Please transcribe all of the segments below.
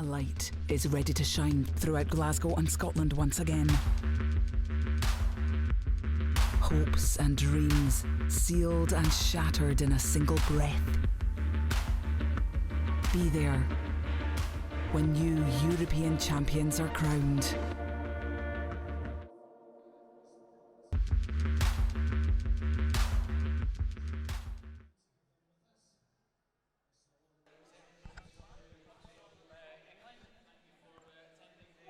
A light is ready to shine throughout Glasgow and Scotland once again. Hopes and dreams sealed and shattered in a single breath. Be there when new European champions are crowned.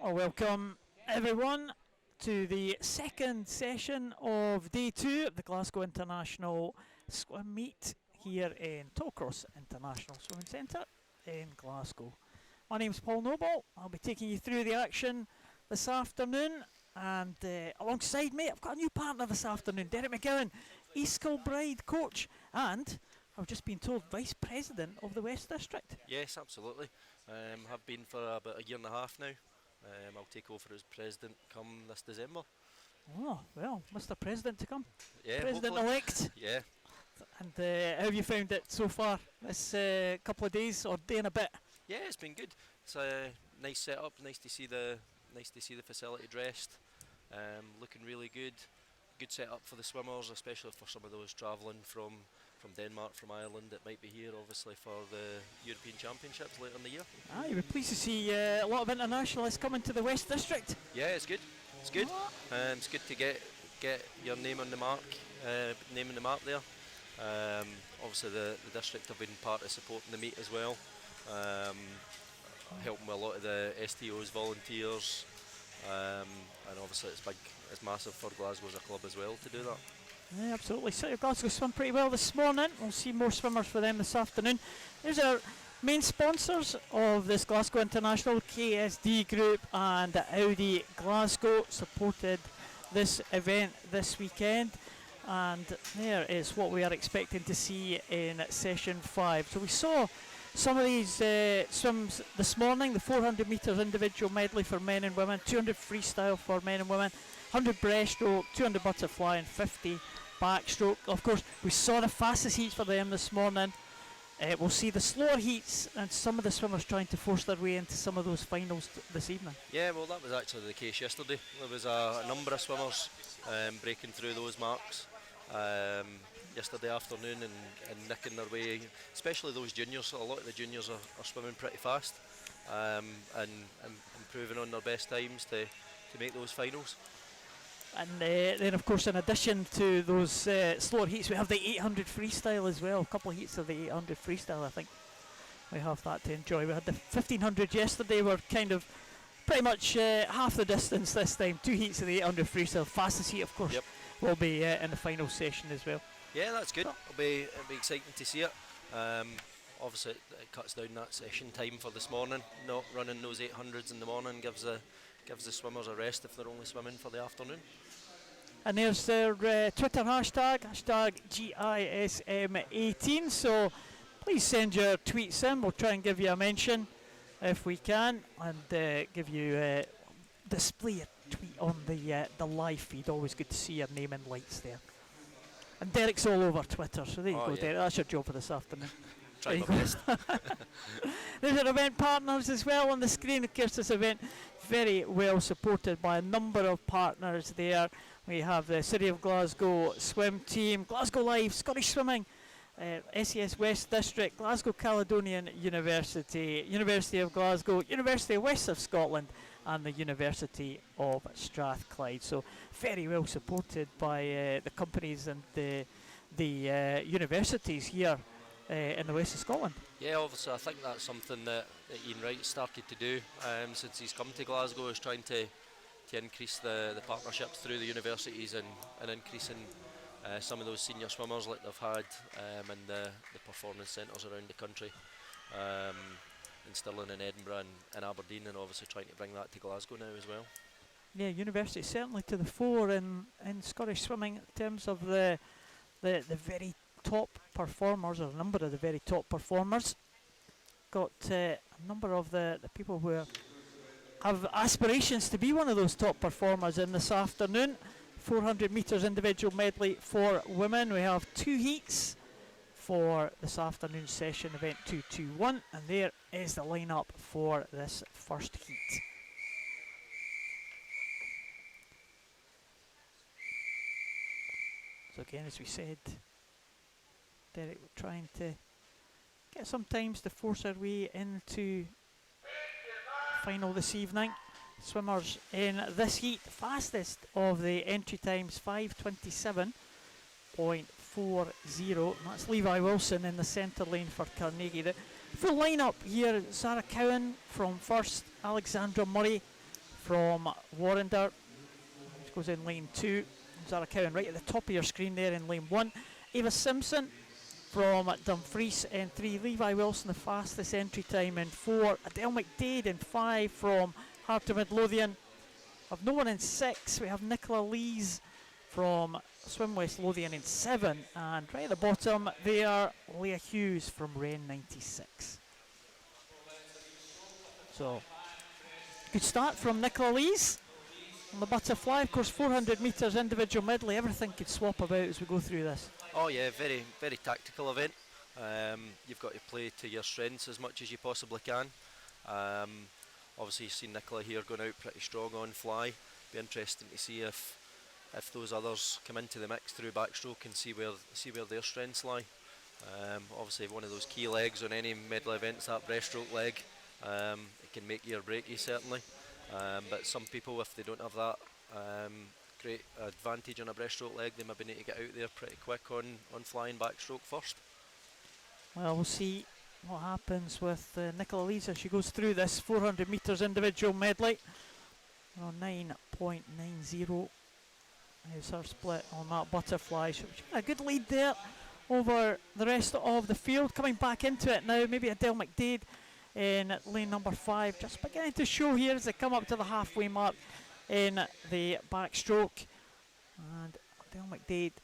Welcome everyone to the second session of day 2 of the Glasgow International Swim Meet here in Tollcross International Swimming Centre in Glasgow. My name's Paul Noble. I'll be taking you through the action this afternoon, and alongside me I've got a new partner this afternoon, Derek McGowan, East Kilbride coach, and I've just been told Vice President of the West District. Yes, absolutely. Have been for about a year and a half now. I'll take over as President come this December. Oh, well, Mr. President to come. Yeah, President-elect. Yeah. And how have you found it so far, this couple of days, or day and a bit? Yeah, it's been good. It's a nice setup, nice to see the facility dressed, looking really good. Good setup for the swimmers, especially for some of those travelling from Denmark, from Ireland that might be here obviously for the European Championships later in the year. You'll be pleased to see a lot of internationalists coming to the West District. Yeah, it's good. It's good. It's good to get your name on the mark, there. Obviously the district have been part of supporting the meet as well, helping with a lot of the STOs, volunteers, and obviously it's massive for Glasgow as a club as well to do that. Yeah, absolutely. City of Glasgow swim pretty well this morning. We'll see more swimmers for them this afternoon. There's our main sponsors of this Glasgow International, KSD Group and Audi Glasgow, supported this event this weekend. And there is what we are expecting to see in session 5. So we saw some of these swims this morning, the 400 metres individual medley for men and women, 200 freestyle for men and women, 100 breaststroke, 200 butterfly and 50 backstroke. Of course, we saw the fastest heats for them this morning. We'll see the slower heats and some of the swimmers trying to force their way into some of those finals this evening. Yeah, well, that was actually the case yesterday. There was a number of swimmers breaking through those marks yesterday afternoon and nicking their way, especially those juniors. A lot of the juniors are swimming pretty fast and improving on their best times to make those finals. And then, of course, in addition to those slower heats, we have the 800 freestyle as well. A couple of heats of the 800 freestyle, I think. We have that to enjoy. We had the 1500 yesterday. We're kind of pretty much half the distance this time. 2 heats of the 800 freestyle. Fastest heat, of course, will be in the final session as well. Yeah, that's good. It'll be exciting to see it. Obviously, it cuts down that session time for this morning. Not running those 800s in the morning gives the swimmers a rest if they're only swimming for the afternoon. And there's their Twitter hashtag GISM18. So please send your tweets in. We'll try and give you a mention if we can, and give you display a tweet on the live feed. Always good to see your name in lights there. And Derek's all over Twitter, so there you go, yeah. Derek. That's your job for this afternoon. Try my best. There's our event partners as well on the screen. Of course, this event very well supported by a number of partners there. We have the City of Glasgow Swim Team, Glasgow Live, Scottish Swimming, SES West District, Glasgow Caledonian University, University of Glasgow, University of West of Scotland, and the University of Strathclyde. So very well supported by the companies and the universities here in the west of Scotland. Yeah, obviously I think that's something that Ian Wright started to do since he's come to Glasgow, is trying to increase the partnerships through the universities and increasing some of those senior swimmers like they've had in the performance centres around the country, instilling in Edinburgh and Aberdeen, and obviously trying to bring that to Glasgow now as well. Yeah, university certainly to the fore in Scottish swimming in terms of the very top performers, or a number of the very top performers. Got a number of the people who have aspirations to be one of those top performers in this afternoon. 400 metres individual medley for women. We have 2 heats for this afternoon's session, event 221, and there is the lineup for this first heat. So again, as we said, Derek, we're trying to get some times to force our way into final this evening. Swimmers in this heat, fastest of the entry times, 5:27.40. That's Levi Wilson in the centre lane for Carnegie. The full lineup here: Sarah Cowan from first, Alexandra Murray from Warrender, which goes in lane 2. Sarah Cowan right at the top of your screen there in lane 1. Ava Simpson from Dumfries in 3. Levi Wilson, the fastest entry time, in 4. Adele McDade in 5 from Heart of Midlothian. I've no one in 6. We have Nicola Lees from Swim West Lothian in 7. And right at the bottom there, Leah Hughes from Wren 96. So, good start from Nicola Lees on the butterfly. Of course, 400 metres individual medley. Everything could swap about as we go through this. Oh yeah, very, very tactical event. You've got to play to your strengths as much as you possibly can. Obviously you've seen Nicola here going out pretty strong on fly. Be interesting to see if those others come into the mix through backstroke and see where their strengths lie. Obviously one of those key legs on any medley events, that breaststroke leg, it can make you or break you certainly. But some people, if they don't have that great advantage on a breaststroke leg, they maybe need to get out there pretty quick on flying backstroke first. Well, we'll see what happens with Nicola Lees as she goes through this 400 metres individual medley. 9.90 is her split on that butterfly. She's got a good lead there over the rest of the field. Coming back into it now, maybe Adele McDade in lane number 5, just beginning to show here as they come up to the halfway mark in the backstroke. And Adele McDade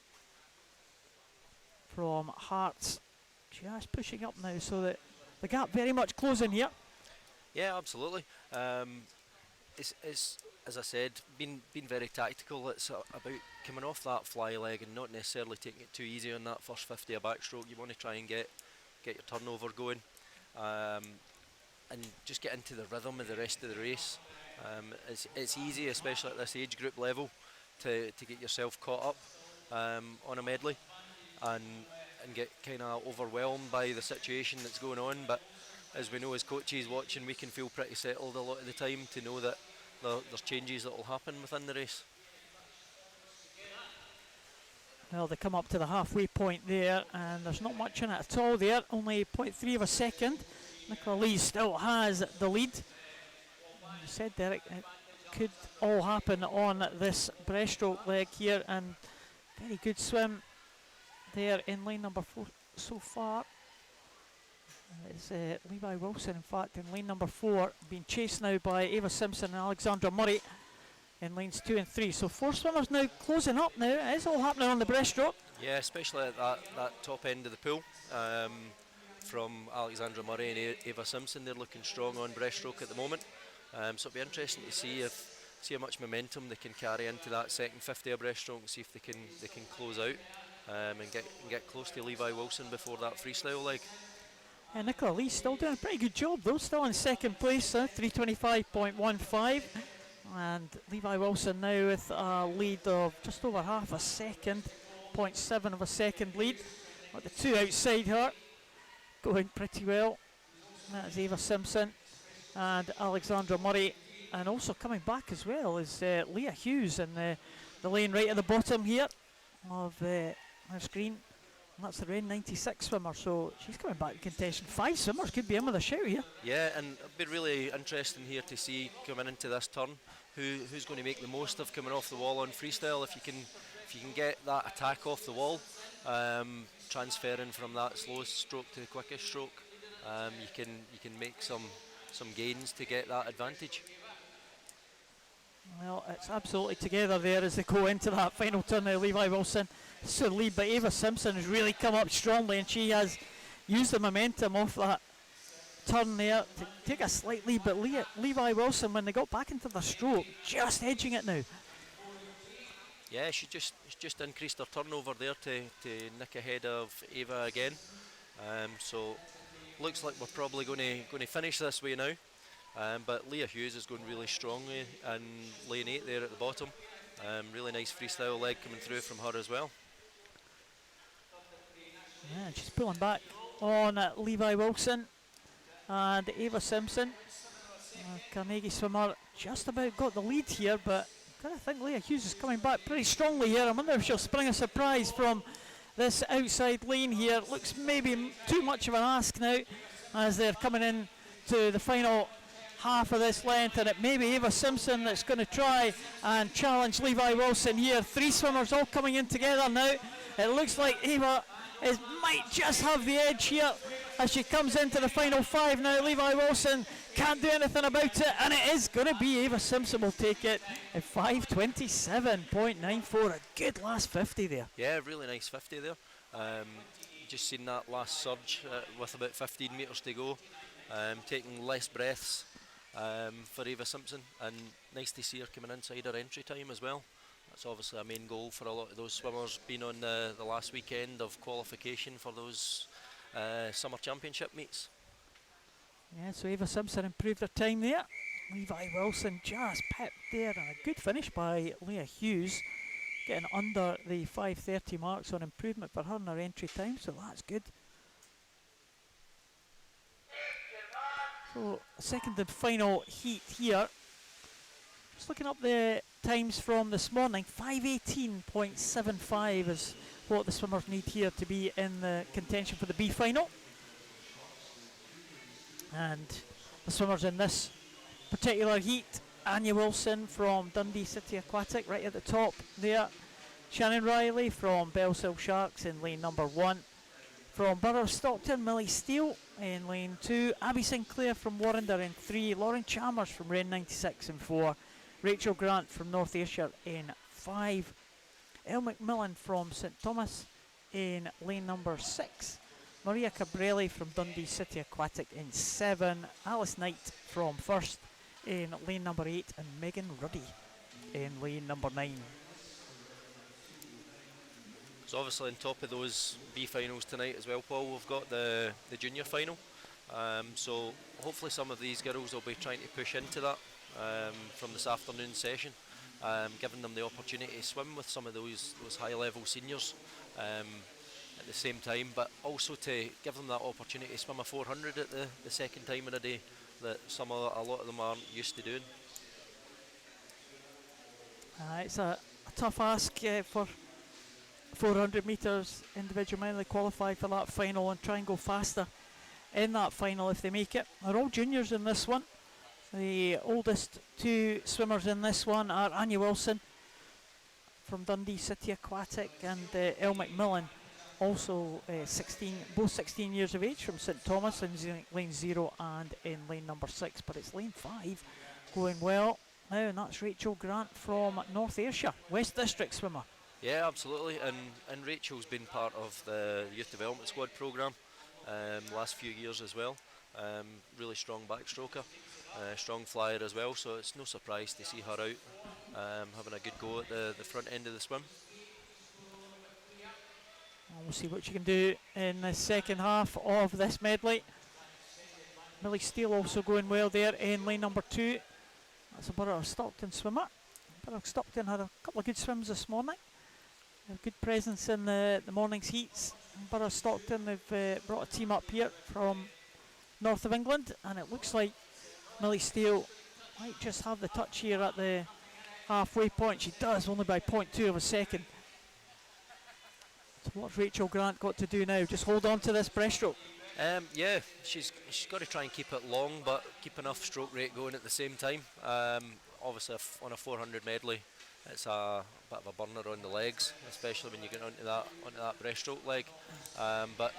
from Hearts just pushing up now, so that the gap very much closing here. Yeah, absolutely. It's as I said, been very tactical. It's about coming off that fly leg and not necessarily taking it too easy on that first 50 of backstroke. You want to try and get your turnover going, and just get into the rhythm of the rest of the race. It's easy, especially at this age group level, to get yourself caught up on a medley and get kind of overwhelmed by the situation that's going on. But as we know, as coaches watching, we can feel pretty settled a lot of the time to know that there's changes that will happen within the race. Well, they come up to the halfway point there, and there's not much in it at all there, only 0.3 of a second. Nicola Lee still has the lead. You said, Derek, it could all happen on this breaststroke leg here, and very good swim there in lane number 4 so far. It's Levi Wilson, in fact, in lane number 4, being chased now by Ava Simpson and Alexandra Murray in lanes 2 and 3. So 4 swimmers now closing up now. It is all happening on the breaststroke. Yeah, especially at that top end of the pool. From Alexandra Murray and Ava Simpson, they're looking strong on breaststroke at the moment. So it'll be interesting to see how much momentum they can carry into that second 50 of breaststroke and see if they can close out and get close to Levi Wilson before that freestyle leg. And Nicola Lee still doing a pretty good job though, still in second place, 3:25.15, and Levi Wilson now with a lead of just over half a second, 0.7 of a second lead. But the two outside her going pretty well. That is Ava Simpson and Alexandra Murray, and also coming back as well is Leah Hughes in the lane right at the bottom here of our screen. And that's the Wren 96 swimmer, so she's coming back in contention. 5 swimmers could be in with a shout here. Yeah, and it'll be really interesting here to see coming into this turn who's going to make the most of coming off the wall on freestyle. If you can get that attack off the wall, transferring from that slowest stroke to the quickest stroke, you can make some gains to get that advantage. Well, it's absolutely together there as they go into that final turn now. Levi Wilson is the lead, but Ava Simpson has really come up strongly, and she has used the momentum off that turn there to take a slight lead. But Levi Wilson, when they got back into the stroke, just edging it now. Yeah, she's just increased her turnover there to nick ahead of Ava again. So looks like we're probably going to finish this way now. But Leah Hughes is going really strongly in lane 8 there at the bottom. Really nice freestyle leg coming through from her as well. Yeah, and she's pulling back on Levi Wilson and Ava Simpson. Carnegie swimmer just about got the lead here, but I think Leah Hughes is coming back pretty strongly here. I wonder if she'll spring a surprise from this outside lane here. Looks maybe too much of an ask now as they're coming in to the final half of this length, and it may be Ava Simpson that's going to try and challenge Levi Wilson here. 3 swimmers all coming in together now. It looks like Ava might just have the edge here as she comes into the final 5 now. Levi Wilson can't do anything about it, and it is going to be Ava Simpson will take it at 5:27.94. A good last 50 there. Yeah, really nice 50 there. Just seen that last surge with about 15 metres to go, taking less breaths for Ava Simpson, and nice to see her coming inside her entry time as well. That's obviously a main goal for a lot of those swimmers, being on the last weekend of qualification for those summer championship meets. Yeah, so Ava Simpson improved her time there. Levi Wilson just pipped there, and a good finish by Leah Hughes, getting under the 5:30 marks on improvement for her in her entry time, so that's good. So, second and final heat here. Just looking up the times from this morning, 5:18.75 is what the swimmers need here to be in the contention for the B final. And the swimmers in this particular heat, Anya Wilson from Dundee City Aquatic right at the top there. Shannon Riley from Bellsill Sharks in lane number 1. From Borough of Stockton, Millie Steele in lane 2. Abby Sinclair from Warrender in 3. Lauren Chalmers from Wren 96 in 4. Rachel Grant from North Ayrshire in 5. Elle McMillan from St Thomas in lane number 6. Maria Cabrelli from Dundee City Aquatic in 7. Alice Knight from First in lane number 8. And Megan Ruddy in lane number 9. So obviously on top of those B finals tonight as well, Paul, we've got the junior final. So hopefully some of these girls will be trying to push into that from this afternoon session, giving them the opportunity to swim with some of those high level seniors at the same time, but also to give them that opportunity to swim a 400 at the second time in a day that a lot of them aren't used to doing. It's a tough ask for 400 metres individual medley, qualify for that final and try and go faster in that final if they make it. They're all juniors in this one. The oldest 2 swimmers in this one are Anya Wilson from Dundee City Aquatic and Elle McMillan, also 16, both 16 years of age, from St Thomas in lane 0 and in lane number 6, but it's lane 5 going well now, and that's Rachel Grant from North Ayrshire, West District swimmer. Yeah, absolutely, and Rachel's been part of the Youth Development Squad programme last few years as well. Really strong backstroker, strong flyer as well, so it's no surprise to see her out having a good go at the front end of the swim. And we'll see what she can do in the second half of this medley. Millie Steele also going well there in lane number 2. That's a Borough of Stockton swimmer. Borough of Stockton had a couple of good swims this morning. A good presence in the morning's heats. Borough of Stockton, they've brought a team up here from north of England, and it looks like Millie Steele might just have the touch here at the halfway point. She does, only by 0.2 of a second. So what's Rachel Grant got to do now? Just hold on to this breaststroke. Yeah, she's got to try and keep it long, but keep enough stroke rate going at the same time. Obviously, on a 400 medley, it's a bit of a burner on the legs, especially when you get onto that breaststroke leg. But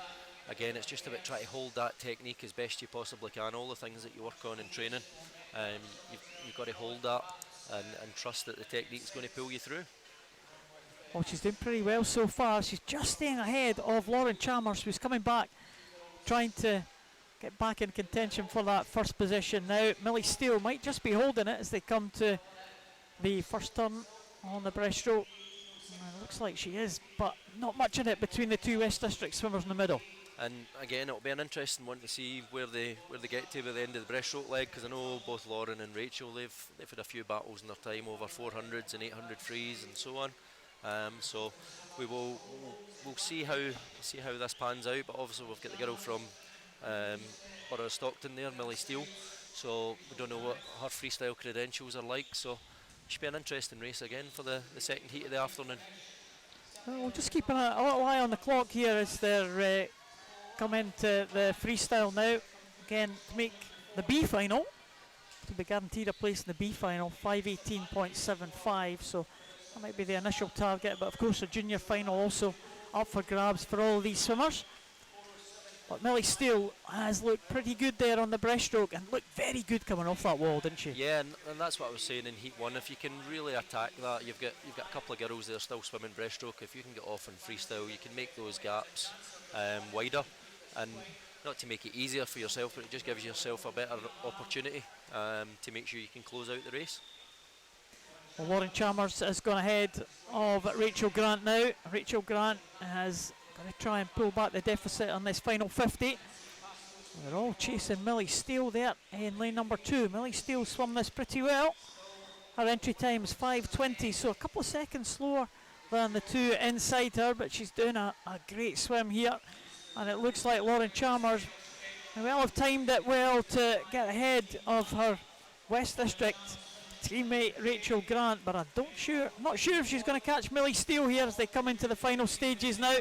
again, it's just about trying to hold that technique as best you possibly can. All the things that you work on in training, you've got to hold that and trust that the technique's going to pull you through. Well, she's doing pretty well so far. She's just staying ahead of Lauren Chalmers, who's coming back, trying to get back in contention for that first position. Now, Millie Steele might just be holding it as they come to the first turn on the breaststroke. Looks like she is, but not much in it between the two West District swimmers in the middle. And again, it'll be an interesting one to see where they get to by the end of the breaststroke leg, because I know both Lauren and Rachel, they've had a few battles in their time over 400s and 800 frees and so on. So we'll see how this pans out. But obviously we've got the girl from Borough of Stockton there, Millie Steele. So we don't know what her freestyle credentials are like. So it should be an interesting race again for the second heat of the afternoon. We'll just keep a little eye on the clock here as they're come into the freestyle now. Again, to make the B final, to be guaranteed a place in the B final, 5:18.75. So that might be the initial target. But of course, the junior final also up for grabs for all these swimmers. But Millie Steele has looked pretty good there on the breaststroke and looked very good coming off that wall, didn't she? Yeah, and that's what I was saying in Heat 1. If you can really attack that, you've got a couple of girls there still swimming breaststroke. If you can get off in freestyle, you can make those gaps wider, and not to make it easier for yourself, but it just gives yourself a better opportunity to make sure you can close out the race. Well, Lauren Chalmers has gone ahead of Rachel Grant now. Rachel Grant has going to try and pull back the deficit on this final 50. They're all chasing Millie Steele there in lane number 2. Millie Steele swum this pretty well. Her entry time is 5:20, so a couple of seconds slower than the two inside her, but she's doing a great swim here. And it looks like Lauren Chalmers will have timed it well to get ahead of her West District teammate Rachel Grant, but I'm not sure if she's going to catch Millie Steele here as they come into the final stages now.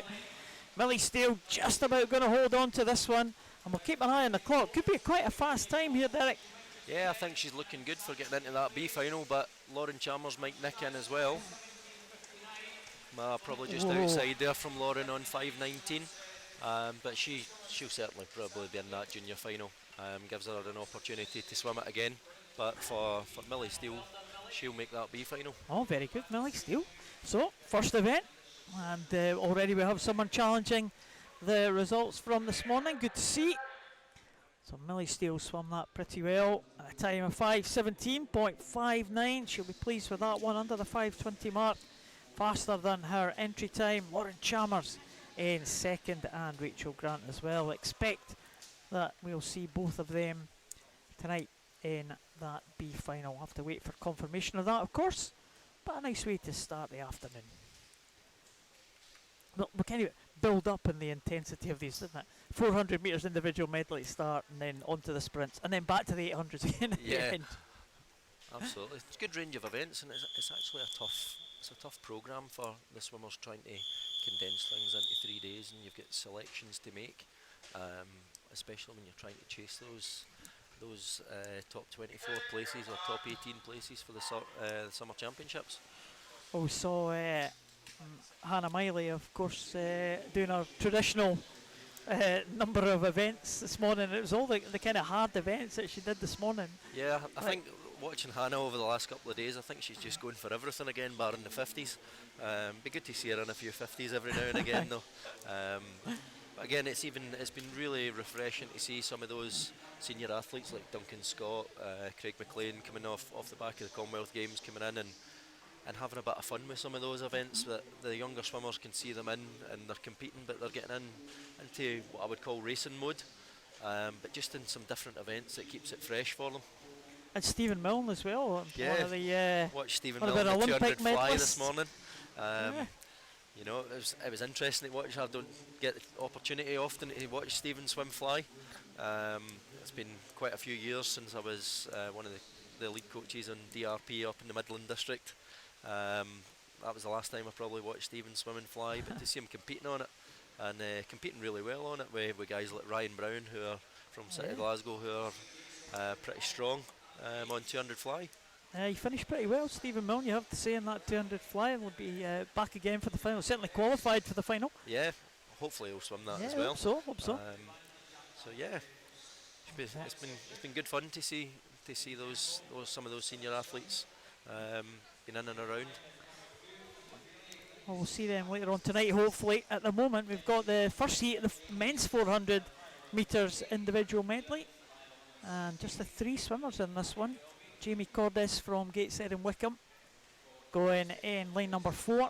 Millie Steele just about going to hold on to this one, and we'll keep an eye on the clock. Could be quite a fast time here, Derek. Yeah, I think she's looking good for getting into that B final, but Lauren Chalmers might nick in as well. Probably just outside there from Lauren on 5:19, but she'll certainly probably be in that junior final. Gives her an opportunity to swim it again, but for Millie Steele, she'll make that B final. Oh, very good, Millie Steele. So, first event, and already we have someone challenging the results from this morning. Good to see. So Millie Steele swam that pretty well at a time of 5:17.59. She'll be pleased with that one, under the 5:20 mark. Faster than her entry time. Lauren Chalmers in second, and Rachel Grant as well. Expect that we'll see both of them tonight in that B final. We'll have to wait for confirmation of that, of course, but a nice way to start the afternoon. Well, we kind of build up in the intensity of these, doesn't it? 400 metres individual medley start, and then onto the sprints, and then back to the 800s again at the end. Absolutely. It's a good range of events, and it's actually a tough programme for the swimmers, trying to condense things into 3 days, and you've got selections to make, especially when you're trying to chase those top 24 places or top 18 places for the summer championships. Well, we saw Hannah Miley, of course, doing our traditional number of events this morning. It was all the kind of hard events that she did this morning. Yeah, I think watching Hannah over the last couple of days, I think she's just going for everything again, barring the 50s. Be good to see her in a few 50s every now and again, though. But again, it's been really refreshing to see some of those senior athletes like Duncan Scott, Craig McLean coming off the back of the Commonwealth Games, coming in and having a bit of fun with some of those events that the younger swimmers can see them in, and they're competing, but they're getting into what I would call racing mode, but just in some different events that keeps it fresh for them. And Stephen Milne as well. Yeah, one of the, watched Stephen Milne the 200 fly this morning. You know, it was interesting to watch. I don't get the opportunity often to watch Stephen swim fly. It's been quite a few years since I was one of the lead coaches on DRP up in the Midland District. That was the last time I probably watched Stephen swim and fly, but to see him competing on it, and competing really well on it with guys like Ryan Brown, who are from City of Glasgow, who are pretty strong on 200 fly. He finished pretty well, Stephen Milne, you have to say, in that 200 fly, and will be back again for the final. Certainly qualified for the final. Yeah, hopefully he'll swim that as well. Hope so. So yeah, it's been good fun to see those some of those senior athletes been in and around. Well, we'll see them later on tonight, hopefully. At the moment, we've got the first heat of the men's 400 metres individual medley, and just the 3 swimmers in this one. Jamie Cordes from Gateshead and Wickham going in lane number 4.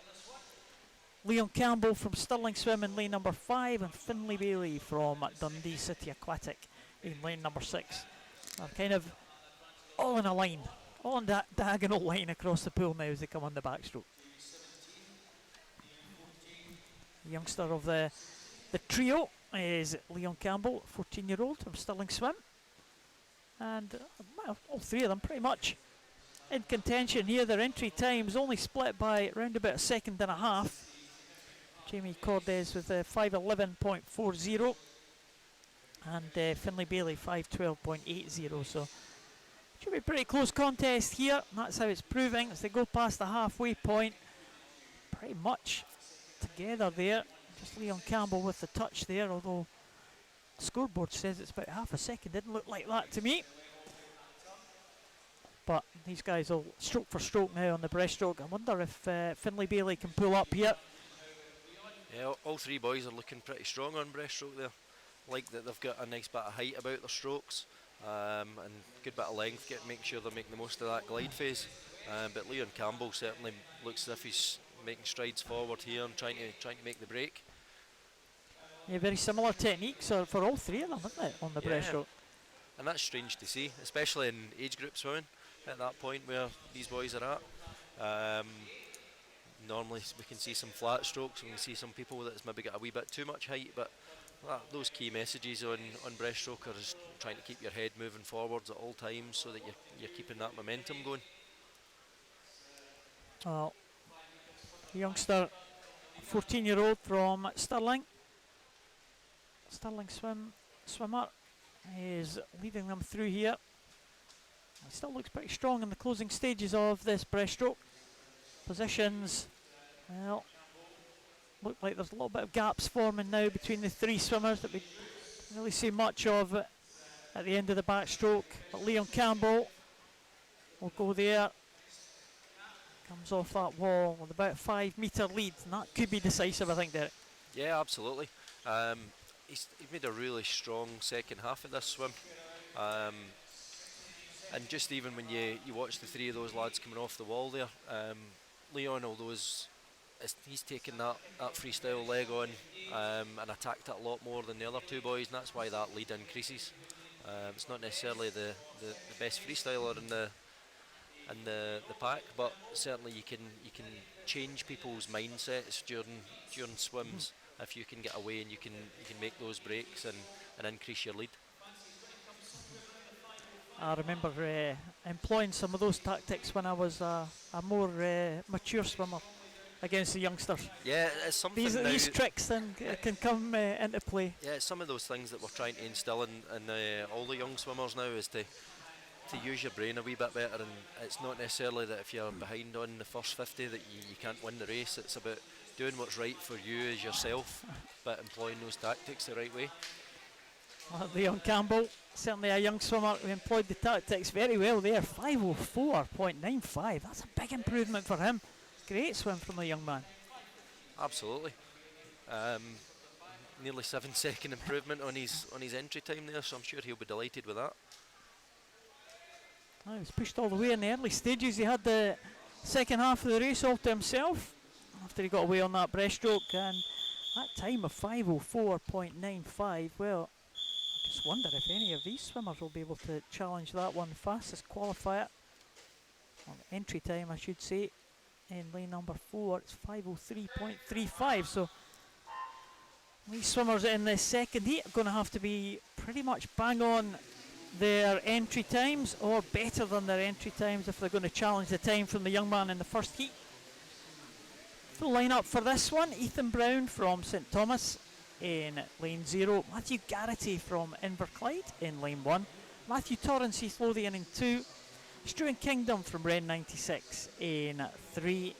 Leon Campbell from Stirling Swim in lane number 5, and Finlay Bailey from Dundee City Aquatic in lane number 6. They're kind of all in a line, all on that diagonal line across the pool now as they come on the backstroke. The youngster of the trio is Leon Campbell, 14-year-old from Stirling Swim. And well, all three of them pretty much in contention here. Their entry times only split by around about a second and a half. Jamie Cordes with a 5:11.40 and Finlay Bailey 5:12.80. So should be a pretty close contest here. And that's how it's proving as they go past the halfway point. Pretty much together there. Just Leon Campbell with the touch there, although the scoreboard says it's about half a second. Didn't look like that to me. But these guys will stroke for stroke now on the breaststroke. I wonder if Finlay Bailey can pull up here. Yeah, all three boys are looking pretty strong on breaststroke there. Like that they've got a nice bit of height about their strokes and good bit of length, making sure they're making the most of that glide phase. But Leon Campbell certainly looks as if he's making strides forward here and trying to make the break. Yeah, very similar techniques for all three of them, isn't it, on the breaststroke? And that's strange to see, especially in age group swimming at that point where these boys are at. Normally we can see some flat strokes, and we see some people that's maybe got a wee bit too much height, but those key messages on breaststroke are just trying to keep your head moving forwards at all times so that you're keeping that momentum going. Well, the youngster, 14-year-old from Stirling swimmer, is leading them through here. He still looks pretty strong in the closing stages of this breaststroke. Positions, well, look like there's a little bit of gaps forming now between the three swimmers that we don't really see much of at the end of the backstroke. But Leon Campbell will go there. Comes off that wall with about a 5 metre lead, and that could be decisive, I think, Derek. Yeah, absolutely. He's made a really strong second half of this swim. And just even when you watch the three of those lads coming off the wall there, Leon, although he's taken that freestyle leg on and attacked it a lot more than the other two boys, and that's why that lead increases. It's not necessarily the best freestyler in the pack, but certainly you can change people's mindsets during swims if you can get away and you can make those breaks and increase your lead. I remember employing some of those tactics when I was a more mature swimmer against the youngsters. Yeah, it's something these tricks can come into play. Yeah, it's some of those things that we're trying to instill in all the young swimmers now, is to use your brain a wee bit better. And it's not necessarily that if you're behind on the first 50 that you can't win the race. It's about doing what's right for you as yourself, but employing those tactics the right way. Leon Campbell, certainly a young swimmer who employed the tactics very well there. 5:04.95. That's a big improvement for him. Great swim from the young man. Absolutely. Nearly 7-second improvement on his entry time there, so I'm sure he'll be delighted with that. He was pushed all the way in the early stages. He had the second half of the race all to himself after he got away on that breaststroke, and that time of 5:04.95, well, I just wonder if any of these swimmers will be able to challenge that one. Fastest qualifier, or entry time I should say, in lane number 4, it's 5:03.35, so these swimmers in the second heat are going to have to be pretty much bang on their entry times or better than their entry times if they're going to challenge the time from the young man in the first heat. Full lineup for this one: Ethan Brown from St Thomas in lane 0, Matthew Garrity from Inverclyde in lane 1, Matthew Torrance, East Lothian in 2, Struan Kingdom from Ren 96 in 3.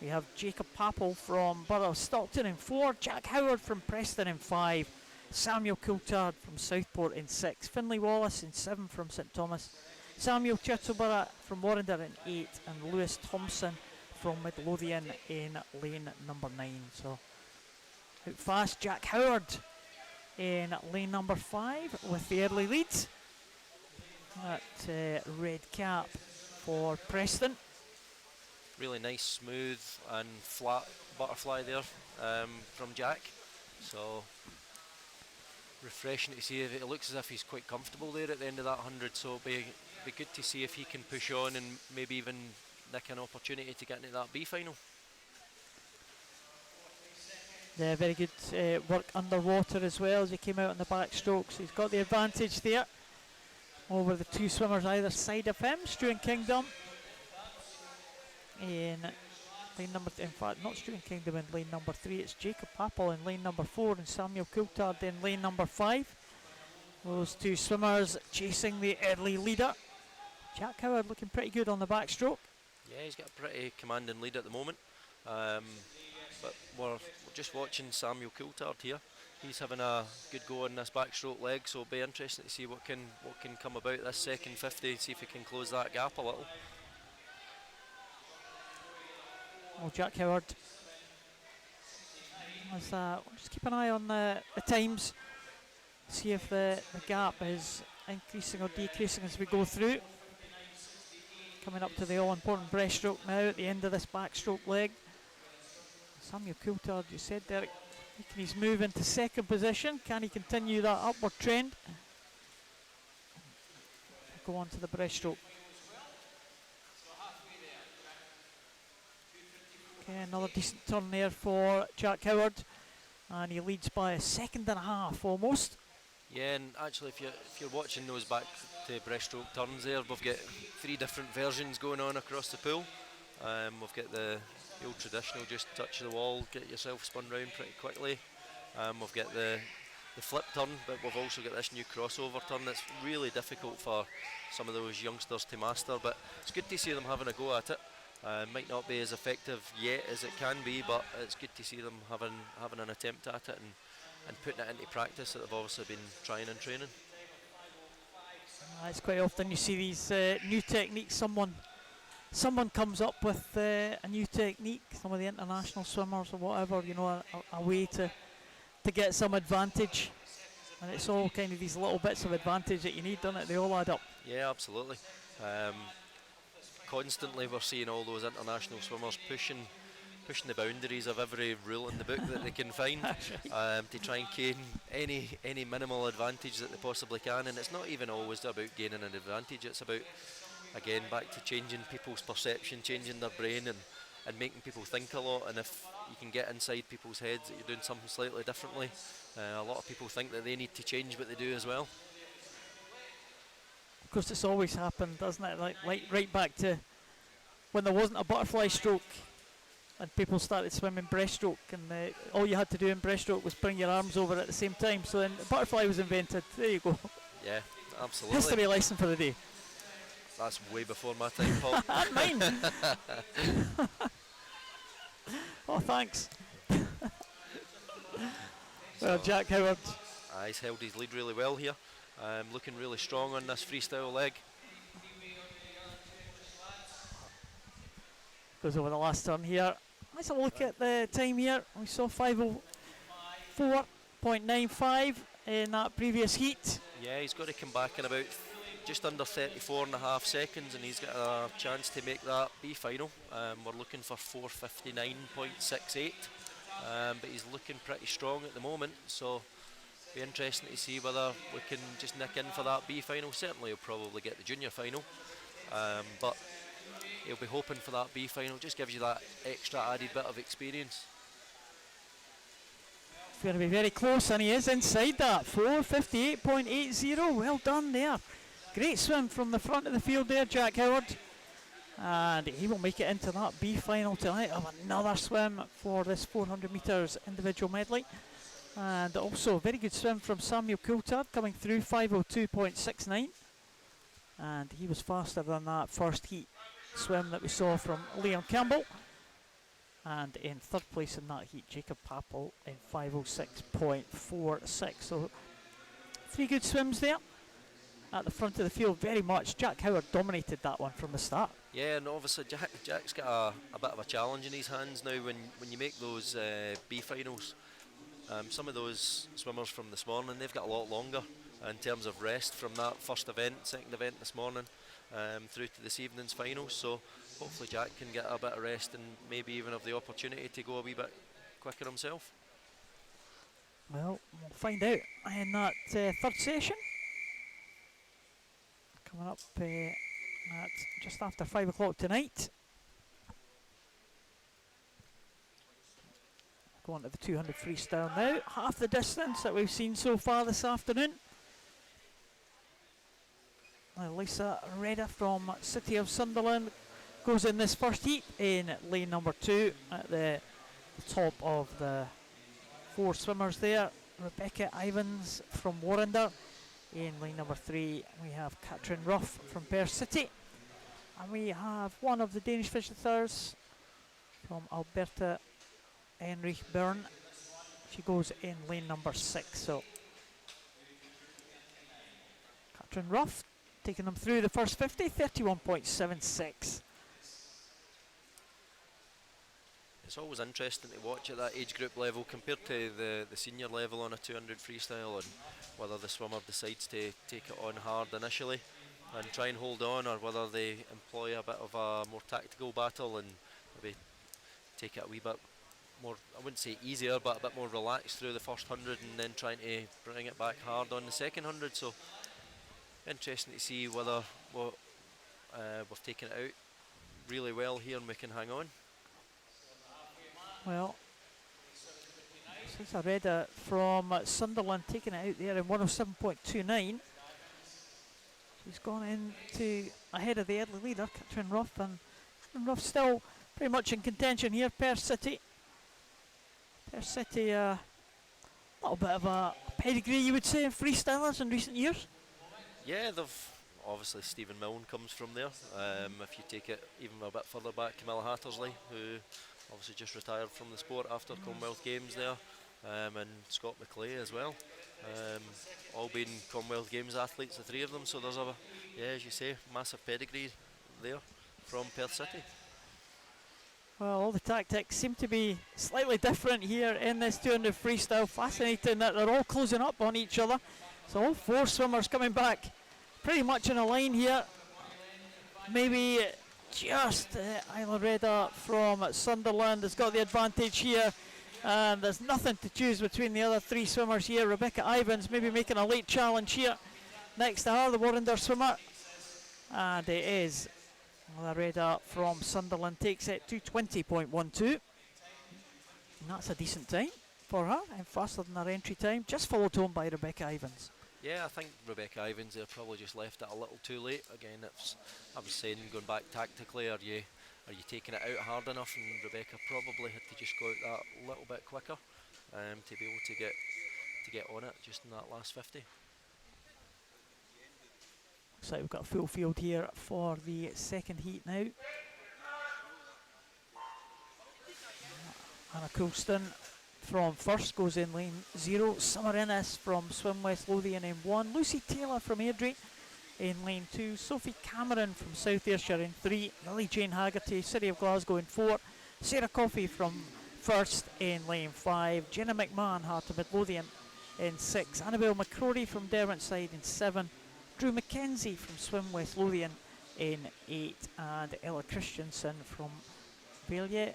We have Jacob Papple from Borough of Stockton in 4, Jack Howard from Preston in 5, Samuel Coulthard from Southport in 6, Finlay Wallace in 7 from St Thomas, Samuel Chittleborough from Warrender in 8, and Lewis Thompson from Midlothian in lane number 9. So out fast, Jack Howard in lane number 5 with the early lead. That red cap for Preston. really nice, smooth and flat butterfly there from Jack. So refreshing to see. It looks as if he's quite comfortable there at the end of that 100, so it'll be good to see if he can push on and maybe even nick an opportunity to get into that B final. Yeah, very good work underwater as well as he came out on the backstroke. So he's got the advantage there over the two swimmers either side of him. Stuart Kingdom in lane number, in fact not Stuart Kingdom in lane number 3, it's Jacob Papel in lane number 4 and Samuel Coulthard in lane number 5. Those two swimmers chasing the early leader. Jack Howard looking pretty good on the backstroke. Yeah, he's got a pretty commanding lead at the moment. But we're just watching Samuel Coulthard here. He's having a good go on this backstroke leg, so it'll be interesting to see what can come about this second 50, see if he can close that gap a little. Well, Jack Howard, just keep an eye on the times, see if the gap is increasing or decreasing as we go through. Coming up to the all-important breaststroke now at the end of this backstroke leg. Samuel Coulthard, you said, Derek, making his move into second position. Can he continue that upward trend? Go on to the breaststroke. Okay, another decent turn there for Jack Howard, and he leads by a second and a half almost. Yeah, and actually if you're watching those back to breaststroke turns there, we've got 3 different versions going on across the pool. We've got the old traditional, just touch the wall, get yourself spun round pretty quickly. We've got the flip turn, but we've also got this new crossover turn that's really difficult for some of those youngsters to master, but it's good to see them having a go at it. Might not be as effective yet as it can be, but it's good to see them having an attempt at it and putting it into practice that they've obviously been trying and training. It's quite often you see these new techniques. Someone comes up with a new technique, some of the international swimmers or whatever, you know, a way to get some advantage, and it's all kind of these little bits of advantage that you need, don't it? They all add up. Yeah, absolutely. Constantly we're seeing all those international swimmers pushing the boundaries of every rule in the book that they can find to try and gain any minimal advantage that they possibly can, and it's not even always about gaining an advantage, it's about, again, back to changing people's perception, changing their brain and making people think a lot. And if you can get inside people's heads that you're doing something slightly differently, a lot of people think that they need to change what they do as well. Of course, it's always happened, doesn't it? Like right back to when there wasn't a butterfly stroke and people started swimming breaststroke, and all you had to do in breaststroke was bring your arms over at the same time. So then the butterfly was invented. There you go. Yeah, absolutely. History lesson for the day. That's way before my time, Paul. And mine. Oh, thanks. Well, Jack Howard. He's held his lead really well here. Looking really strong on this freestyle leg. Goes over the last turn here. Let's have a look at the time here. We saw 5:04.95 in that previous heat. Yeah, he's got to come back in about just under 34.5 seconds, and he's got a chance to make that B final. We're looking for 4:59.68, but he's looking pretty strong at the moment, so be interesting to see whether we can just nick in for that B final. Certainly he'll probably get the junior final, but he'll be hoping for that B final. Just gives you that extra added bit of experience. It's going to be very close, and he is inside that. 4:58.80. Well done there. Great swim from the front of the field there, Jack Howard. And he will make it into that B final tonight. Of another swim for this 400 metres individual medley. And also a very good swim from Samuel Coulthard coming through, 5:02.69. And he was faster than that first heat swim that we saw from Liam Campbell. And in third place in that heat, Jacob Papel in 5:06.46. So 3 good swims there at the front of the field, very much. Jack Howard dominated that one from the start. Yeah, and obviously Jack's got a bit of a challenge in his hands now when you make those B finals. Some of those swimmers from this morning, they've got a lot longer in terms of rest from that first event, second event this morning, through to this evening's finals. So hopefully Jack can get a bit of rest and maybe even have the opportunity to go a wee bit quicker himself. Well, we'll find out in that third session. Coming up at just after 5 o'clock tonight. Going to the 200 freestyle now. Half the distance that we've seen so far this afternoon. Lisa Redder from City of Sunderland goes in this first heat in lane number 2 at the top of the 4 swimmers there. Rebecca Ivans from Warrender. In lane number 3 we have Katrin Ruff from Perth City. And we have one of the Danish visitors from Alberta, Henrik Byrne. She goes in lane number 6. So Katrin Ruff taking them through the first 50, 31.76. It's always interesting to watch at that age group level compared to the senior level on a 200 freestyle, and whether the swimmer decides to take it on hard initially and try and hold on, or whether they employ a bit of a more tactical battle and maybe take it a wee bit more, I wouldn't say easier, but a bit more relaxed through the first 100 and then trying to bring it back hard on the second 100. So interesting to see whether we've taken it out really well here and we can hang on. Well, since I read it from Sunderland taking it out there in 107.29, she's gone into ahead of the early leader, Katrin Ruff, and Katrin Ruff still pretty much in contention here. Perth City, a little bit of a pedigree, you would say, in freestylers in recent years. Yeah, they've obviously Stephen Milne comes from there. If you take it even a bit further back, Camilla Hattersley, who obviously just retired from the sport after Commonwealth Games there, and Scott McClay as well. All been Commonwealth Games athletes, the 3 of them. So there's a, yeah, as you say, massive pedigree there from Perth City. Well, all the tactics seem to be slightly different here in this 200 freestyle. Fascinating that they're all closing up on each other. So all 4 swimmers coming back pretty much in a line here. Maybe just Isla Redder from Sunderland has got the advantage here. And there's nothing to choose between the other 3 swimmers here. Rebecca Ivans maybe making a late challenge here. Next to her, the Warrender swimmer. And it is Isla Redder from Sunderland, takes it to 20.12. And that's a decent time for her, and faster than her entry time, just followed home by Rebecca Ivans. Yeah, I think Rebecca Ivans there probably just left it a little too late. Again, I was saying, going back tactically, are you taking it out hard enough? And Rebecca probably had to just go out that little bit quicker to be able to get on it just in that last 50. Looks like we've got a full field here for the second heat now. Anna Coulston from first goes in lane 0. Summer Innes from Swim West Lothian in 1. Lucy Taylor from Airdrie in lane 2. Sophie Cameron from South Ayrshire in 3. Lily Jane Haggerty, City of Glasgow in 4. Sarah Coffey from first in lane 5. Jenna McMahon, Heart of Midlothian in 6. Annabelle McCrory from Derwentside in 7. Drew McKenzie from Swim West Lothian in 8. And Ella Christensen from Bellier,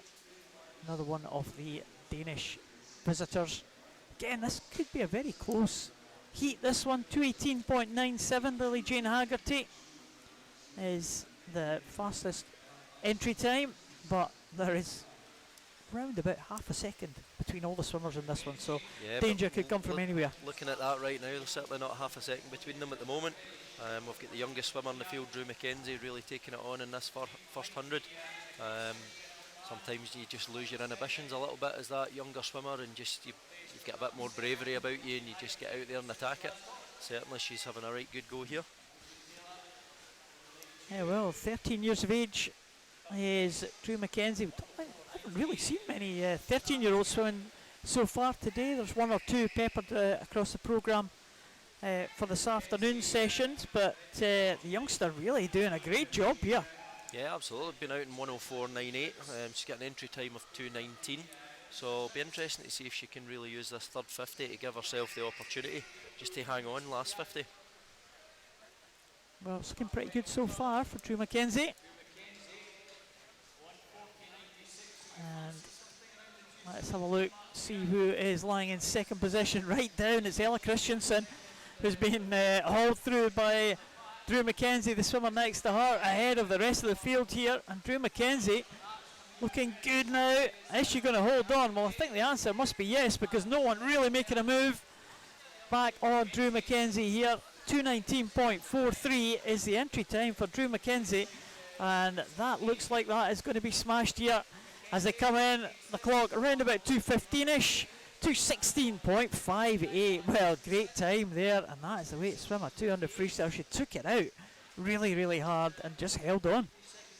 another one of the Danish visitors. Again, this could be a very close heat, this one. 2:18.97. Lily Jane Haggerty is the fastest entry time, but there is round about half a second between all the swimmers in this one, so yeah, danger could come from anywhere. Looking at that right now, there's certainly not half a second between them at the moment. We've got the youngest swimmer in the field, Drew McKenzie, really taking it on in this first 100. Sometimes you just lose your inhibitions a little bit as that younger swimmer, and just you've got a bit more bravery about you, and you just get out there and attack it. Certainly she's having a right good go here. Yeah, well, 13 years of age is Drew McKenzie. I haven't really seen many 13-year-olds swimming so far today. There's 1 or 2 peppered across the programme for this afternoon sessions, but the youngster really doing a great job here. Yeah, absolutely. Been out in 104.98. She's got an entry time of 2:19. So it'll be interesting to see if she can really use this third 50 to give herself the opportunity just to hang on last 50. Well, it's looking pretty good so far for Drew McKenzie. And let's have a look, see who is lying in second position. Right down, it's Ella Christensen, who's been hauled through by Drew McKenzie, the swimmer next to her, ahead of the rest of the field here. And Drew McKenzie looking good now. Is she going to hold on? Well, I think the answer must be yes, because no one really making a move back on Drew McKenzie here. 2:19.43 is the entry time for Drew McKenzie, and that looks like that is going to be smashed here as they come in. The clock around about 2:15ish. 2:16.58. Well, great time there, and that is the way to swim a 200 freestyle. She took it out really, really hard and just held on.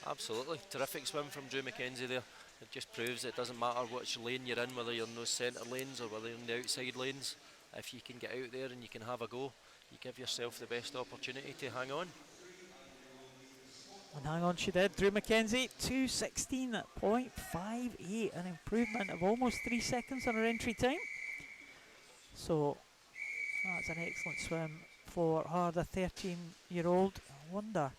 Absolutely, terrific swim from Drew McKenzie there. It just proves it doesn't matter which lane you're in, whether you're in those centre lanes or whether you're in the outside lanes. If you can get out there and you can have a go, you give yourself the best opportunity to hang on. And hang on she did. Drew McKenzie, 2:16.58, an improvement of almost 3 seconds on her entry time. So that's an excellent swim for her, the 13-year-old. I wonder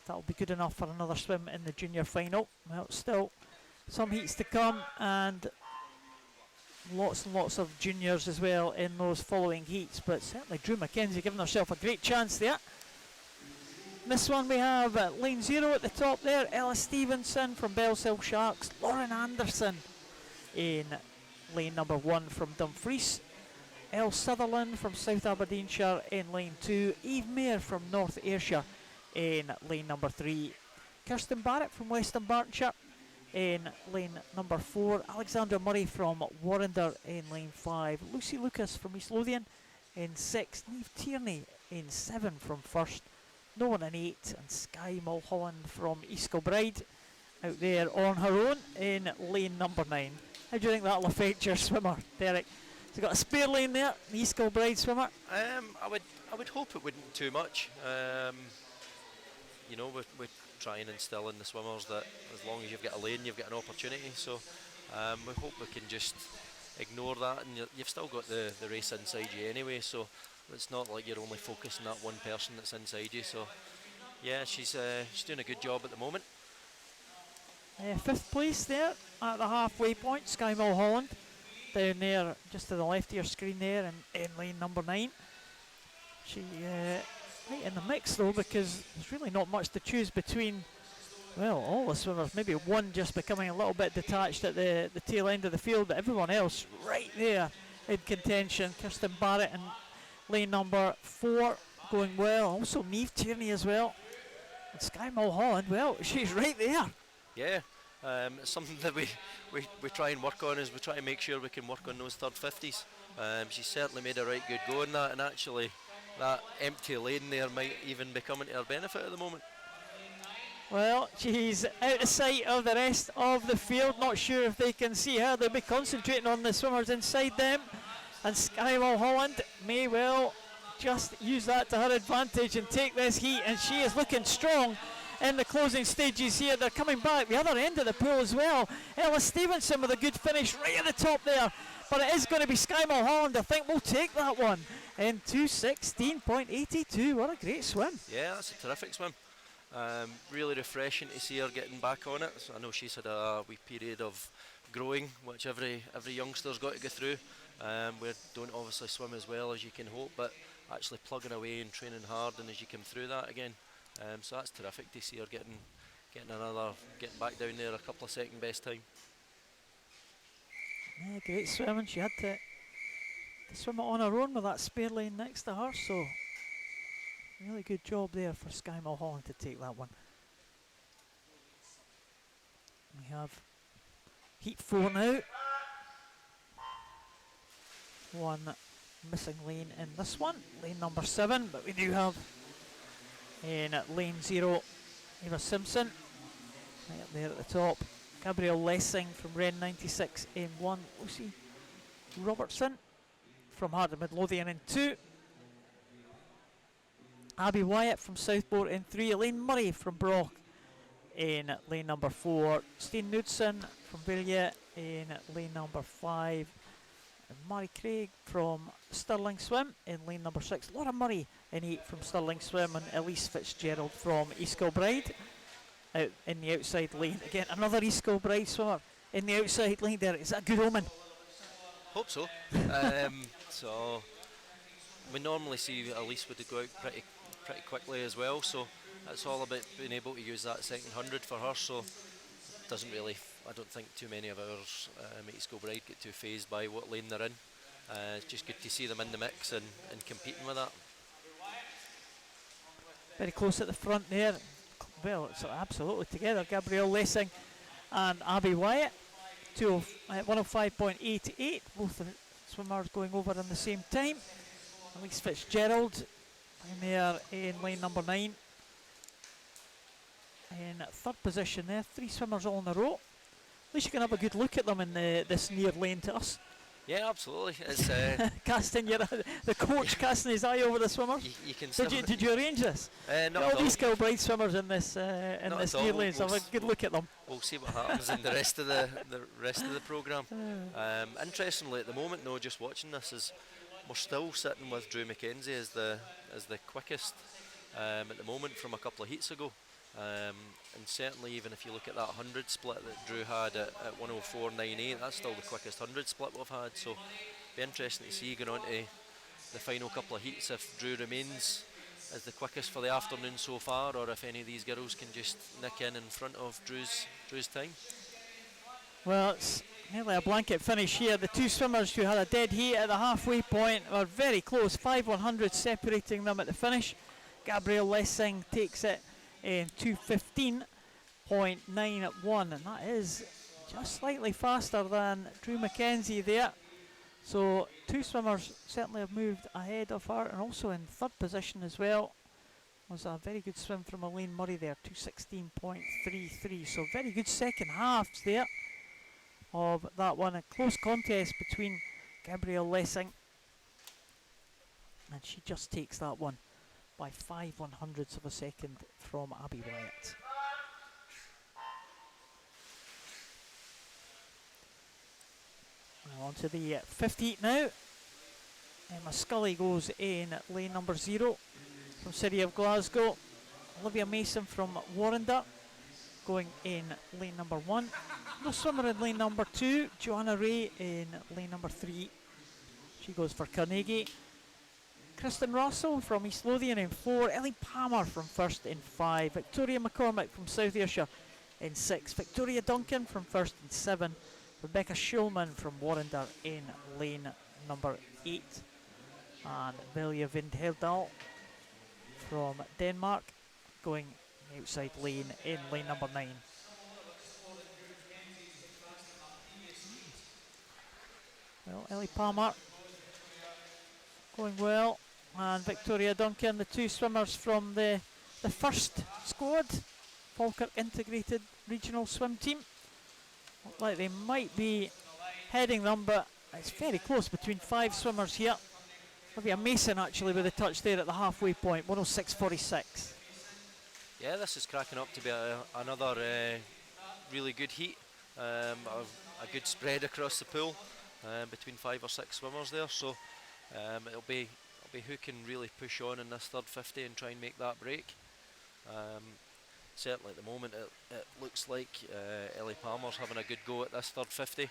if that'll be good enough for another swim in the junior final. Well, still some heats to come, and lots and lots of juniors as well in those following heats, but certainly Drew McKenzie giving herself a great chance there. This one we have lane 0 at the top there, Ella Stevenson from Bellshill Sharks, Lauren Anderson in lane number 1 from Dumfries, Elle Sutherland from South Aberdeenshire in lane 2, Eve Mayer from North Ayrshire in lane number 3, Kirsten Barrett from Western Bartonshire in lane number 4, Alexandra Murray from Warrender in lane 5, Lucy Lucas from East Lothian in 6, Niamh Tierney in 7 from first, Nolan in 8, and Skye Mulholland from East Kilbride out there on her own in lane number 9. How do you think that'll affect your swimmer, Derek? Has he got a spare lane there, the East Kilbride swimmer? I would hope it wouldn't too much. You know, we try and instill in the swimmers that as long as you've got a lane, you've got an opportunity. So we hope we can just ignore that, and you've still got the race inside you anyway. So it's not like you're only focusing on that one person that's inside you. So yeah, she's doing a good job at the moment. 5th place there at the halfway point, Skye Mulholland down there just to the left of your screen there, and in lane number 9. She right in the mix though, because there's really not much to choose between, well, all the swimmers, maybe one just becoming a little bit detached at the tail end of the field, but everyone else right there in contention. Kirsten Barrett in lane number 4 going well, also Niamh Tierney as well, and Skye Mulholland, well, she's right there. Yeah, it's something that we try and work on, is we try to make sure we can work on those third 50s. She's certainly made a right good go in that, and actually that empty lane there might even be coming to her benefit at the moment. Well, she's out of sight of the rest of the field, not sure if they can see her. They'll be concentrating on the swimmers inside them, and Skye Mulholland may well just use that to her advantage and take this heat, and she is looking strong in the closing stages here. They're coming back the other end of the pool as well. Ella Stevenson with a good finish right at the top there, but it is going to be Skye Mulholland. I think we'll take that one in 2:16.82. What a great swim. Yeah, that's a terrific swim. Really refreshing to see her getting back on it. So I know she's had a wee period of growing, which every youngster's got to go through. We don't obviously swim as well as you can hope, but actually plugging away and training hard, and as you come through that again, so that's terrific to see her getting back down there a couple of second best time. Yeah, great swimming. She had to swim it on her own with that spare lane next to her, so really good job there for Skye Mulholland to take that one. We have heat 4 now. One missing lane in this one, lane number 7, but we do have in lane 0 Eva Simpson right up there at the top, Gabrielle Lessing from Ren 96 in 1, Lucy Robertson from Heart of Midlothian in 2, Abby Wyatt from Southport in 3, Elaine Murray from Brock in lane number 4, Steen Knudsen from Villiers in lane number 5, and Mary Craig from Stirling Swim in lane number 6, Laura Murray in 8 from Stirling Swim, and Elise Fitzgerald from East Kilbride out in the outside lane. Again, another East Kilbride swimmer in the outside line there. Is that a good omen? Hope so. So we normally see Elise would go out pretty quickly as well, so it's all about being able to use that second 100 for her. So doesn't really, I don't think too many of our mates go bride get too phased by what lane they're in. It's just good to see them in the mix and competing with that. Very close at the front there. Well, it's absolutely together. Gabrielle Lessing and Abby Wyatt. 105.88. Both the swimmers going over in the same time. Elise Fitzgerald in there in lane number 9. In third position there. 3 swimmers all in a row. At least you can have a good look at them in this near lane to us. Yeah, absolutely. It's casting the coach casting his eye over the swimmers. You can. Did you arrange this? Not all these Kilbride swimmers in this near lane. So have a good look at them. We'll see what happens in the rest of the rest of the programme. Interestingly, at the moment, though, just watching this, is we're still sitting with Drew McKenzie as the quickest at the moment from a couple of heats ago. And certainly, even if you look at that 100 split that Drew had at 104.98, that's still the quickest 100 split we've had. So, be interesting to see going on to the final couple of heats if Drew remains as the quickest for the afternoon so far, or if any of these girls can just nick in front of Drew's time. Well, it's nearly a blanket finish here. The 2 swimmers who had a dead heat at the halfway point are very close. 5/100 separating them at the finish. Gabrielle Lessing takes it in 2:15.91, and that is just slightly faster than Drew McKenzie there. So 2 swimmers certainly have moved ahead of her, and also in third position as well was a very good swim from Elaine Murray there, 2:16.33. So very good second halves there of that one. A close contest between Gabrielle Lessing, and she just takes that one by 5/100ths of a second from Abby Wyatt. Well, on to the 50 heat now. Emma Scully goes in lane number 0 from City of Glasgow. Olivia Mason from Warrender going in lane number 1. No swimmer in lane number 2. Joanna Ray in lane number 3. She goes for Carnegie. Kristen Russell from East Lothian in 4, Ellie Palmer from first in 5, Victoria McCormick from South Ayrshire in 6, Victoria Duncan from first in 7, Rebecca Schulman from Warrender in lane number 8, and Vilja Vindheldal from Denmark going outside lane in lane number 9. Well, Ellie Palmer going well, and Victoria Duncan, the 2 swimmers from the first squad, Falkirk Integrated Regional Swim Team. Look like they might be heading them, but it's very close between 5 swimmers here. Olivia Mason actually with a touch there at the halfway point, 106.46. Yeah, this is cracking up to be another really good heat. A good spread across the pool between 5 or 6 swimmers there. So it'll be who can really push on in this third 50 and try and make that break. Certainly at the moment it looks like Ellie Palmer's having a good go at this third 50.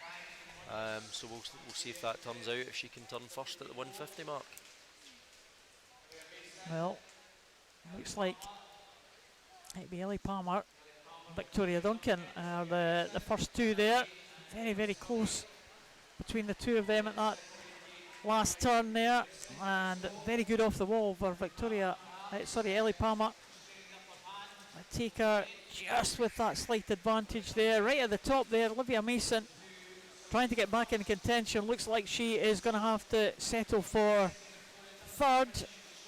So we'll see if that turns out, if she can turn first at the 150 mark. Well, looks like it'd be Ellie Palmer, Victoria Duncan are the first 2 there. Very, very close between the 2 of them at that last turn there, and very good off the wall for Ellie Palmer. I take her just with that slight advantage there, right at the top there. Olivia Mason trying to get back in contention. Looks like she is going to have to settle for third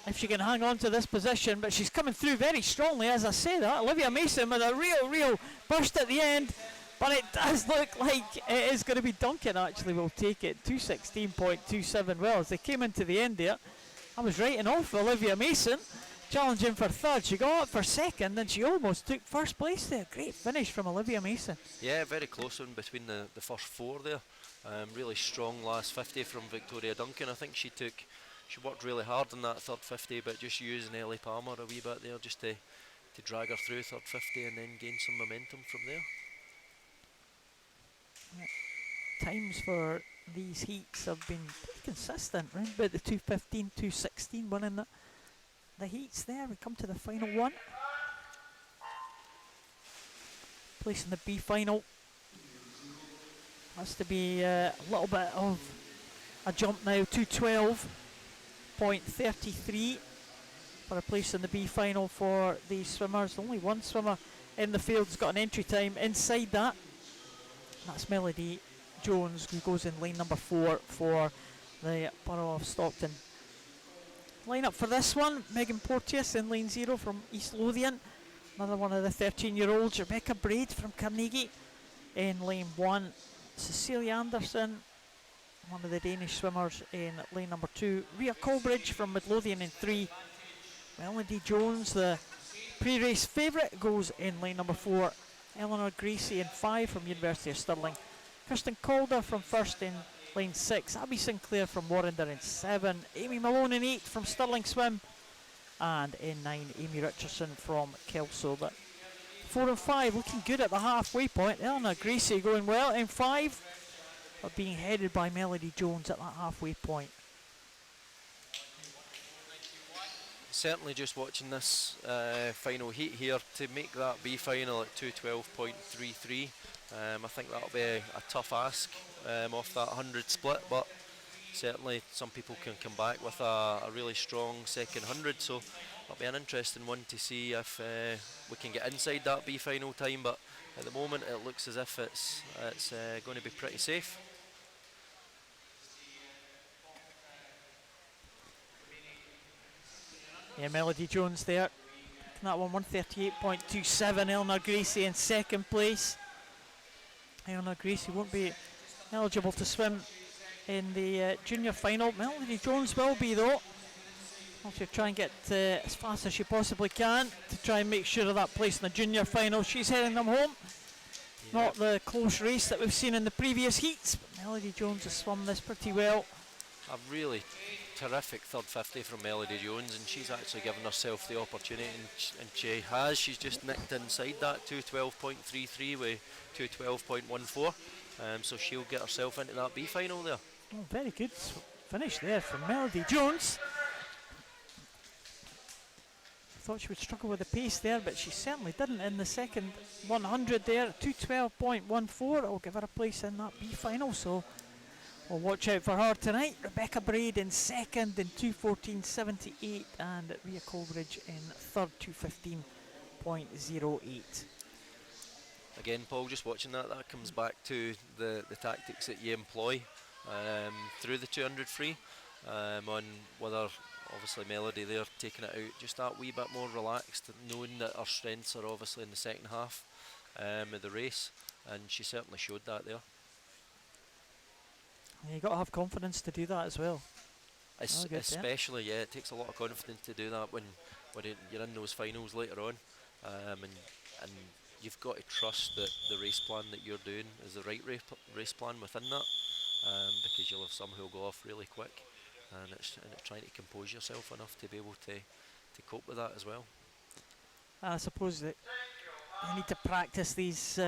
if she can hang on to this position, but she's coming through very strongly, as I say that. Olivia Mason with a real burst at the end, but it does look like it is going to be Duncan actually will take it, 2:16.27. Well, as they came into the end there, I was writing off Olivia Mason, challenging for third. She got up for second and she almost took first place there. Great finish from Olivia Mason. Yeah, very close one between the first 4 there. Really strong last 50 from Victoria Duncan. I think she worked really hard in that third 50, but just using Ellie Palmer a wee bit there just to drag her through third 50 and then gain some momentum from there. times for these heats have been pretty consistent, right? About the 2:15, 2:16 winning the heats there. We come to the final one. Place in the B final. Has to be a little bit of a jump now. 2:12.33 for a place in the B final for these swimmers. Only one swimmer in the field's got an entry time inside that. That's Melody Jones, who goes in lane number 4 for the Borough of Stockton. Line up for this one: Megan Porteous in lane 0 from East Lothian. Another one of the 13-year-olds, Rebecca Braid from Carnegie in lane 1. Cecilia Anderson, one of the Danish swimmers, in lane number 2. Rhea Colbridge from Midlothian in 3. Melody Jones, the pre-race favourite, goes in lane number 4. Eleanor Gracie in 5 from University of Stirling. Kirsten Calder from first in lane 6. Abby Sinclair from Warrender in 7. Amy Malone in 8 from Stirling Swim. And in 9, Amy Richardson from Kelso. But 4 and 5 looking good at the halfway point. Eleanor Gracie going well in 5, but being headed by Melody Jones at that halfway point. Certainly just watching this final heat here to make that B final at 2:12.33. I think that'll be a tough ask off that 100 split, but certainly some people can come back with a really strong second 100, so it'll be an interesting one to see if we can get inside that B final time, but at the moment it looks as if it's going to be pretty safe. Yeah, Melody Jones there. That one, 138.27. Eleanor Gracie in second place. Eleanor Gracie won't be eligible to swim in the junior final. Melody Jones will be, though. She'll try and get as fast as she possibly can to try and make sure of that place in the junior final. She's heading them home. Yeah. Not the close race that we've seen in the previous heats, but Melody Jones has swum this pretty well. A really terrific third 50 from Melody Jones, and she's actually given herself the opportunity, and she has. She's just nicked inside that 2:12.33 with 2:12.14, so she'll get herself into that B final there. Oh, very good finish there from Melody Jones. Thought she would struggle with the pace there, but she certainly didn't in the second 100 there. 2:12.14. I'll give her a place in that B final, so we'll watch out for her tonight. Rebecca Braid in second in 2:14.78, and Rhea Colbridge in third, 2:15.08. Again, Paul, just watching that comes back to the tactics that you employ through the 200 free, on whether obviously Melody there taking it out just that wee bit more relaxed, knowing that her strengths are obviously in the second half of the race, and she certainly showed that there. Yeah, you got to have confidence to do that as well. Especially, yeah, it takes a lot of confidence to do that when you're in those finals later on, and you've got to trust that the race plan that you're doing is the right race plan within that, because you'll have some who'll go off really quick, and it's trying to compose yourself enough to be able to cope with that as well. I suppose that you need to practice these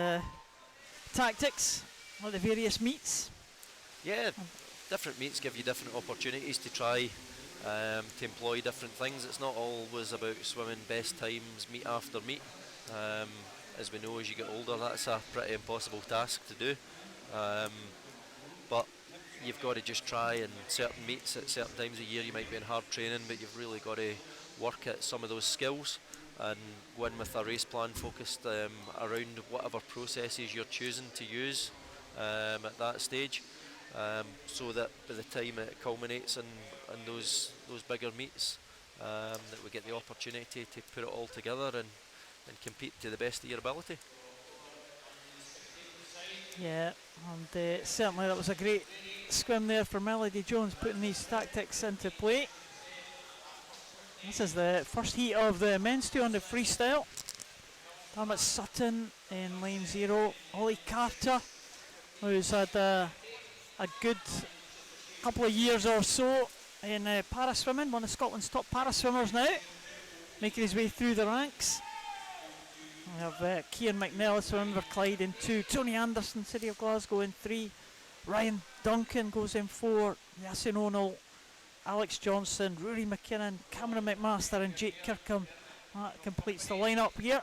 tactics at the various meets. Yeah, different meets give you different opportunities to try to employ different things. It's not always about swimming best times meet after meet. As we know, as you get older, that's a pretty impossible task to do. But you've got to just try, and certain meets at certain times of year you might be in hard training, but you've really got to work at some of those skills and go in with a race plan focused around whatever processes you're choosing to use at that stage, so that by the time it culminates in those bigger meets, that we get the opportunity to put it all together and compete to the best of your ability. Yeah, and certainly that was a great swim there for Melody Jones, putting these tactics into play. This is the first heat of the men's 200 freestyle. Dermot Sutton in lane 0. Ollie Carter, who's had a good couple of years or so in para swimming, one of Scotland's top para swimmers now, making his way through the ranks. We have Cian McNeill swimming for Clyde in 2, Tony Anderson, City of Glasgow in 3, Ryan Duncan goes in 4, Yasin O'Neill, Alex Johnson, Rory McKinnon, Cameron McMaster and Jake Kirkham. That completes the lineup here.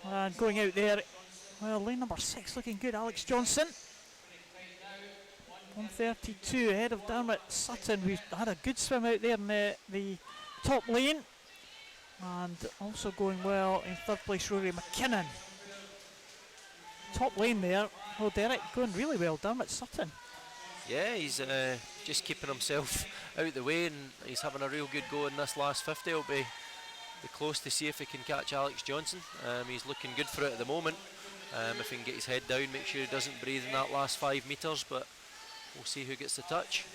And going out there, well, lane number 6 looking good, Alex Johnson. 132 ahead of Dermot Sutton, who's had a good swim out there in the top lane. And also going well in 3rd place, Rory McKinnon. Top lane there. Oh, Derek going really well, Dermot Sutton. Yeah, he's just keeping himself out the way, and he's having a real good go in this last 50. It'll be close to see if he can catch Alex Johnson. He's looking good for it at the moment. If he can get his head down, make sure he doesn't breathe in that last 5 metres, but we'll see who gets the touch.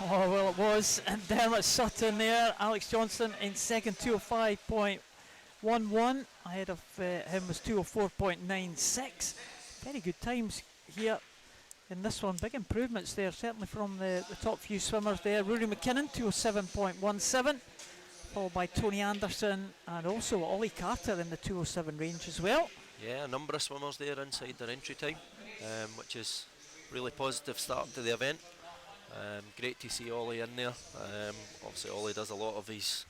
Oh, well, it was Dermot Sutton there. Alex Johnson in second, 205.11. Ahead of him was 204.96. Very good times here in this one. Big improvements there, certainly from the top few swimmers there. Rory McKinnon, 207.17. Followed by Tony Anderson and also Ollie Carter in the 207 range as well. Yeah, a number of swimmers there inside their entry time, which is really positive start to the event. Great to see Ollie in there. Obviously Ollie does a lot of his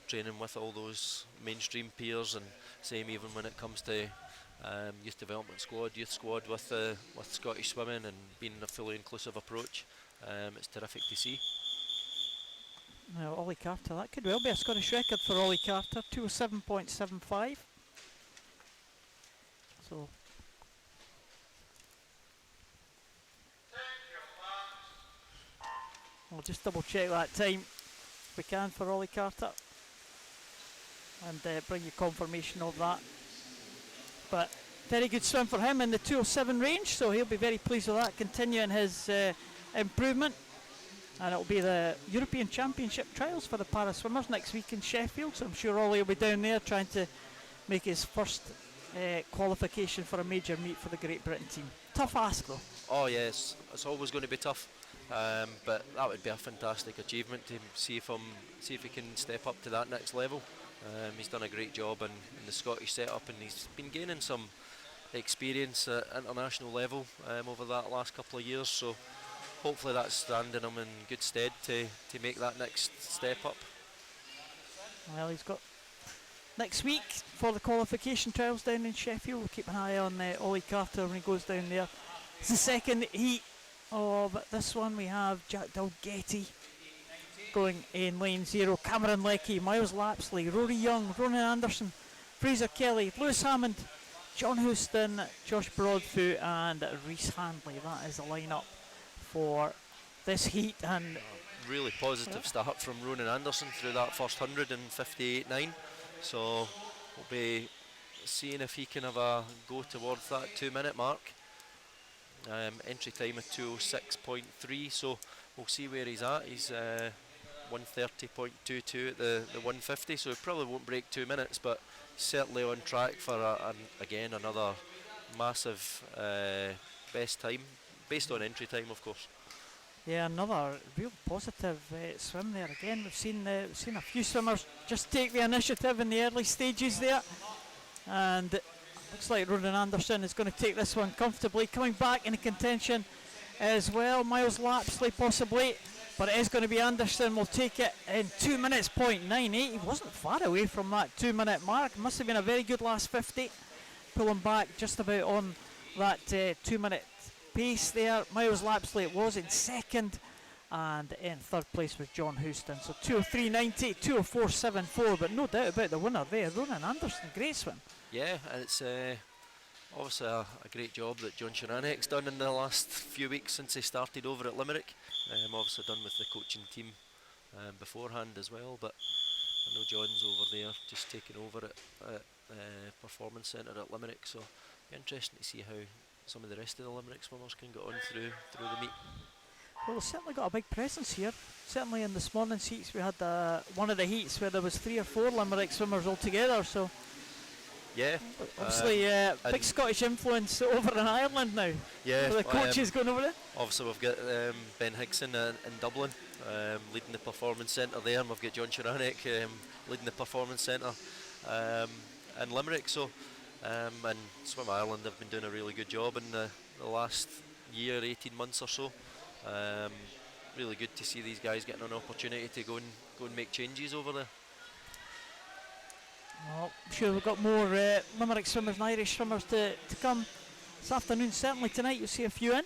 training with all those mainstream peers, and same even when it comes to youth development squad, youth squad with Scottish swimming and being a fully inclusive approach. It's terrific to see. Now Ollie Carter, that could well be a Scottish record for Ollie Carter, 207.75. So we'll just double check that time if we can for Ollie Carter and bring you confirmation of that. But very good swim for him in the 207 range, so he'll be very pleased with that, continuing his improvement. And it'll be the European Championship trials for the para swimmers next week in Sheffield, so I'm sure Ollie will be down there trying to make his first qualification for a major meet for the Great Britain team. Tough ask though. Oh yes, it's always going to be tough, but that would be a fantastic achievement to see if he can step up to that next level. He's done a great job in the Scottish setup, and he's been gaining some experience at international level over that last couple of years, so hopefully that's standing him in good stead to make that next step up. Well, he's got next week for the qualification trials down in Sheffield. We'll keep an eye on Ollie Carter when he goes down there. It's the second heat of this one. We have Jack Dalgetty going in lane 0, Cameron Leckie, Miles Lapsley, Rory Young, Ronan Anderson, Fraser Kelly, Lewis Hammond, John Houston, Josh Broadfoot and Rhys Handley. That is the lineup for this heat. And really positive start from Ronan Anderson through that first 100 in 58.9, so we'll be seeing if he can have a go towards that 2-minute mark. Entry time of 206.3, so we'll see where he's at. He's 130.22 at the 150, so he probably won't break 2 minutes, but certainly on track for again another massive best time based on entry time, of course. Yeah, another real positive swim there. Again, we've seen a few swimmers just take the initiative in the early stages there, and it looks like Ronan Anderson is going to take this one comfortably. Coming back into contention as well, Miles Lapsley possibly, but it is going to be Anderson. Will take it in 2 minutes .98. He wasn't far away from that 2 minute mark. Must have been a very good last 50, pulling back just about on that 2 minute pace there. Miles Lapsley it was in second, and in third place was John Houston. So 203.90, 204.74, but no doubt about the winner there, Ronan Anderson. Great swim. Yeah, and it's obviously a great job that John Shanahan's done in the last few weeks since he started over at Limerick. Obviously done with the coaching team beforehand as well, but I know John's over there just taking over at Performance Centre at Limerick, so it'll be interesting to see how some of the rest of the Limerick swimmers can get on through the meet. Well, we've certainly got a big presence here. Certainly in this morning's heats we had one of the heats where there was 3 or 4 Limerick swimmers all together, so yeah, obviously big Scottish influence over in Ireland now. Yeah, the coaches going over there. Obviously we've got Ben Higson in Dublin leading the Performance Centre there, and we've got John Shanahan leading the Performance Centre in Limerick, so and Swim Ireland have been doing a really good job in the last year, 18 months or so. Really good to see these guys getting an opportunity to go and make changes over there. Well, I'm sure we've got more Limerick swimmers and Irish swimmers to come this afternoon. Certainly tonight you'll see a few in.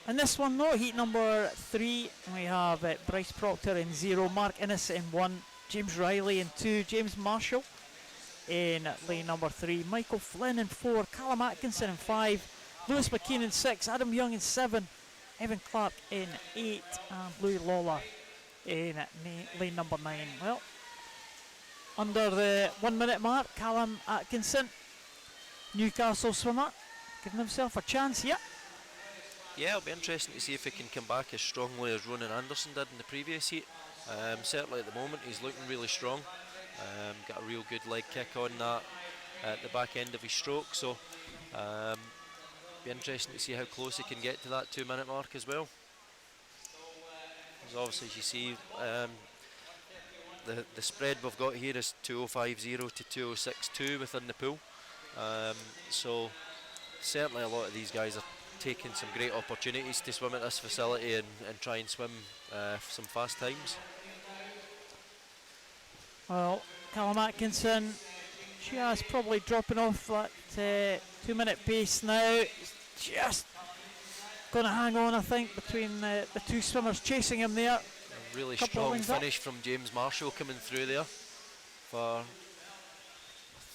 And this one though, heat number 3, we have Bryce Proctor in 0, Mark Innes in 1, James Riley in 2, James Marshall in lane number 3, Michael Flynn in 4, Callum Atkinson in 5, Lewis McKean in 6, Adam Young in 7, Evan Clark in 8, and Louis Lawler in lane number 9. Well, under the 1 minute mark, Callum Atkinson, Newcastle swimmer, giving himself a chance here. Yeah, it'll be interesting to see if he can come back as strongly as Ronan Anderson did in the previous heat. Certainly at the moment he's looking really strong. Got a real good leg kick on that at the back end of his stroke, so be interesting to see how close he can get to that 2 minute mark as well. Because obviously, as you see, the spread we've got here is 2:05.0 to 2:06.2 within the pool. So certainly a lot of these guys are taking some great opportunities to swim at this facility and try and swim some fast times. Well, Callum Atkinson, she is probably dropping off that 2 minute pace now. Just going to hang on, I think, between the two swimmers chasing him there. A really strong finish from James Marshall coming through there. I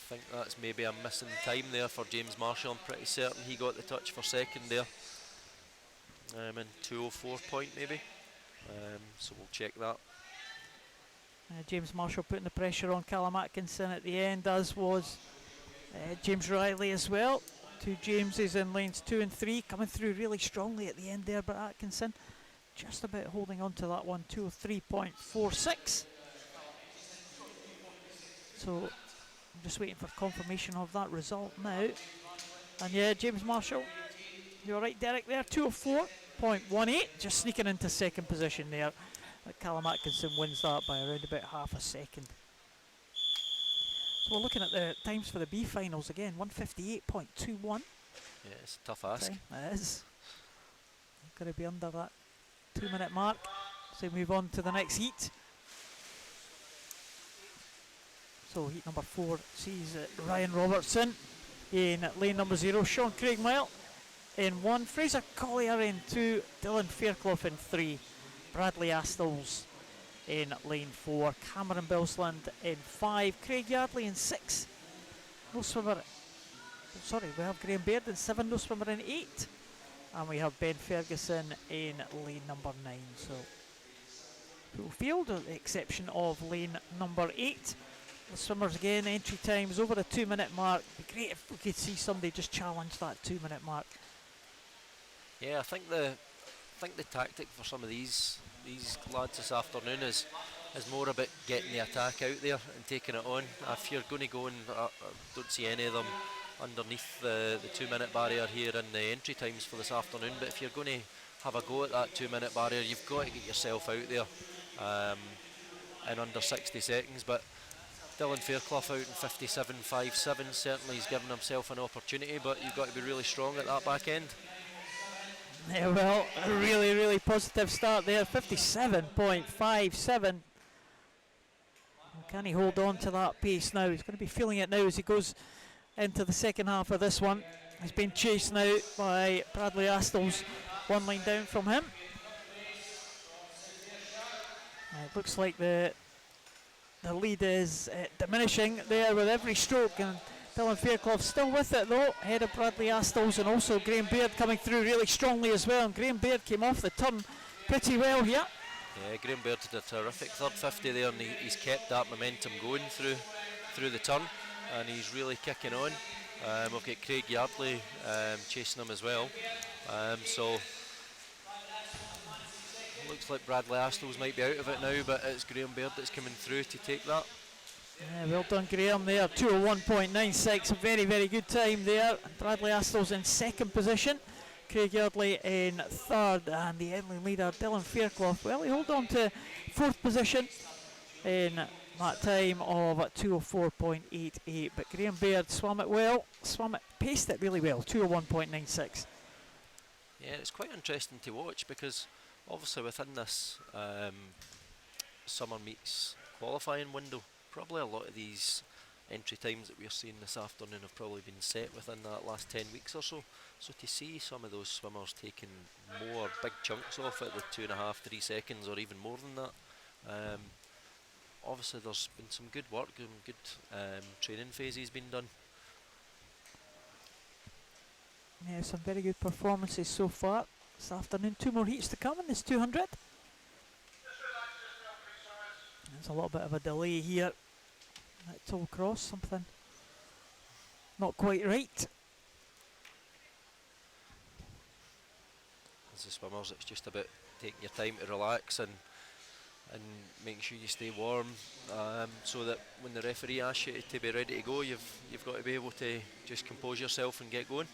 think that's maybe a missing time there for James Marshall. I'm pretty certain he got the touch for second there. In 2:04 point maybe. So we'll check that. James Marshall putting the pressure on Callum Atkinson at the end, as was James Riley as well. Two Jameses in lanes 2 and 3, coming through really strongly at the end there, but Atkinson just about holding on to that one, 2:03.46. So I'm just waiting for confirmation of that result now. And yeah, James Marshall, you're right, Derek, there, 2:04.18, just sneaking into second position there. Callum Atkinson wins that by around about half a second. So we're looking at the times for the B finals again, 1:58.21. Yeah, it's a tough ask. It is. Got to be under that 2 minute mark. So we move on to the next heat. So heat number 4 sees Ryan Robertson in lane number 0, Sean Craigmile in 1, Fraser Collier in 2, Dylan Fairclough in 3, Bradley Astles in lane 4, Cameron Belsland in 5, Craig Yardley in 6, no swimmer, sorry, we have Graham Baird in 7, no swimmer in 8, and we have Ben Ferguson in lane number 9. So full field with the exception of lane number 8. The swimmers again, entry times over the 2 minute mark. It'd be great if we could see somebody just challenge that 2 minute mark. Yeah, I think the tactic for some of these lads this afternoon is more about getting the attack out there and taking it on. If you're going to go, and I don't see any of them underneath the 2 minute barrier here in the entry times for this afternoon, but if you're going to have a go at that 2 minute barrier, you've got to get yourself out there in under 60 seconds. But Dylan Fairclough out in 57.57, certainly he's given himself an opportunity, but you've got to be really strong at that back end. Yeah, well, a really, really positive start there, 57.57. Can he hold on to that pace now? He's going to be feeling it now as he goes into the second half of this one. He's been chased now by Bradley Astles, 1 line down from him. It looks like the lead is diminishing there with every stroke, and Dylan Fairclough still with it though, ahead of Bradley Astles, and also Graham Baird coming through really strongly as well. And Graham Baird came off the turn pretty well here. Yeah, Graham Baird did a terrific third 50 there, and he's kept that momentum going through the turn, and he's really kicking on. We've got Craig Yardley chasing him as well. So looks like Bradley Astles might be out of it now, but it's Graham Baird that's coming through to take that. Yeah, well done Graham there, 2:01.96, a very, very good time there. Bradley Astles in second position, Craig Yardley in third, and the Edley leader Dylan Fairclough, well, he hold on to fourth position in that time of 2:04.88, but Graham Baird swam it well, paced it really well, 2:01.96. Yeah, it's quite interesting to watch because obviously within this summer meets qualifying window, probably a lot of these entry times that we're seeing this afternoon have probably been set within that last 10 weeks or so. So to see some of those swimmers taking more big chunks off at the 2.5, 3 seconds or even more than that, obviously there's been some good work and good training phases been done. Yeah, some very good performances so far this afternoon. 2 more heats to come in this 200. There's a little bit of a delay here at Tollcross, something not quite right. As the swimmers, it's just about taking your time to relax and making sure you stay warm, so that when the referee asks you to be ready to go, you've got to be able to just compose yourself and get going.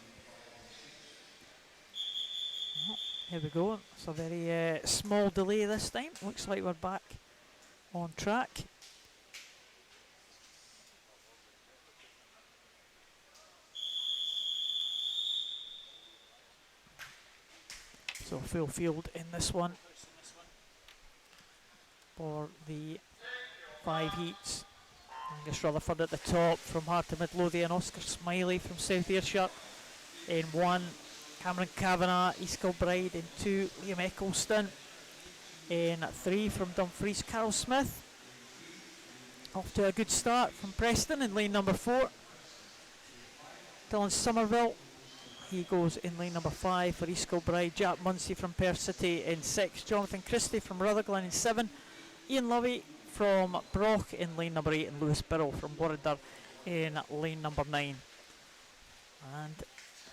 Here we go. It's a very small delay this time. Looks like we're back on track. So full field in this one for the 5 heats. Angus Rutherford at the top from Hart to Midlothian. Oscar Smiley from South Ayrshire in 1. Cameron Kavanagh, East Kilbride in 2. Liam Eccleston in 3 from Dumfries. Carol Smith off to a good start from Preston in lane number 4. Dylan Somerville, he goes in lane number 5 for East Kilbride. Jack Munsey from Perth City in 6. Jonathan Christie from Rutherglen in 7. Ian Lovey from Brock in lane number 8. And Lewis Birrell from Warrinder in lane number 9. And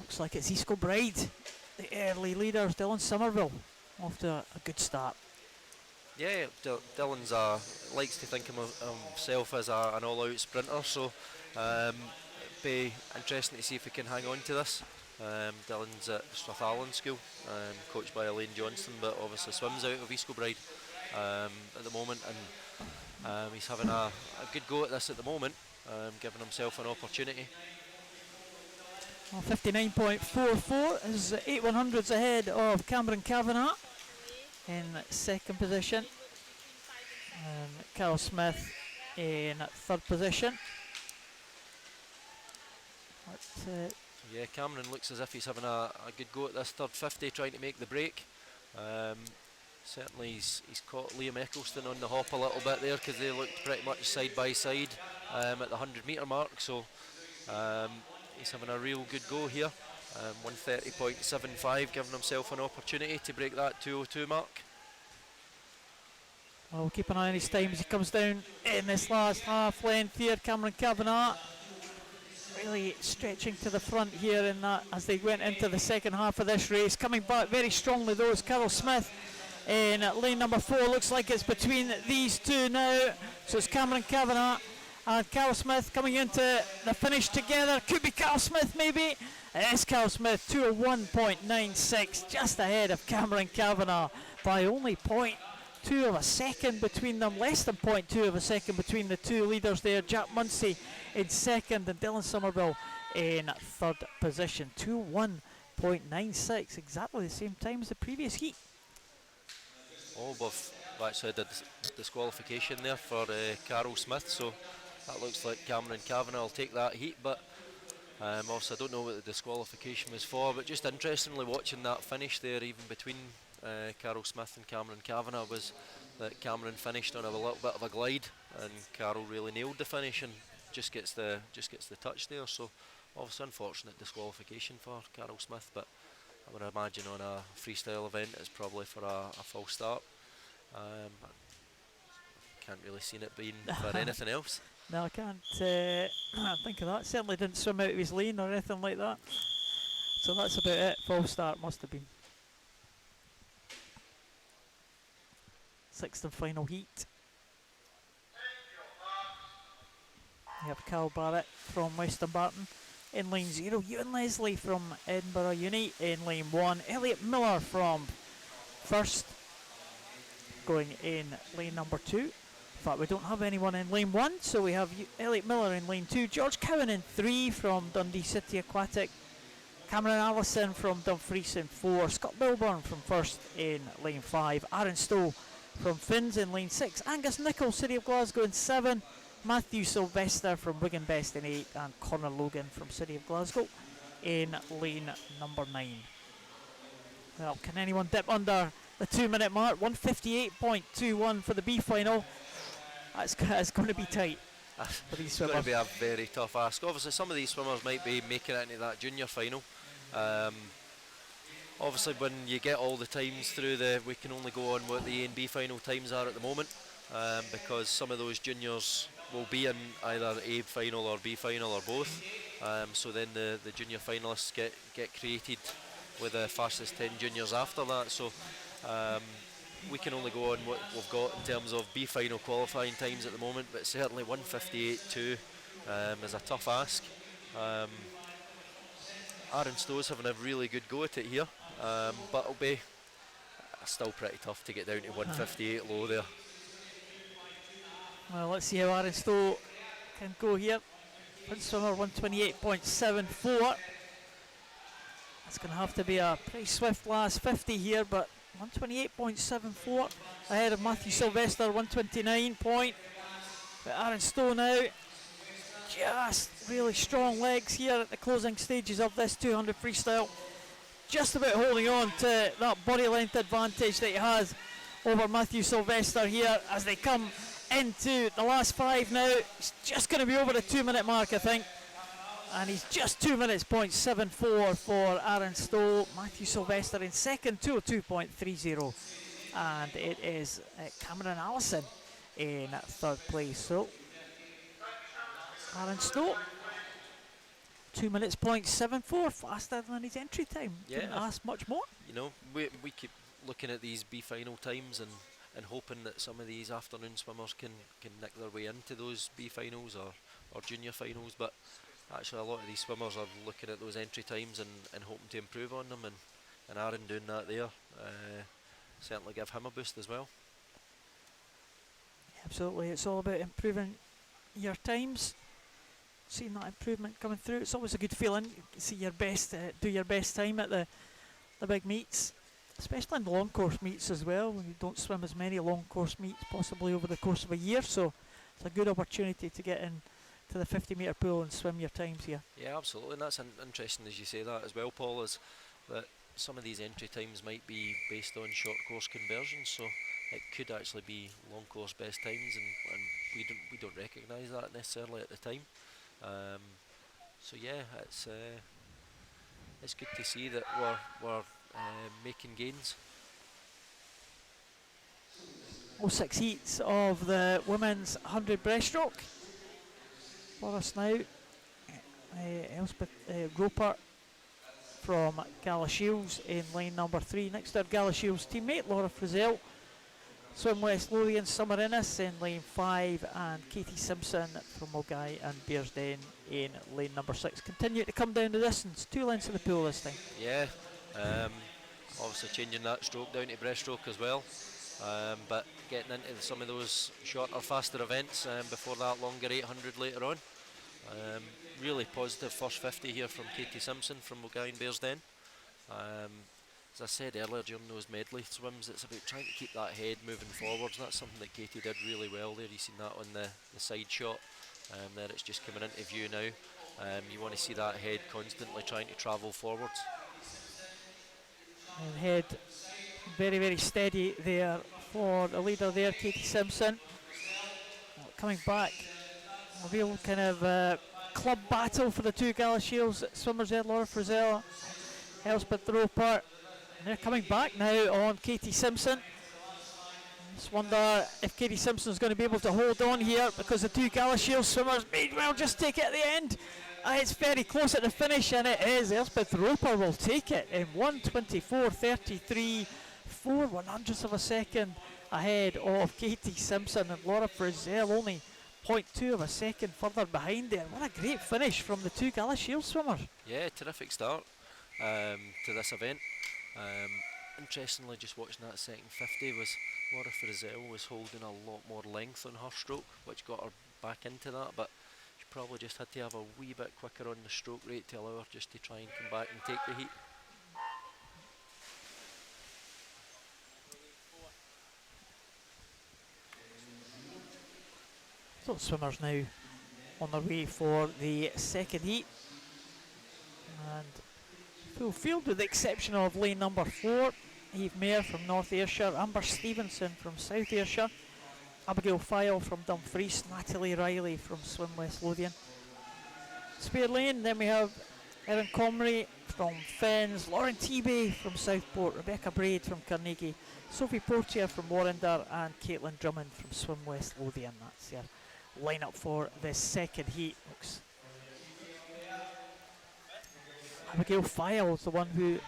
looks like it's East Kilbride, the early leaders. Dylan Somerville off to a good start. Yeah, Dylan's likes to think of himself as an all-out sprinter, so it'd be interesting to see if he can hang on to this. Dylan's at Strathallan School, coached by Elaine Johnston, but obviously swims out of East Kilbride at the moment, and he's having a good go at this at the moment, giving himself an opportunity. Well, 59.44 is 8 100s ahead of Cameron Kavanagh in second position. Carol Smith in third position. Yeah, Cameron looks as if he's having a good go at this third 50, trying to make the break. Certainly he's caught Liam Eccleston on the hop a little bit there, because they looked pretty much side by side at the 100 metre mark, so he's having a real good go here. 130.75, giving himself an opportunity to break that 2:02 mark. Well, we'll keep an eye on his time as he comes down in this last half length here. Cameron Kavanagh really stretching to the front here in that as they went into the second half of this race. Coming back very strongly though is Carol Smith in lane number 4. Looks like it's between these two now. So it's Cameron Kavanagh and Carol Smith coming into the finish together. Could be Carol Smith maybe. It is Carol Smith, 2:01.96, just ahead of Cameron Kavanagh by only 0.2 of a second between them, less than 0.2 of a second between the two leaders there. Jack Munsey in second and Dylan Somerville in third position. 2:01.96, exactly the same time as the previous heat. Oh, we've actually did disqualification there for Carol Smith, so that looks like Cameron Kavanagh will take that heat, but also I don't know what the disqualification was for, but just interestingly watching that finish there, even between Carol Smith and Cameron Kavanagh, was that Cameron finished on a little bit of a glide and Carol really nailed the finish and just gets the touch there. So obviously unfortunate disqualification for Carol Smith, but I would imagine on a freestyle event it's probably for a false start. Can't really see it being for anything else. No, I can't think of that. Certainly didn't swim out of his lane or anything like that. So that's about it. False start must have been. Sixth and final heat. We have Cal Barrett from Western Barton in lane 0. Ewan Leslie from Edinburgh Uni in lane 1. Elliot Miller from First going in lane number 2. In fact, we don't have anyone in lane 1, so we have Elliot Miller in lane 2. George Cowan in 3 from Dundee City Aquatic. Cameron Allison from Dumfries in 4, Scott Milburn from first in lane 5, Aaron Stowe from Finns in lane 6, Angus Nicholl, City of Glasgow in 7, Matthew Sylvester from Wigan Best in 8, and Connor Logan from City of Glasgow in lane number 9. Well, can anyone dip under the 2-minute mark? 158.21 for the B final. It's going to be tight for these It's swimmers. going to be a very tough ask. Obviously, some of these swimmers might be making it into that junior final. Obviously, when you get all the times through we can only go on what the A and B final times are at the moment, because some of those juniors will be in either A final or B final or both. So then the junior finalists get created with the fastest 10 juniors after that. So we can only go on what we've got in terms of B final qualifying times at the moment, but certainly 158.2 is a tough ask. Aaron Stowe's having a really good go at it here, but it'll be still pretty tough to get down to 158 low there. Well, let's see how Aaron Stowe can go here. Front swimmer 128.74. It's going to have to be a pretty swift last 50 here, but 128.74 ahead of Matthew Sylvester, 129 point. But Aaron Stowe now, just really strong legs here at the closing stages of this 200 freestyle. Just about holding on to that body length advantage that he has over Matthew Sylvester here as they come into the last 5 now. It's just going to be over the 2-minute mark, I think. And he's just 2 minutes, 0.74 for Aaron Stowe. Matthew Sylvester in second, 202.30. And it is Cameron Allison in third place. So, Aaron Stowe, 2 minutes, 0.74, faster than his entry time. Yeah. Couldn't ask much more. You know, we keep looking at these B final times and hoping that some of these afternoon swimmers can nick their way into those B finals or junior finals, but actually a lot of these swimmers are looking at those entry times and hoping to improve on them, and Aaron doing that there certainly give him a boost as well. Absolutely, it's all about improving your times, seeing that improvement coming through. It's always a good feeling. You see your best, do your best time at the big meets, especially in the long course meets as well, when you don't swim as many long course meets possibly over the course of a year. So it's a good opportunity to get in to the 50-metre pool and swim your times here. Yeah, absolutely, and that's interesting as you say that as well, Paul, is that some of these entry times might be based on short course conversions, so it could actually be long course best times, and we don't recognise that necessarily at the time. So yeah, it's good to see that we're making gains. All 6 heats of the women's 100 breaststroke. For us now, Elspeth Roper from Gala Shields in lane number 3. Next to her Gala Shields teammate Laura Frizzell. Swim West Lothian Summer Innes in lane 5, and Katy Simpson from Mulgai and Bearsden in lane number 6. Continue to come down the distance, 2 lengths of the pool this time. Yeah, obviously changing that stroke down to breaststroke as well, but getting into some of those shorter, faster events before that longer 800 later on. Really positive first 50 here from Katy Simpson from Mulgai and Bearsden. As I said earlier, during those medley swims, it's about trying to keep that head moving forwards. That's something that Katy did really well there. You've seen that on the side shot. There it's just coming into view now. You want to see that head constantly trying to travel forwards. And head very, very steady there for the leader there, Katy Simpson. Coming back, a real kind of club battle for the 2 Gala Shields swimmers there, Laura Frizzell, Elspeth Roper. And they're coming back now on Katy Simpson. Just wonder if Katy Simpson's going to be able to hold on here, because the 2 Gala Shields swimmers may well just take it at the end. It's very close at the finish, and it is. Elspeth Roper will take it in 1:24.33, 4/100ths of a second ahead of Katy Simpson, and Laura Frizzell only 0.2 of a second further behind there. What a great finish from the 2 Gala Shields swimmers. Yeah, terrific start to this event. Interestingly, just watching that second 50, was Laura Frizzell was holding a lot more length on her stroke, which got her back into that, but she probably just had to have a wee bit quicker on the stroke rate to allow her just to try and come back and take the heat. So swimmers now on their way for the second heat, and full field with the exception of lane number 4, Eve Mayer from North Ayrshire, Amber Stevenson from South Ayrshire, Abigail File from Dumfries, Natalie Riley from Swim West Lothian. Spare lane, then we have Erin Comrie from Fens, Lauren Teabay from Southport, Rebecca Braid from Carnegie, Sophie Portier from Warrender, and Caitlin Drummond from Swim West Lothian. That's your lineup for the second heat, folks. Abigail File is the one who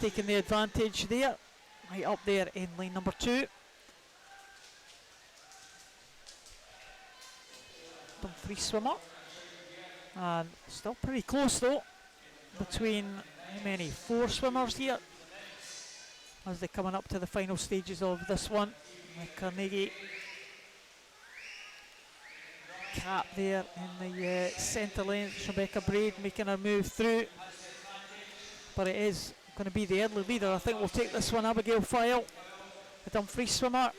taking the advantage there, right up there in lane number 2. Dumfries swimmer, and still pretty close though between how many? 4 swimmers here as they're coming up to the final stages of this one. Carnegie cap there in the centre lane. Rebecca Braid making her move through, but it is going to be the early leader. I think we'll take this one. Abigail File, the Dumfries swimmer,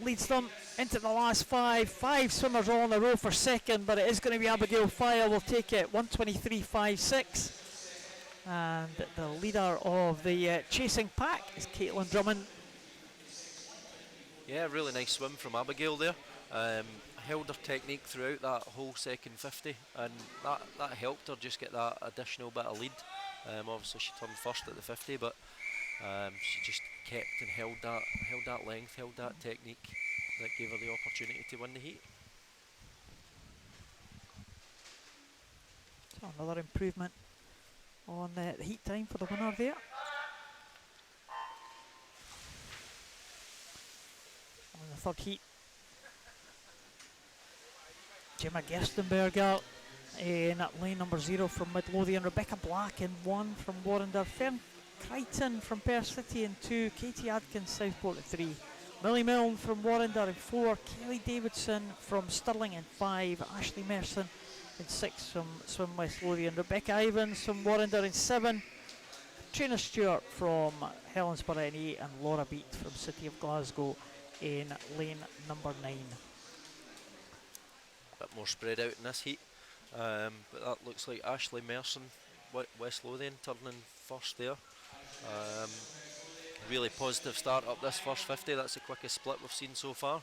leads them into the last 5 swimmers all in a row for second, but it is going to be Abigail File. We'll take it 1:23.56, and the leader of the chasing pack is Caitlin Drummond. Yeah, really nice swim from Abigail there. Held her technique throughout that whole second 50, and that helped her just get that additional bit of lead. Obviously she turned first at the 50, but she just kept and held that length, held that technique that gave her the opportunity to win the heat. So another improvement on the heat time for the winner there. On the third heat, Gemma Gerstenberger in lane number 0 from Midlothian, Rebecca Black in 1 from Warrender, Fern Crichton from Perth City in 2, Katie Adkins Southport in 3, Millie Milne from Warrender in 4, Kelly Davidson from Stirling in 5, Ashley Merson in 6 from Swim West Lothian, Rebecca Ivans from Warrender in 7, Trina Stewart from Helensburgh in 8, and Laura Beat from City of Glasgow in lane number 9. Bit more spread out in this heat, but that looks like Ashley Merson, West Lothian, turning first there. Really positive start up this first 50. That's the quickest split we've seen so far.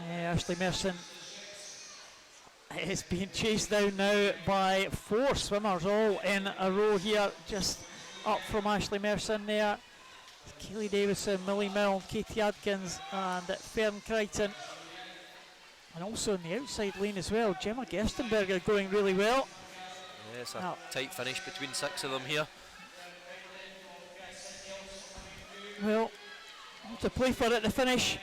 Ashley Merson is being chased down now by 4 swimmers all in a row here, just up from Ashley Merson there. Kaylee Davison, Millie Milne, Katie Adkins and Fern Crichton. And also in the outside lane as well, Gemma Gerstenberger going really well. Yeah, it's a tight finish between 6 of them here. Well, to play for at the finish.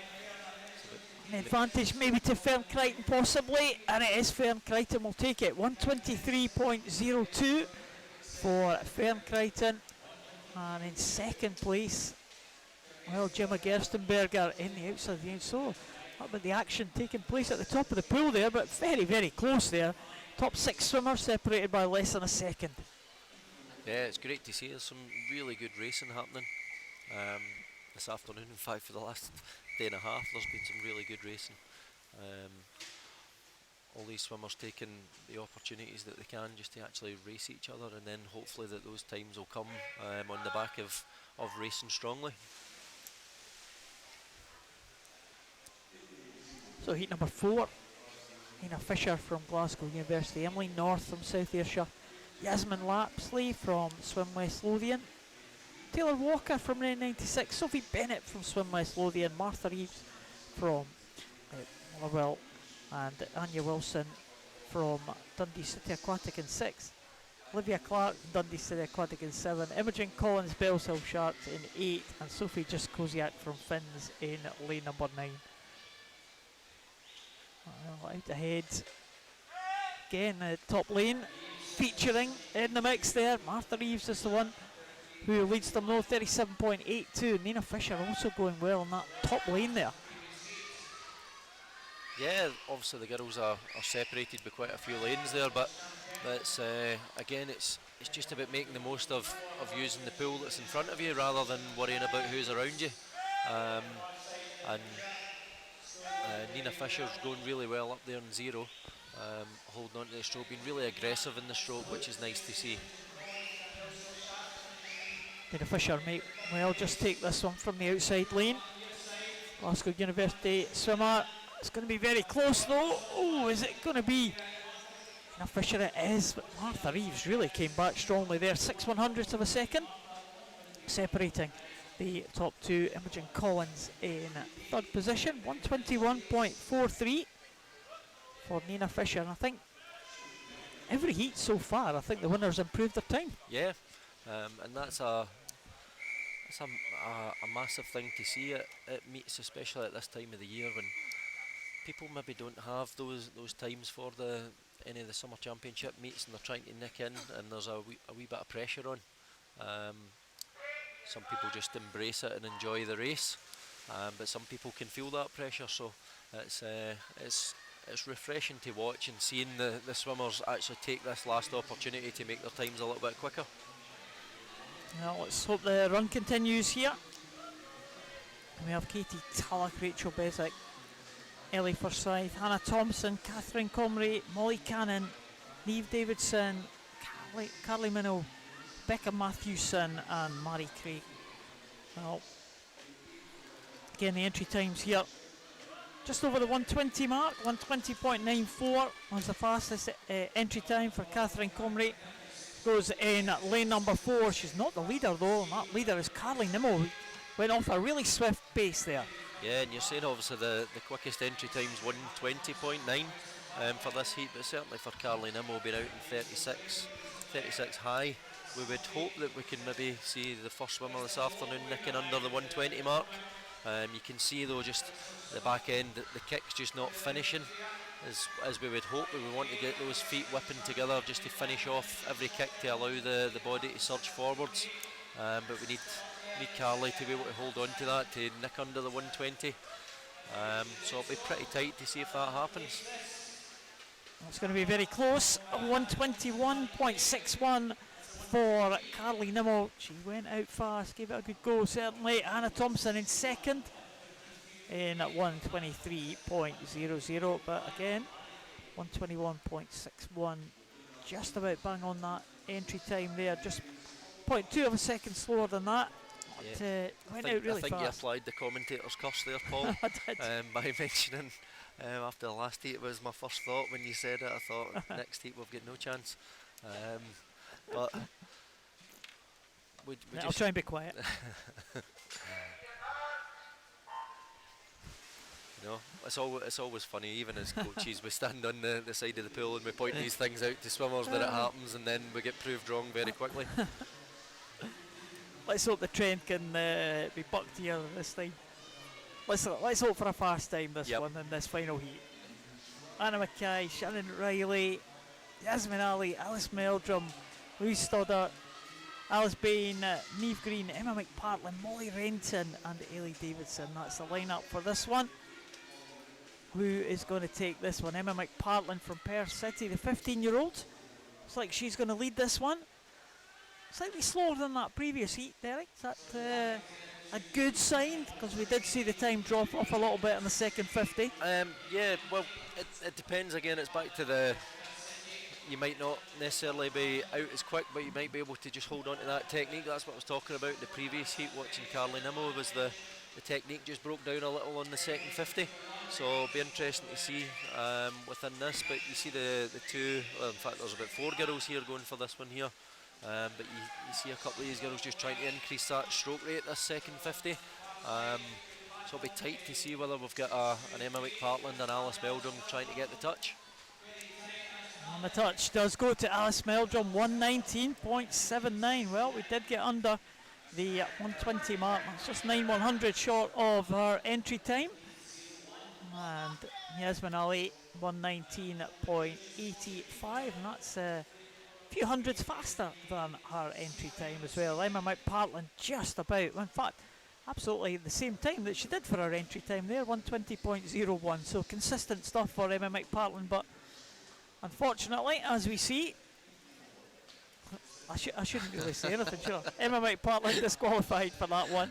An advantage maybe to Fern Crichton possibly, and it is Fern Crichton. Will take it 1:23.02 for Fern Crichton, and in second place, well, Gemma Gerstenberger in the outside lane. So that bit the action taking place at the top of the pool there, but very, very close there. Top 6 swimmers separated by less than a second. Yeah, it's great to see. There's some really good racing happening this afternoon. In fact, for the last day and a half, there's been some really good racing. All these swimmers taking the opportunities that they can just to actually race each other, and then hopefully that those times will come on the back of racing strongly. So heat number 4, Ina Fisher from Glasgow University, Emily North from South Ayrshire, Yasmin Lapsley from Swim West Lothian, Taylor Walker from Lane 96, Sophie Bennett from Swim West Lothian, Martha Reeves from Motherwell, and Anya Wilson from Dundee City Aquatic in 6, Olivia Clark from Dundee City Aquatic in 7, Imogen Collins Bellshill Sharks in 8, and Sophie Koziak from Finns in lane number 9. Well, out ahead again, top lane featuring in the mix there. Martha Reeves is the one who leads them though, 37.82. Nina Fisher also going well in that top lane there. Yeah, obviously the girls are separated by quite a few lanes there, but it's again it's just about making the most of using the pool that's in front of you rather than worrying about who's around you. Um, and Nina Fisher's going really well up there in zero, holding on to the stroke, being really aggressive in the stroke, which is nice to see. Nina Fisher might well just take this one from the outside lane. Glasgow University swimmer. It's going to be very close though. Oh, is it going to be? Nina Fisher it is, but Martha Reeves really came back strongly there. 6/100ths of a second, separating the top two. Imogen Collins in third position, 121.43 for Nina Fisher. And I think every heat so far, I think the winners improved their time. Yeah, and that's a massive thing to see at meets, especially at this time of the year when people maybe don't have those times for any of the summer championship meets, and they're trying to nick in, and there's a wee bit of pressure on. Some people just embrace it and enjoy the race, but some people can feel that pressure. So it's refreshing to watch and seeing the swimmers actually take this last opportunity to make their times a little bit quicker. Now let's hope the run continues here. And we have Katie Tulloch, Rachel Beswick, Ellie Forsyth, Hannah Thompson, Catherine Comrie, Molly Cannon, Neve Davidson, Carly Minnow, Becca Matthewson and Mary Craig. Well, again the entry times here just over the 120 mark. 120.94 was the fastest entry time for Catherine Comrie. Goes in lane number 4. She's not the leader though, and that leader is Carly Nimmo, who went off a really swift pace there. Yeah, and you're saying obviously the quickest entry time's 120.9 for this heat, but certainly for Carly Nimmo being out in 36 high, we would hope that we can maybe see the first swimmer this afternoon nicking under the 120 mark. You can see though just the back end, the kick's just not finishing as we would hope. We want to get those feet whipping together just to finish off every kick to allow the body to surge forwards, but we need Carly to be able to hold on to that, to nick under the 120, so it'll be pretty tight to see if that happens. It's going to be very close. 121.61 for Carly Nimmo. She went out fast, gave it a good go certainly. Hannah Thompson in second in at 123.00, but again 121.61, just about bang on that entry time there, just 0.2 of a second slower than that. Yeah. Went out really I think fast. you applied the commentator's curse there, Paul. I did. By mentioning after the last heat, it was my first thought when you said it. I thought next heat we've got no chance, but I'll try and be quiet. You know, it's always funny, even as coaches, we stand on the side of the pool and we point these things out to swimmers that it happens, and then we get proved wrong very quickly. Let's hope the trend can be bucked here this time. Let's hope for a fast time this one in this final heat. Anna Mackay, Shannon Riley, Yasmin Ali, Alice Meldrum, Louise Stoddart, Alice Bain, Neve Green, Emma McPartlin, Molly Renton and Ailey Davidson. That's the lineup for this one. Who is going to take this one? Emma McPartlin from Perth City, the 15-year-old. Looks like she's going to lead this one. Slightly slower than that previous heat, Derek. Is that a good sign? Because we did see the time drop off a little bit in the second 50. Yeah, well, it depends again. It's back to you might not necessarily be out as quick, but you might be able to just hold on to that technique. That's what I was talking about the previous heat, watching Carly Nimmo, was the technique just broke down a little on the second 50. So it'll be interesting to see within this. But you see the two, well, in fact there's about 4 girls here going for this one here. But you see a couple of these girls just trying to increase that stroke rate this second 50. So it'll be tight to see whether we've got an Emma McPartland and Alice Meldrum trying to get the touch. And the touch does go to Alice Meldrum, 119.79. Well, we did get under the 120 mark. That's just 9/100 short of her entry time. And Yasmin Ali, 119.85, and that's a few hundreds faster than her entry time as well. Emma McPartlin just about, in fact, absolutely the same time that she did for her entry time there, 120.01. So consistent stuff for Emma McPartlin, but unfortunately, as we see, I shouldn't really say anything, sure. Emma McPartlin disqualified for that one.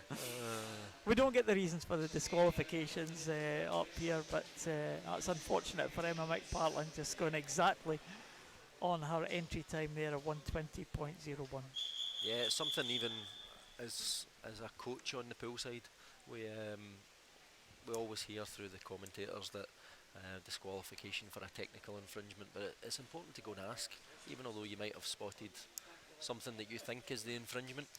We don't get the reasons for the disqualifications up here, but that's unfortunate for Emma McPartlin, just going exactly on her entry time there of 120.01. Yeah, it's something even as a coach on the poolside, we always hear through the commentators that disqualification for a technical infringement, but it's important to go and ask, even although you might have spotted something that you think is the infringement.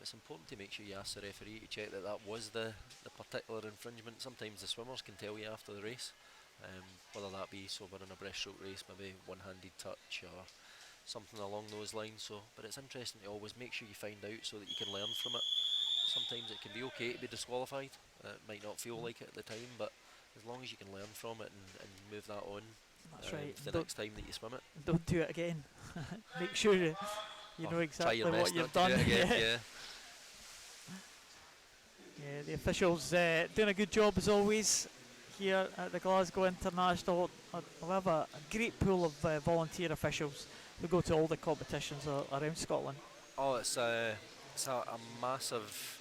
It's important to make sure you ask the referee to check that was the particular infringement. Sometimes the swimmers can tell you after the race, whether that be over in a breaststroke race, maybe one-handed touch or something along those lines. So, but it's interesting to always make sure you find out so that you can learn from it. Sometimes it can be okay to be disqualified. It might not feel like it at the time, but as long as you can learn from it and move that on, that's right. the next time that you swim it. Don't do it again. Make sure you know exactly what you've done. Again, yeah. Yeah, the officials doing a good job as always here at the Glasgow International. We'll have a great pool of volunteer officials who go to all the competitions around Scotland. Oh, it's a massive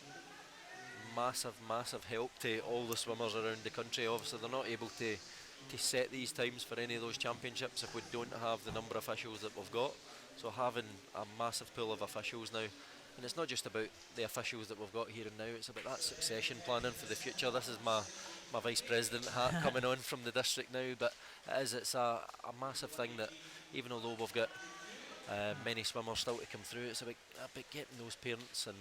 help to all the swimmers around the country. Obviously they're not able to set these times for any of those championships if we don't have the number of officials that we've got. So having a massive pool of officials now, and it's not just about the officials that we've got here and now, it's about that succession planning for the future. This is my vice president hat coming on from the district now, but it's a massive thing that even although we've got many swimmers still to come through, it's about getting those parents and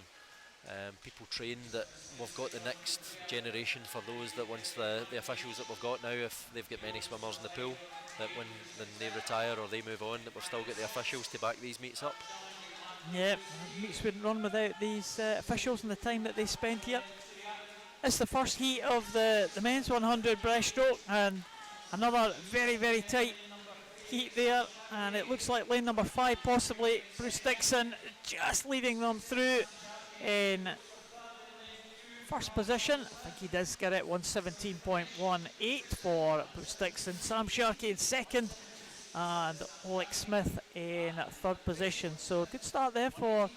people trained that we've got the next generation for those that once the officials that we've got now, if they've got many swimmers in the pool, that when they retire or they move on, that we've still got the officials to back these meets up. Yeah, meets wouldn't run without these officials and the time that they spent here. It's the first heat of the men's 100 breaststroke, and another very, very tight heat there, and it looks like lane number 5 possibly Bruce Dixon just leading them through in first position. I think he does get it, 117.18 for Bruce Dixon. Sam Sharkey in second and Oleg Smith in third position. So good start there for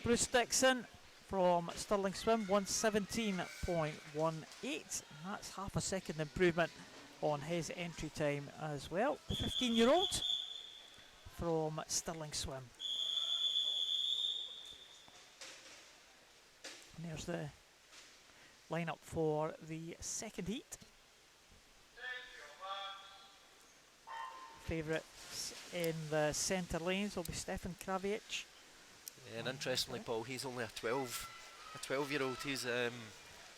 Bruce Dixon from Stirling Swim, 117.18, and that's half a second improvement on his entry time as well. The 15-year-old from Stirling Swim. And there's the lineup for the second heat. Favourites in the centre lanes will be Stefan Kraviec. Yeah, and interestingly, Paul, he's only a 12-year-old. He's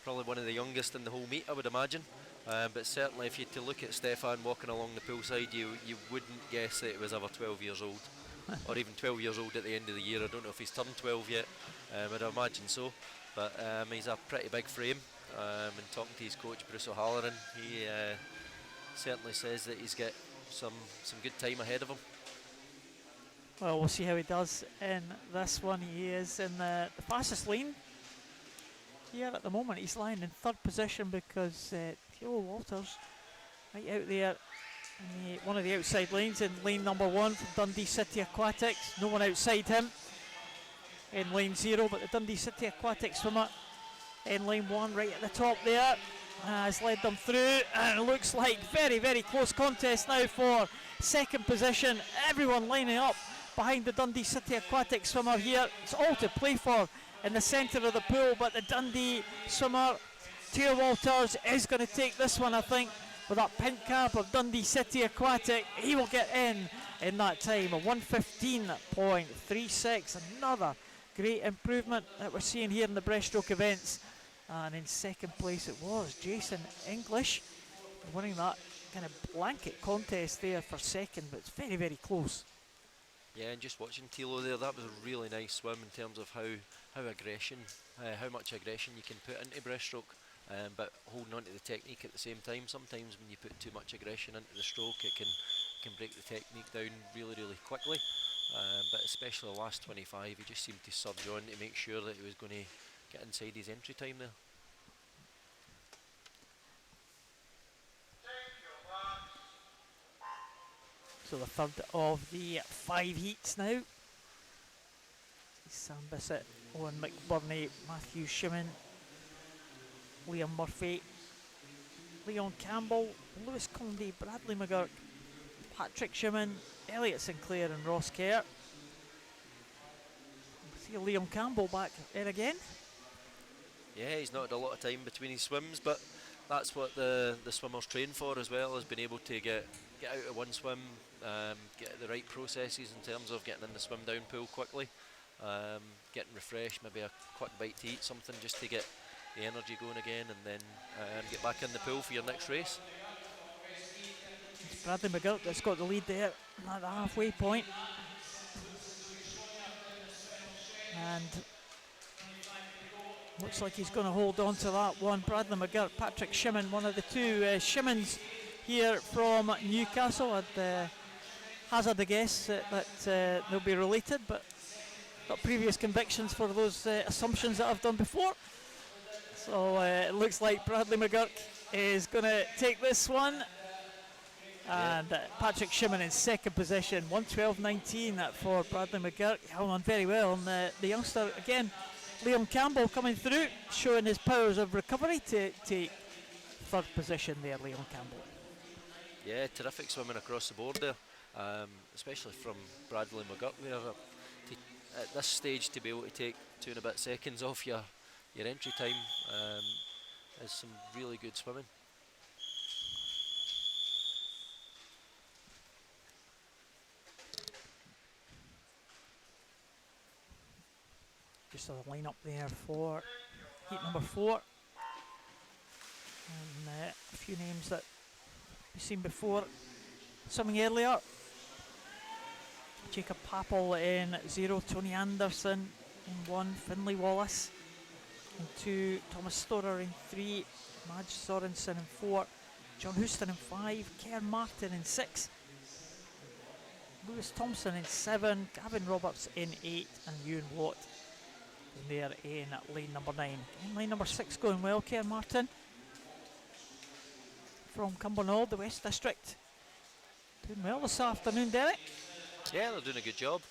probably one of the youngest in the whole meet, I would imagine. But certainly, if you to look at Stefan walking along the poolside, you wouldn't guess that he was ever 12 years old, or even 12 years old at the end of the year. I don't know if he's turned 12 yet. I'd imagine so. But he's a pretty big frame. And talking to his coach Bruce O'Halloran, he certainly says that he's got some good time ahead of him. Well, we'll see how he does in this one. He is in the fastest lane here at the moment. He's lying in third position because Theo Walters right out there in one of the outside lanes in lane number 1 from Dundee City Aquatics. No one outside him in lane 0, but the Dundee City Aquatics swimmer in lane 1 right at the top there has led them through, and it looks like very, very close contest now for second position. Everyone lining up behind the Dundee City Aquatics swimmer here. It's all to play for in the centre of the pool, but the Dundee swimmer Theo Walters is going to take this one, I think, with that pink cap of Dundee City Aquatic. He will get in that time of 115.36. Another great improvement that we're seeing here in the breaststroke events. And in second place it was Jason English, winning that kind of blanket contest there for second, but it's very, very close. Yeah, and just watching Tilo there, that was a really nice swim in terms of how much aggression you can put into breaststroke, but holding on to the technique at the same time. Sometimes when you put too much aggression into the stroke, it can break the technique down really, really quickly. But especially the last 25, he just seemed to surge on to make sure that he was going to get inside his entry time there. So the third of the 5 heats now. Sam Bissett, Owen McBurney, Matthew Shimmin, Liam Murphy, Leon Campbell, Lewis Condy, Bradley McGurk, Patrick Shimmin, Elliot Sinclair and Ross Kerr. See Liam Campbell back there again. Yeah, he's not had a lot of time between his swims, but that's what the swimmers train for as well, is being able to get out of one swim, get the right processes in terms of getting in the swim down pool quickly, getting refreshed, maybe a quick bite to eat something just to get the energy going again, and then get back in the pool for your next race. It's Bradley McGurk that's got the lead there at the halfway point. And looks like he's going to hold on to that one. Bradley McGurk, Patrick Shimmin, one of the two Shimmins here from Newcastle. I'd hazard a guess that they'll be related, but got previous convictions for those assumptions that I've done before. So it looks like Bradley McGurk is going to take this one. And Patrick Shimmin in second position, 1:12.19 for Bradley McGurk. Held on very well. And the youngster, again, Liam Campbell coming through, showing his powers of recovery to take third position there, Liam Campbell. Yeah, terrific swimming across the board there, especially from Bradley McGurk there. At this stage, to be able to take 2 and a bit seconds off your entry time is some really good swimming. Just a line up there for heat number 4. And a few names that we've seen before swimming earlier. Jacob Papel in 0, Tony Anderson in 1, Finlay Wallace in 2, Thomas Storer in 3, Madge Sorensen in 4, John Houston in 5, Kerr Martin in 6, Lewis Thompson in 7, Gavin Roberts in 8, and Ewan Watt in there in lane number 9. In lane number 6 going well, Kerr Martin from Cumbernauld, the West District. Doing well this afternoon, Derek. Yeah, they're doing a good job.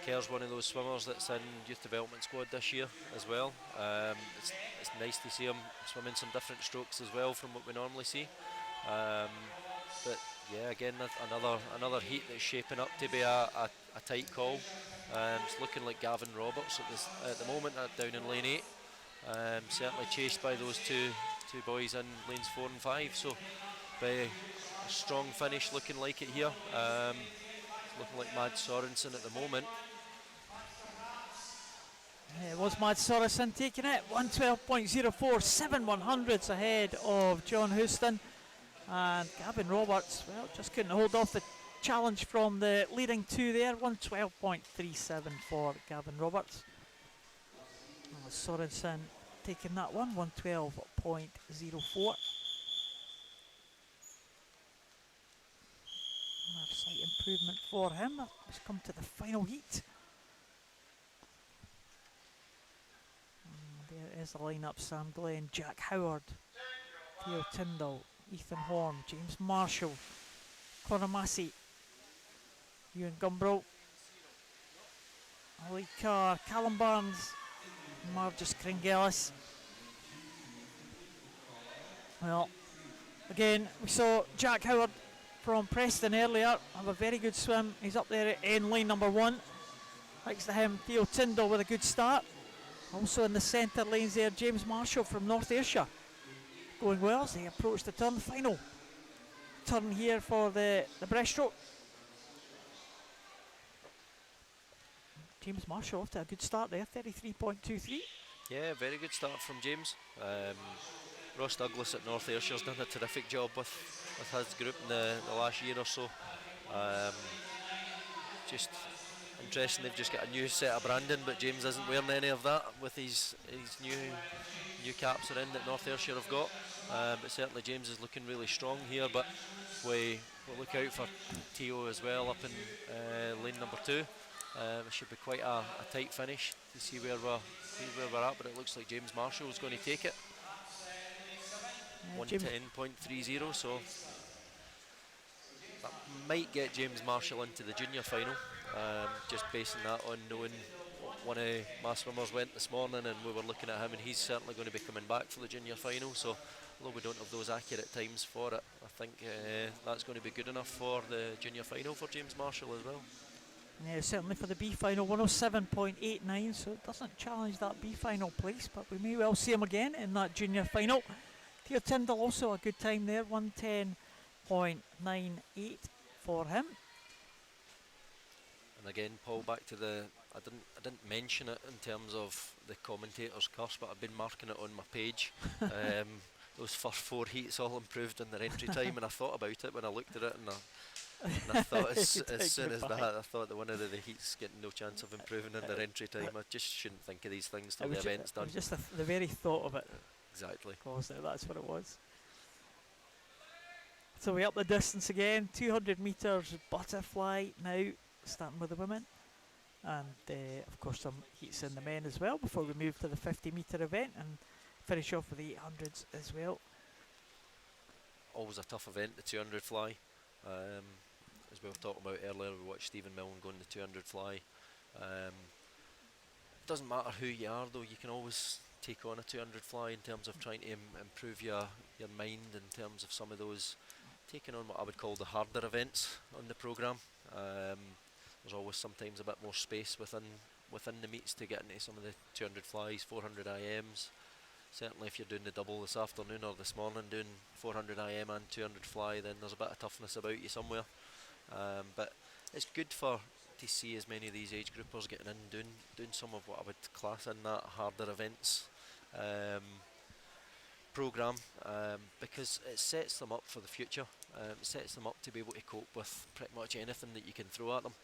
Kerr's one of those swimmers that's in youth development squad this year as well. It's nice to see him swimming some different strokes as well from what we normally see. But yeah, again, another heat that's shaping up to be a tight call. It's looking like Gavin Roberts at the moment down in lane 8. Certainly chased by those two boys in lanes 4 and 5. So by a strong finish looking like it here. It's looking like Madge Sorensen at the moment. It was Madge Sorensen taking it, 1:12.04, 7 100s ahead of John Houston. And Gavin Roberts, well, just couldn't hold off the challenge from the leading two there, 1:12.37 for Gavin Roberts. Sorensen taking that one, 1:12.04. A slight improvement for him. He's come to the final heat. There is the lineup: Sam Glenn, Jack Howard, Theo Tyndall, Ethan Horn, James Marshall, Conor Massey, Ewan Gumbrough, Ali Carr, Callum Barnes, Margus Kringellis. Well, again, we saw Jack Howard from Preston earlier have a very good swim. He's up there in lane number 1. Next to him, Theo Tyndall with a good start. Also in the centre lanes there, James Marshall from North Ayrshire. Going well as they approach the turn. Final turn here for the breaststroke. James Marshall off to a good start there, 33.23. Yeah, very good start from James. Ross Douglas at North Ayrshire's done a terrific job with his group in the last year or so. Just interesting, they've just got a new set of branding, but James isn't wearing any of that with his new caps around that North Ayrshire have got. But certainly James is looking really strong here, but we'll look out for Theo as well up in lane number 2. It should be quite a tight finish to see where we're at, but it looks like James Marshall is going to take it. 110.30, so that might get James Marshall into the junior final. Just basing that on knowing one of my swimmers went this morning, and we were looking at him, and he's certainly going to be coming back for the junior final. So although we don't have those accurate times for it, I think that's going to be good enough for the junior final for James Marshall as well. Yeah, certainly for the B final, 107.89, so it doesn't challenge that B final place, but we may well see him again in that junior final. Theo Tyndall also a good time there, 110.98 for him. And again, Paul, back to I didn't mention it in terms of the commentator's curse, but I've been marking it on my page. Those first 4 heats all improved in their entry time, and I thought about it when I looked at it, and I thought as soon as that, I thought that one of the heats getting no chance of improving in their entry time. I just shouldn't think of these things till the event's done. It was just the very thought of it. Exactly. Caused it, that's what it was. So we up the distance again, 200 metres butterfly now, starting with the women. And of course some heats in the men as well before we move to the 50 metre event and finish off with the 800s as well. Always a tough event, the 200 fly. As we were talking about earlier, we watched Stephen Milne going the 200 fly. It doesn't matter who you are though, you can always take on a 200 fly in terms of trying to improve your mind, in terms of some of those, taking on what I would call the harder events on the programme. There's always sometimes a bit more space within the meets to get into some of the 200 flies, 400 IMs. Certainly if you're doing the double this afternoon or this morning doing 400 IM and 200 fly, then there's a bit of toughness about you somewhere. But it's good to see as many of these age groupers getting in, doing some of what I would class in that harder events programme, because it sets them up for the future. It sets them up to be able to cope with pretty much anything that you can throw at them.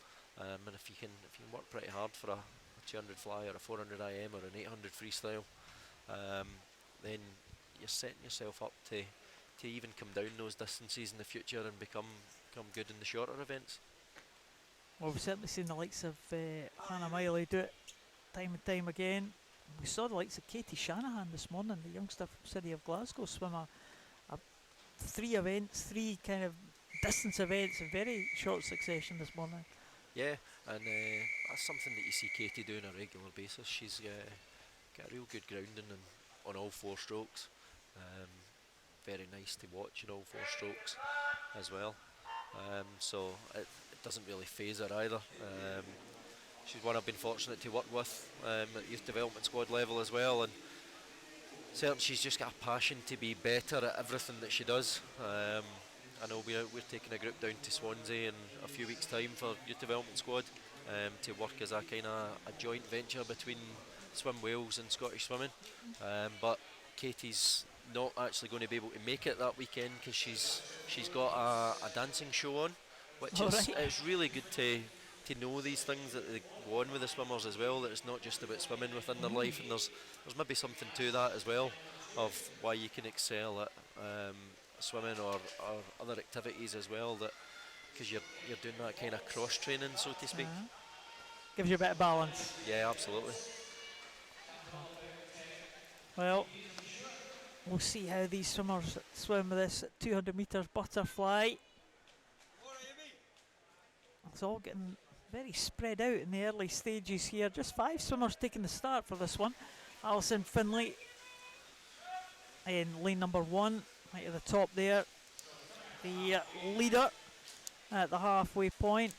And if you can work pretty hard for a 200 fly or a 400 IM or an 800 freestyle, then you're setting yourself up to even come down those distances in the future and become good in the shorter events. Well, we've certainly seen the likes of Hannah Miley do it time and time again. We saw the likes of Katy Shanahan this morning, the youngster from City of Glasgow, swim a 3 kind of distance events in very short succession this morning. Yeah, and that's something that you see Katy do on a regular basis. She's got a real good grounding on all 4 strokes. Very nice to watch in all 4 strokes as well. So it doesn't really phase her either. She's one I've been fortunate to work with at youth development squad level as well, and certainly she's just got a passion to be better at everything that she does. I know we're taking a group down to Swansea in a few weeks' time for youth development squad to work as a kind of a joint venture between Swim Wales and Scottish Swimming. But Katie's not actually going to be able to make it that weekend because she's got a dancing show on, which it's really good to know these things that they go on with the swimmers as well, that it's not just about swimming within their life, and there's maybe something to that as well, of why you can excel at swimming or other activities as well, that because you're doing that kind of cross training, so to speak. Gives you a bit of balance. Yeah, absolutely. Well, we'll see how these swimmers swim this 200 metres butterfly. It's all getting very spread out in the early stages here. Just 5 swimmers taking the start for this one. Alison Finlay in lane number 1, right at the top there. The leader at the halfway point.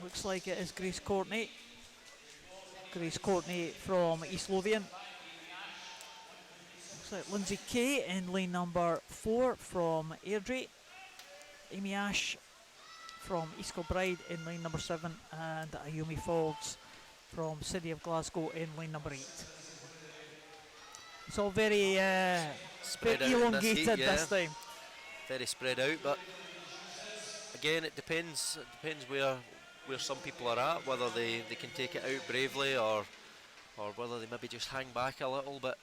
Looks like it is Grace Courtney. Grace Courtney from East Lothian. Looks like Lindsay Kay in lane number 4 from Airdrie. Amy Ash from East Kilbride in lane number 7, and Ayumi Folds from City of Glasgow in lane number 8. It's all very elongated this time. Very spread out, but again, it depends where some people are at, whether they can take it out bravely or whether they maybe just hang back a little bit.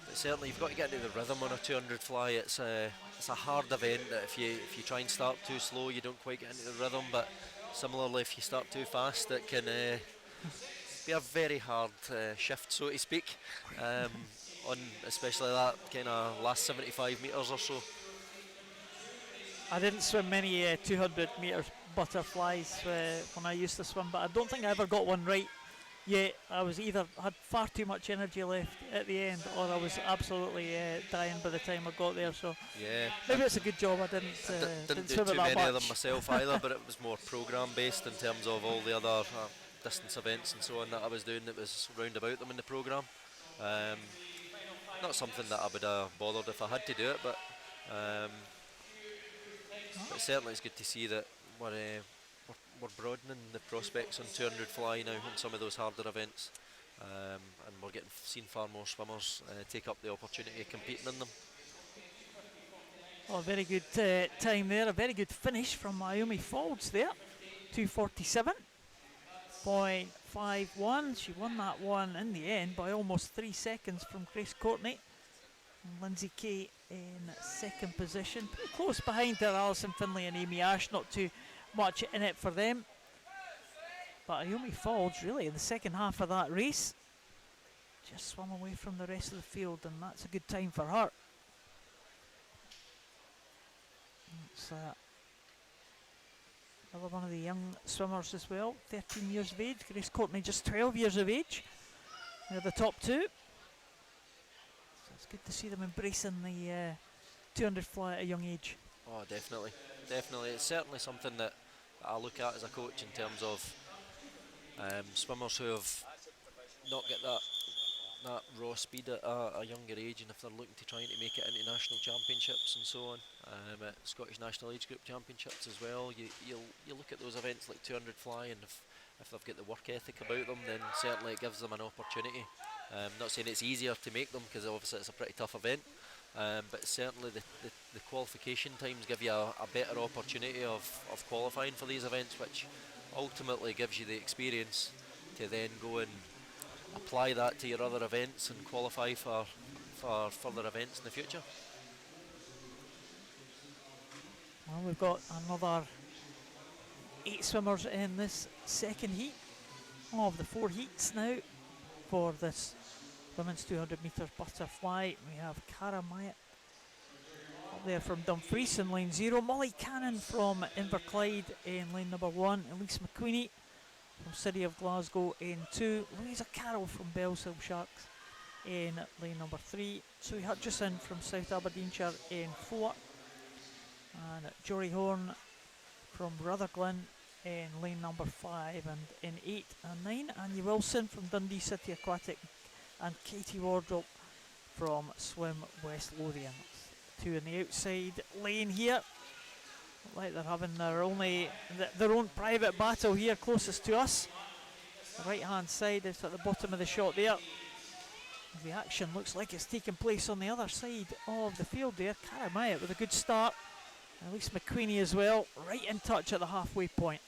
But certainly you've got to get into the rhythm on a 200 fly. It's a hard event that if you try and start too slow, you don't quite get into the rhythm, but similarly, if you start too fast, it can be a very hard shift, so to speak, on especially that kind of last 75 metres or so. I didn't swim many 200 metres butterflies when I used to swim, but I don't think I ever got one right yet. I was either had far too much energy left at the end, or I was absolutely dying by the time I got there. So Yeah, maybe it's a good job I didn't didn't do swim too it that many of much. them myself either, but it was more programme based in terms of all the other distance events and so on that I was doing that was round about them in the programme. Not something that I would have bothered if I had to do it, but certainly it's good to see that we're broadening the prospects on 200 fly now on some of those harder events, and we're getting seen far more swimmers take up the opportunity of competing in them. Oh, very good time there. A very good finish from Mayumi Folds there. 2:47.51. She won that one in the end by almost 3 seconds from Grace Courtney. And Lindsay Kay in second position. Pretty close behind her, Alison Finlay and Amy Ash. Not too much in it for them. But Mayumi Folds really in the second half of that race just swam away from the rest of the field, and that's a good time for her. It's another one of the young swimmers as well, 13 years of age. Grace Courtney just 12 years of age. They're the top two. So it's good to see them embracing the 200 fly at a young age. Oh, definitely. It's certainly something that I look at as a coach in terms of swimmers who have not get that raw speed at a younger age, and if they're looking to trying to make it into national championships and so on, at Scottish National Age Group Championships as well, you look at those events like 200 fly, and if they've got the work ethic about them, then certainly it gives them an opportunity. Not saying it's easier to make them, because obviously it's a pretty tough event, but certainly the qualification times give you a better opportunity of qualifying for these events, which ultimately gives you the experience to then go and apply that to your other events and qualify for further events in the future. Well, we've got another 8 swimmers in this second heat of the 4 heats now for this women's 200 metres butterfly. We have Cara Myatt up there from Dumfries in lane 0, Molly Cannon from Inverclyde in lane number 1, Elise McQueenie from City of Glasgow in 2, Louisa Carroll from Bellshill Sharks in lane number 3, Sue Hutchison from South Aberdeenshire in 4, and Jory Horn from Rutherglen in lane number 5, and in 8 and 9, Annie Wilson from Dundee City Aquatic and Katie Wardrop from Swim West Lothian. 2 in the outside lane here. Like they're having their own private battle here closest to us. The right hand side is at the bottom of the shot there. The action looks like it's taking place on the other side of the field there. Cara Myatt with a good start. And Elise McQueenie as well, right in touch at the halfway point.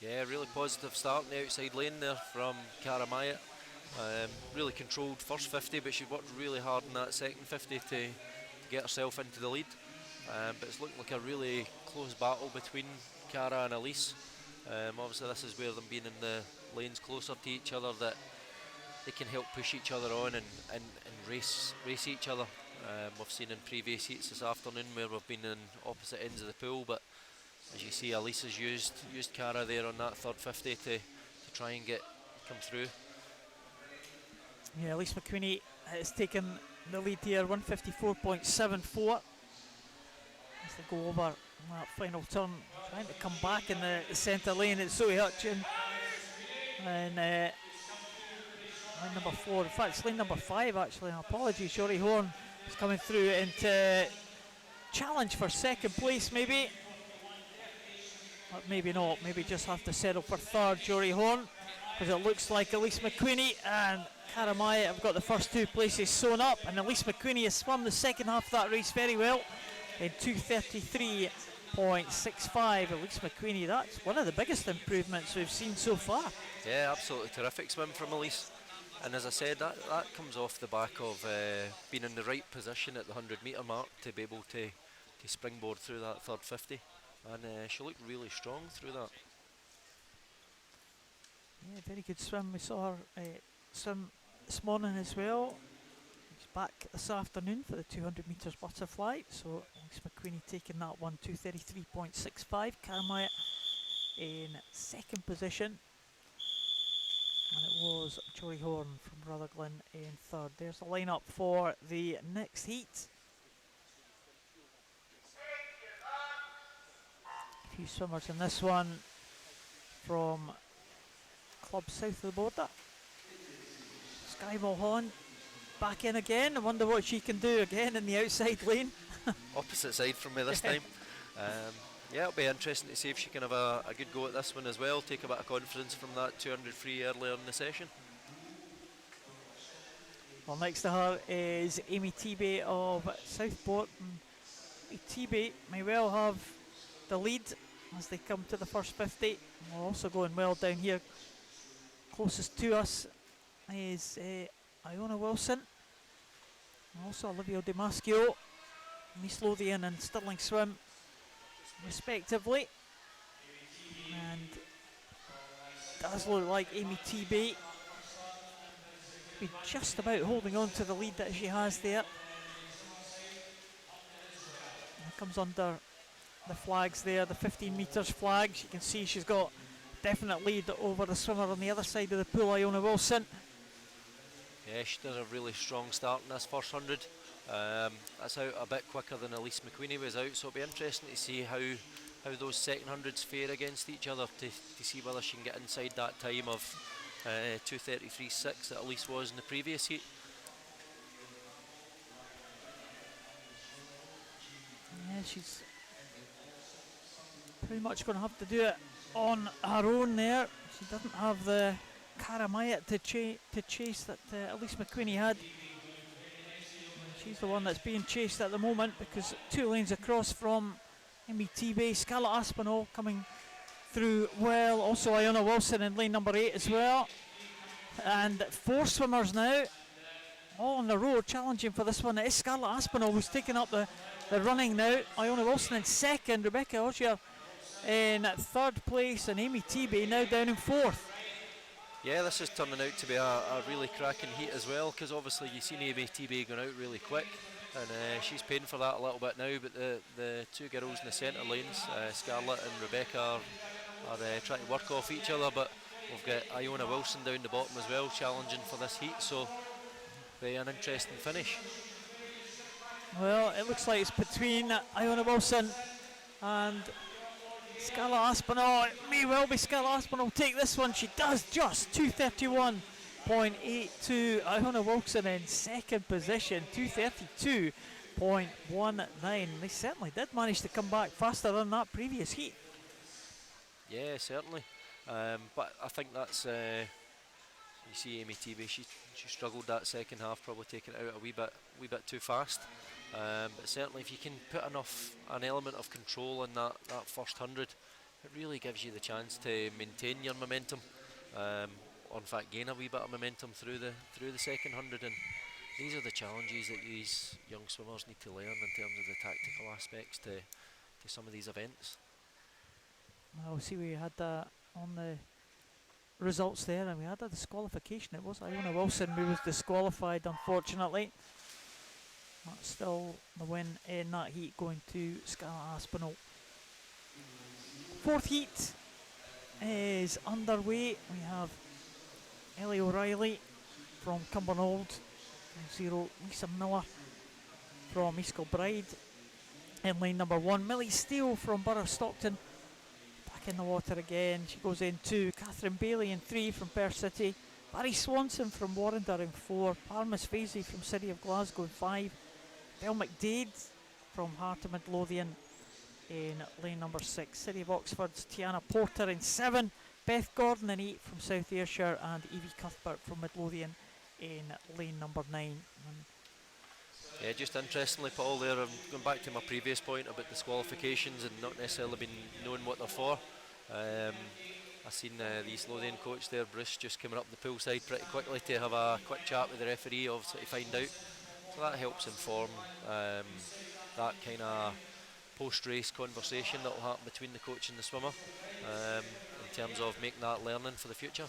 Yeah, really positive start in the outside lane there from Cara Myatt. Really controlled first 50, but she worked really hard in that second 50 to get herself into the lead. But it's looking like a really close battle between Cara and Elise. Obviously this is where them being in the lanes closer to each other, that they can help push each other on and race each other. We've seen in previous heats this afternoon where we've been in opposite ends of the pool, but as you see, Elise has used Cara there on that third 50 to try and come through. Yeah, Elise McQueenie has taken the lead here, 154.74. As they go over that final turn, trying to come back in the centre lane. It's Zoe Hutchin and lane number 4. In fact, it's lane number 5 actually. Apologies, Jory Horn is coming through into challenge for second place, maybe. But maybe not. Maybe just have to settle for third, Jory Horn, because it looks like Elise McQueenie and Cara Myatt have got the first 2 places sewn up, and Elise McQueenie has swum the second half of that race very well in 2:33.65. Elise McQueenie, that's one of the biggest improvements we've seen so far. Yeah, absolutely terrific swim from Elise. And as I said, that comes off the back of being in the right position at the 100 metre mark to be able to springboard through that third 50. And she looked really strong through that. Yeah, very good swim. We saw her swim this morning as well. She's back this afternoon for the 200 metres butterfly. So Elise McQueenie taking that one, 2:33.65. Karamaya in second position. And it was Jory Horn from Rutherglen in third. There's the lineup for the next heat. A few swimmers in this one from clubs south of the border. Sky Mulholland back in again. I wonder what she can do again in the outside lane. Opposite side from me this time. Yeah, it'll be interesting to see if she can have a good go at this one as well. Take a bit of confidence from that 200 free earlier in the session. Well, next to her is Amy Teabay of Southport. And Teabay may well have the lead as they come to the first 50. We're also going well down here. Closest to us is Iona Wilson. And also Olivia Demaschio, Miss Lothian and Stirling Swim respectively. And does look like Amy Teabay be just about holding on to the lead that she has there. And comes under the flags there, the 15 metres flags. You can see she's got definite lead over the swimmer on the other side of the pool, Iona Wilson. Yeah, she does a really strong start in this first 100. That's out a bit quicker than Elise McQueenie was out, so it'll be interesting to see how those second hundreds fare against each other to see whether she can get inside that time of 2:33.6 that Elise was in the previous heat. Yeah, she's pretty much going to have to do it on her own there. She doesn't have the Karamaya to chase that Elise McQueenie had. She's the one that's being chased at the moment because 2 lanes across from Amy Teabay. Scarlett Aspinall coming through well. Also Iona Wilson in lane number 8 as well. And 4 swimmers now, all on the road challenging for this one. It is Scarlett Aspinall who's taking up the running now. Iona Wilson in second. Rebecca Oshier in third place. And Amy Teabay now down in fourth. Yeah, this is turning out to be a really cracking heat as well, because obviously you've seen Amy Teabay going out really quick, and she's paying for that a little bit now, but the 2 girls in the centre lanes, Scarlett and Rebecca, are trying to work off each other, but we've got Iona Wilson down the bottom as well, challenging for this heat, so be an interesting finish. Well, it looks like it's between Iona Wilson and Scarlett Aspinall. It may well be Scarlett Aspinall take this one. She does just 2:31.82. Iona Wilson in second position, 2:32.19. They certainly did manage to come back faster than that previous heat. Yeah, certainly. But I think that's you see Amy Teabay, she struggled that second half, probably taking it out a wee bit too fast. But certainly if you can put an element of control in that first 100, it really gives you the chance to maintain your momentum, or in fact gain a wee bit of momentum through the second 100, and these are the challenges that these young swimmers need to learn in terms of the tactical aspects to some of these events. Well, see, we had that on the results there, and we had a disqualification. It was Iona Wilson who was disqualified, unfortunately. That's still the win in that heat, going to Scarlett Aspinall. Fourth heat is underway. We have Ellie O'Reilly from Cumbernauld, 0 Lisa Miller from East Kilbride in lane number 1. Millie Steele from Borough Stockton back in the water again. She goes in 2. Catherine Bailey in 3 from Perth City. Barry Swanson from Warrender in 4. Parmis Vasey from City of Glasgow in 5. Belle McDade from Heart of Midlothian in lane number 6. City of Oxford's Tiana Porter in 7. Beth Gordon in 8 from South Ayrshire, and Evie Cuthbert from Midlothian in lane number 9. Yeah, just interestingly, Paul, there, I'm going back to my previous point about disqualifications and not necessarily been knowing what they're for. I've seen the East Lothian coach there, Bruce, just coming up the poolside pretty quickly to have a quick chat with the referee, obviously, to find out. So that helps inform that kind of post-race conversation that will happen between the coach and the swimmer, in terms of making that learning for the future.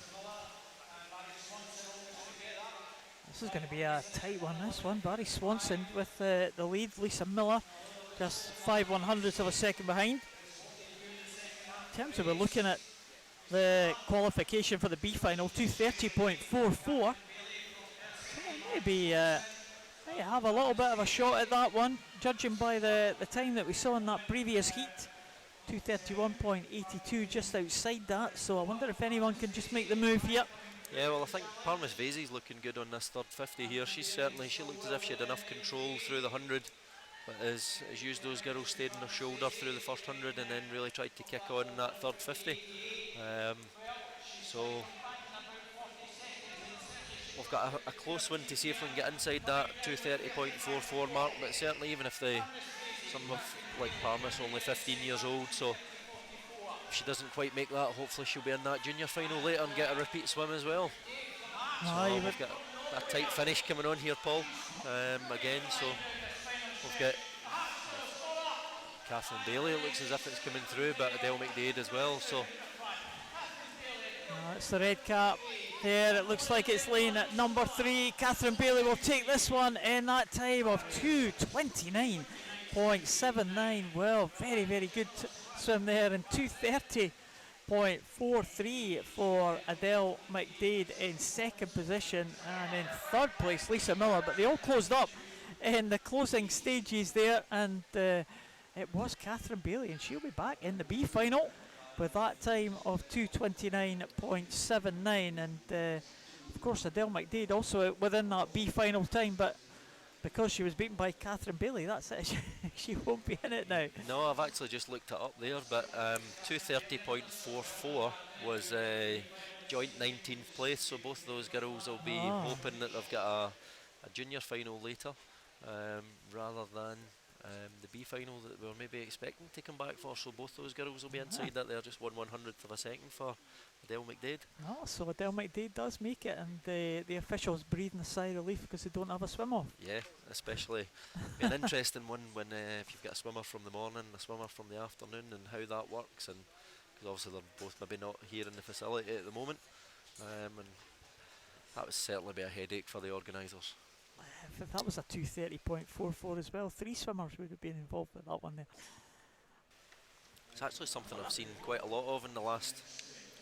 This is going to be a tight one, this one. Barry Swanson with the lead. Lisa Miller just 5/100ths of a second behind. In terms of we're looking at the qualification for the B final, 2:30.44. Maybe might have a little bit of a shot at that one, judging by the time that we saw in that previous heat. 2:31.82, just outside that. So I wonder if anyone can just make the move here. Yeah, well, I think Parmis Vasi's looking good on this third 50 here. She looked as if she had enough control through the 100, but as used, those girls stayed on their shoulder through the first 100 and then really tried to kick on in that third 50. So we've got a close one to see if we can get inside that 2:30.44 mark, but certainly even if some of like Parmis only 15 years old, so if she doesn't quite make that, hopefully she'll be in that junior final later and get a repeat swim as well. So we've got a tight finish coming on here, Paul, again, so we've got Catherine Bailey, it looks as if it's coming through, but Adele McDade as well, so it's the red cap there. It looks like it's laying at number 3. Catherine Bailey will take this one in that time of 2:29.79. Well, very, very good swim there, and 2:30.43 for Adele McDade in second position, and in third place Lisa Miller. But they all closed up in the closing stages there, and it was Catherine Bailey, and she'll be back in the B final with that time of 2:29.79, and of course Adele McDade also within that B final time, but because she was beaten by Catherine Bailey, that's it. She won't be in it now. no, I've actually just looked it up there, but 2:30.44 was joint 19th place, so both of those girls will be hoping that they've got a junior final later, rather than the B final that we were maybe expecting to come back for. So both those girls will be inside that. They're just 1/100th of a second for Adele McDade. Oh, so Adele McDade does make it, and the officials breathing a sigh of relief because they don't have a swim off. Yeah, especially an interesting one when if you've got a swimmer from the morning, a swimmer from the afternoon, and how that works, and because obviously they're both maybe not here in the facility at the moment, and that would certainly be a headache for the organisers. If that was a 2:30.44 as well, 3 swimmers would have been involved with that one there. It's actually something I've seen quite a lot of in the last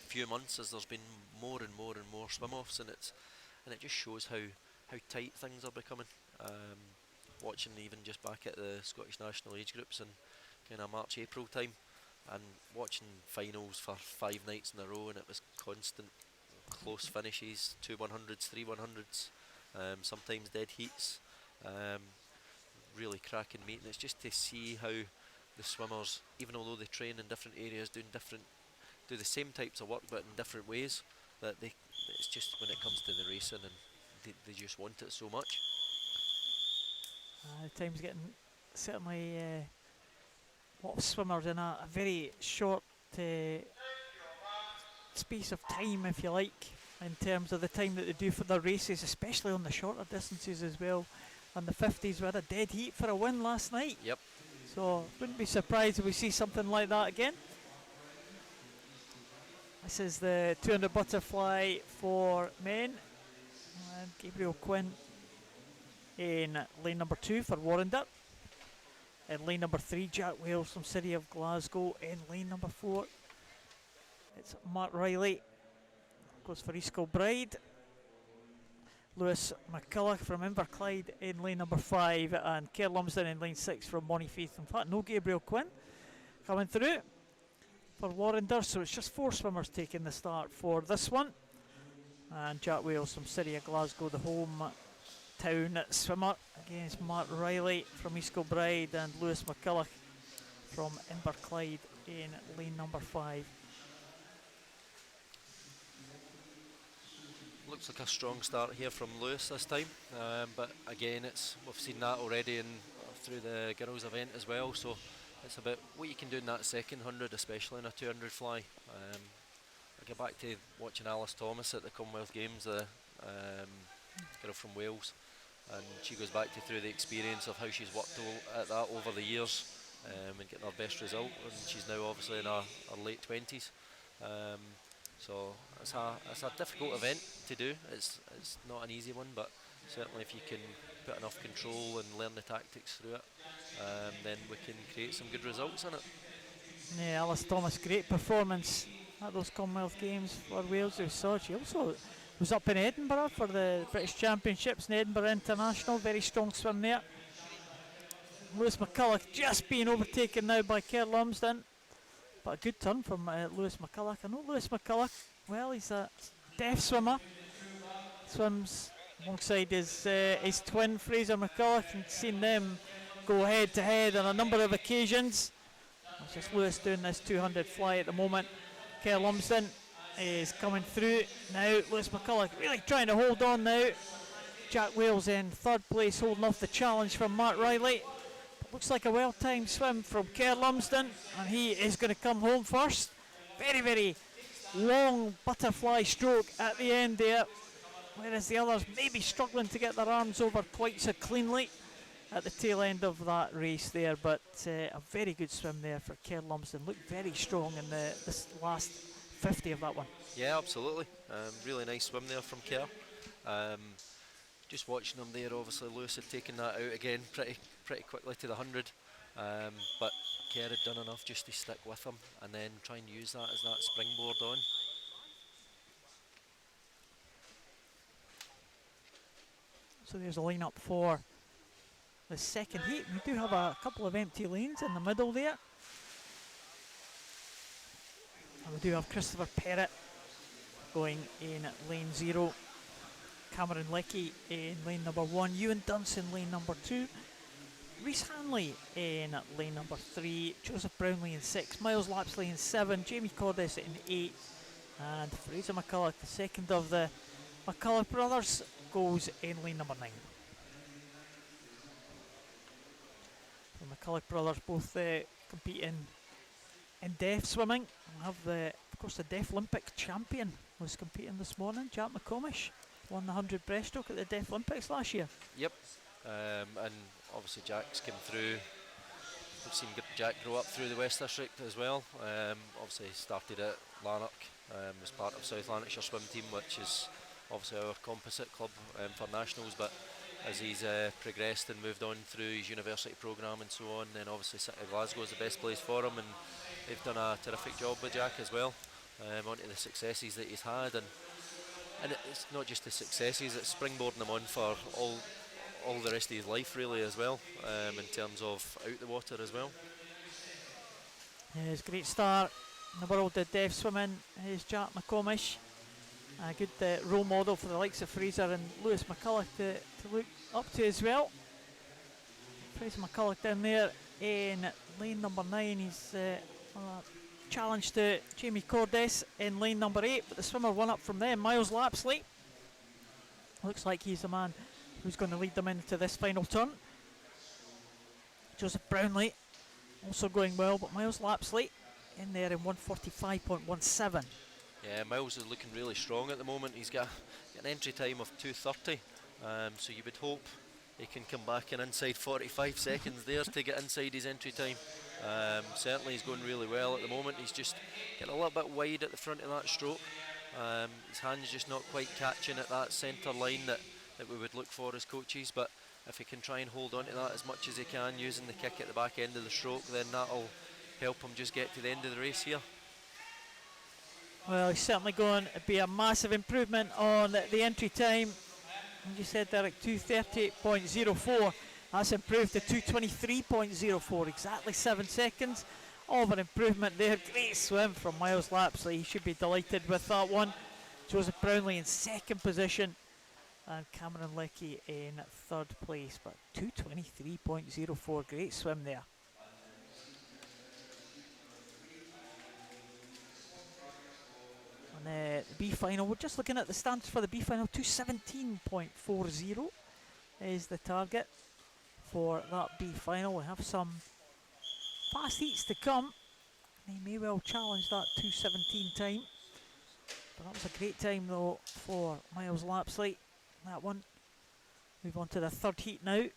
few months, as there's been more and more and more swim-offs, and it just shows how tight things are becoming. Watching even just back at the Scottish national age groups in kind of March, April time, and watching finals for 5 nights in a row, and it was constant close finishes, 2/100ths, 3/100ths. Sometimes dead heats, really cracking meet, and it's just to see how the swimmers, even although they train in different areas, do the same types of work but in different ways, that it's just when it comes to the racing, and they just want it so much. The time's getting certainly a lot of swimmers in a very short space of time, if you like, in terms of the time that they do for their races, especially on the shorter distances as well. On the 50s, we had a dead heat for a win last night. Yep. So wouldn't be surprised if we see something like that again. This is the 200 butterfly for men, and Gabriel Quinn in lane number 2 for Warrender. In lane number 3, Jack Wales from City of Glasgow. In lane number 4, it's Mark Riley, goes for East Kilbride. Lewis McCulloch from Inverclyde in lane number 5, and Kerr Lumsden in lane 6 from Monifaith. In fact, no Gabriel Quinn coming through for Warrender, so it's just 4 swimmers taking the start for this one. And Jack Wales from City of Glasgow, the home town swimmer, against Mark Riley from East Kilbride and Lewis McCulloch from Inverclyde in lane number 5. Looks like a strong start here from Lewis this time, but again, we've seen that already through the girls' event as well. So it's about what you can do in that second 100, especially in a 200 fly. I get back to watching Alice Thomas at the Commonwealth Games, the girl from Wales, and she goes back through the experience of how she's worked at that over the years, and getting her best result. And she's now obviously in her late 20s. So it's a difficult event to do. It's not an easy one, but certainly if you can put enough control and learn the tactics through it, then we can create some good results in it. Yeah, Alice Thomas, great performance at those Commonwealth Games for Wales. We saw she also was up in Edinburgh for the British Championships in Edinburgh International. Very strong swim there. Lewis McCulloch just being overtaken now by Kerr Lumsden. But a good turn from Lewis McCulloch. I know Lewis McCulloch, well, he's a deaf swimmer. Swims alongside his twin Fraser McCulloch, and seen them go head to head on a number of occasions. It's just Lewis doing this 200 fly at the moment. Kerr Lumsden is coming through now. Lewis McCulloch really trying to hold on now. Jack Wales in third place, holding off the challenge from Mark Riley. Looks like a well-timed swim from Kerr Lumsden, and he is going to come home first. Very, very long butterfly stroke at the end there, whereas the others may be struggling to get their arms over quite so cleanly at the tail end of that race there. But a very good swim there for Kerr Lumsden. Looked very strong in this last 50 of that one. Yeah, absolutely. Really nice swim there from Kerr. Just watching him there, obviously Lewis had taken that out again pretty quickly to the 100, but Kerr had done enough just to stick with him and then try and use that as that springboard on. So there's a lineup for the second heat. We do have a couple of empty lanes in the middle there. And we do have Christopher Perrott going in lane 0. Cameron Leckie in lane number 1, Ewan Dunson lane number 2, Rhys Hanley in lane number 3, Joseph Brownlee in 6, Miles Lapsley in 7, Jamie Cordes in 8, and Fraser McCulloch, the second of the McCulloch brothers, goes in lane number 9. The McCulloch brothers both compete in deaf swimming. We'll have of course the Deaf Olympic champion was competing this morning, Jack McComish. Won the 100 breaststroke at the Deaf Olympics last year. Yep, and obviously Jack's come through. We've seen Jack grow up through the West District as well. Obviously he started at Lanark, was part of South Lanarkshire swim team, which is obviously our composite club for nationals, but as he's progressed and moved on through his university programme and so on, then obviously City of Glasgow is the best place for him, and they've done a terrific job with Jack as well, onto the successes that he's had, and it's not just the successes, it's springboarding him on for all the rest of his life really as well, in terms of out the water as well. Yeah, it's a great start in the world of deaf swimming is Jack McComish. A good role model for the likes of Fraser and Lewis McCulloch to look up to as well. Fraser McCulloch down there in lane number 9. He's challenge to Jamie Cordes in lane number 8, but the swimmer one up from them, Miles Lapsley. Looks like he's the man who's going to lead them into this final turn. Joseph Brownlee also going well, but Miles Lapsley in there in 1:45.17. Yeah, Miles is looking really strong at the moment. He's got an entry time of 2:30, so you would hope he can come back in inside 45 seconds there to get inside his entry time. Certainly he's going really well at the moment. He's just getting a little bit wide at the front of that stroke. His hand's just not quite catching at that centre line that we would look for as coaches, but if he can try and hold on to that as much as he can using the kick at the back end of the stroke, then that'll help him just get to the end of the race here. Well, he's certainly going to be a massive improvement on the entry time. As you said, Derek, 2:30.04. That's improved to 2:23.04, exactly 7 seconds of an improvement there. Great swim from Miles Lapsley. He should be delighted with that one. Joseph Brownlee in second position, and Cameron Leckie in third place, but 2:23.04. Great swim there. And the B final, we're just looking at the standards for the B final. 2:17.40 is the target for that B final. We have some fast heats to come. They may well challenge that 2:17 time. But that was a great time though for Miles Lapsley. That one. Move on to the third heat now. A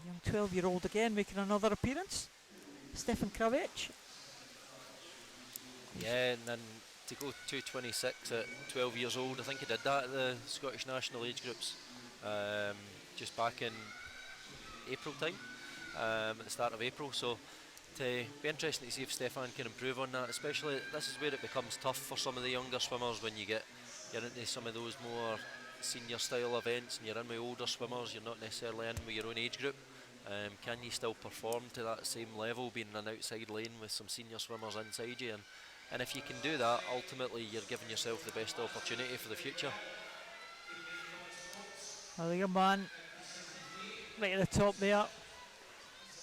young 12-year-old again making another appearance. Stefan Kravich. Yeah, and then to go 2:26 at 12 years old, I think he did that at the Scottish National Age Groups just back in April time, at the start of April. So to be interesting to see if Stefan can improve on that. Especially this is where it becomes tough for some of the younger swimmers when you're into some of those more senior style events and you're in with older swimmers. You're not necessarily in with your own age group. Can you still perform to that same level, being in an outside lane with some senior swimmers inside you? And if you can do that, ultimately you're giving yourself the best opportunity for the future. Well, the young man right at the top there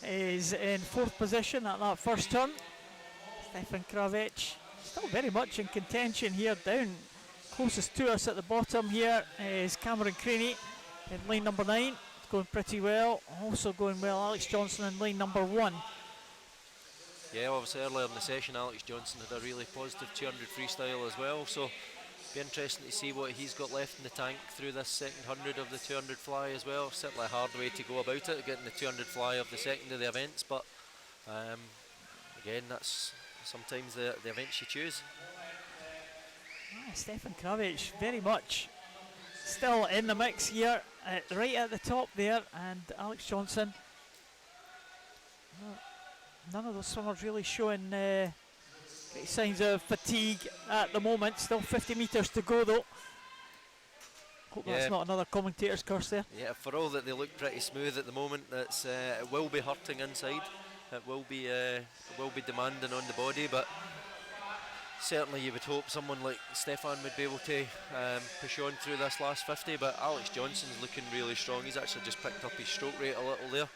is in 4th position at that first turn. Stefan Kravic still very much in contention here down. Closest to us at the bottom here is Cameron Craney in lane number 9. It's going pretty well. Also going well, Alex Johnson in lane number 1. Yeah, obviously earlier in the session Alex Johnson had a really positive 200 freestyle as well, so be interesting to see what he's got left in the tank through this second 100 of the 200 fly as well. Certainly a hard way to go about it, getting the 200 fly of the second of the events, but again, that's sometimes the events you choose. Stefan Kravic very much still in the mix here, right at the top there, and Alex Johnson. None of those swimmers really showing great signs of fatigue at the moment. Still 50 metres to go though. Hope that's not another commentator's curse there. Yeah, for all that they look pretty smooth at the moment, it will be hurting inside. It will be demanding on the body, but certainly you would hope someone like Stefan would be able to push on through this last 50, but Alex Johnson's looking really strong. He's actually just picked up his stroke rate a little there.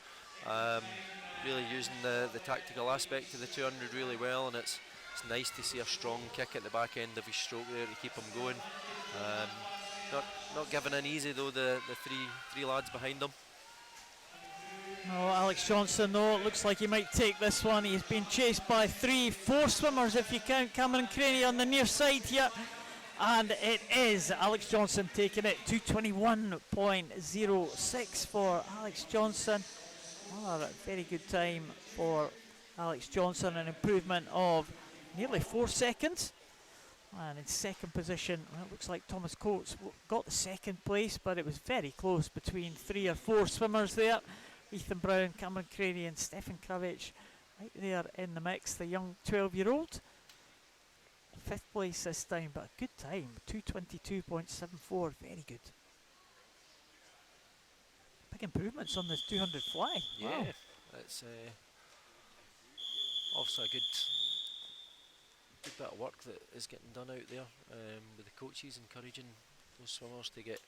Really using the tactical aspect of the 200 really well, and it's nice to see a strong kick at the back end of his stroke there to keep him going. Not giving in easy though, the three lads behind him. No, Alex Johnson though, looks like he might take this one. He's been chased by 4 swimmers if you count Cameron Craney on the near side here. And it is Alex Johnson taking it. 2:21.06 for Alex Johnson. A very good time for Alex Johnson, an improvement of nearly 4 seconds. And in second position, well, it looks like Thomas Coates got the second place, but it was very close between 3 or 4 swimmers there. Ethan Brown, Cameron Craney and Stefan Kravic right there in the mix, the young 12-year-old. 5th place this time, but a good time, 2:22.74, very good. Big improvements on this 200 fly. Yeah, wow. It's also a good bit of work that is getting done out there with the coaches encouraging those swimmers to get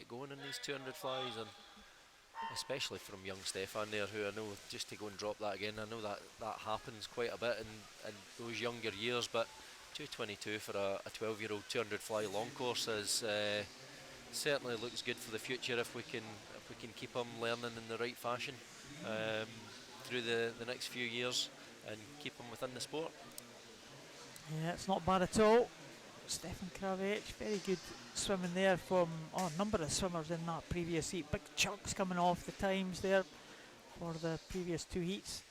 going in these 200 flies, and especially from young Stefan there, who I know just to go and drop that again, I know that happens quite a bit in those younger years, but 2:22 for a 12-year-old 200 fly long course is certainly looks good for the future if we can keep him learning in the right fashion through the next few years and keep him within the sport. Yeah, it's not bad at all. Stefan Kravic, very good swimming there from a number of swimmers in that previous heat. Big chunks coming off the times there for the previous 2 heats.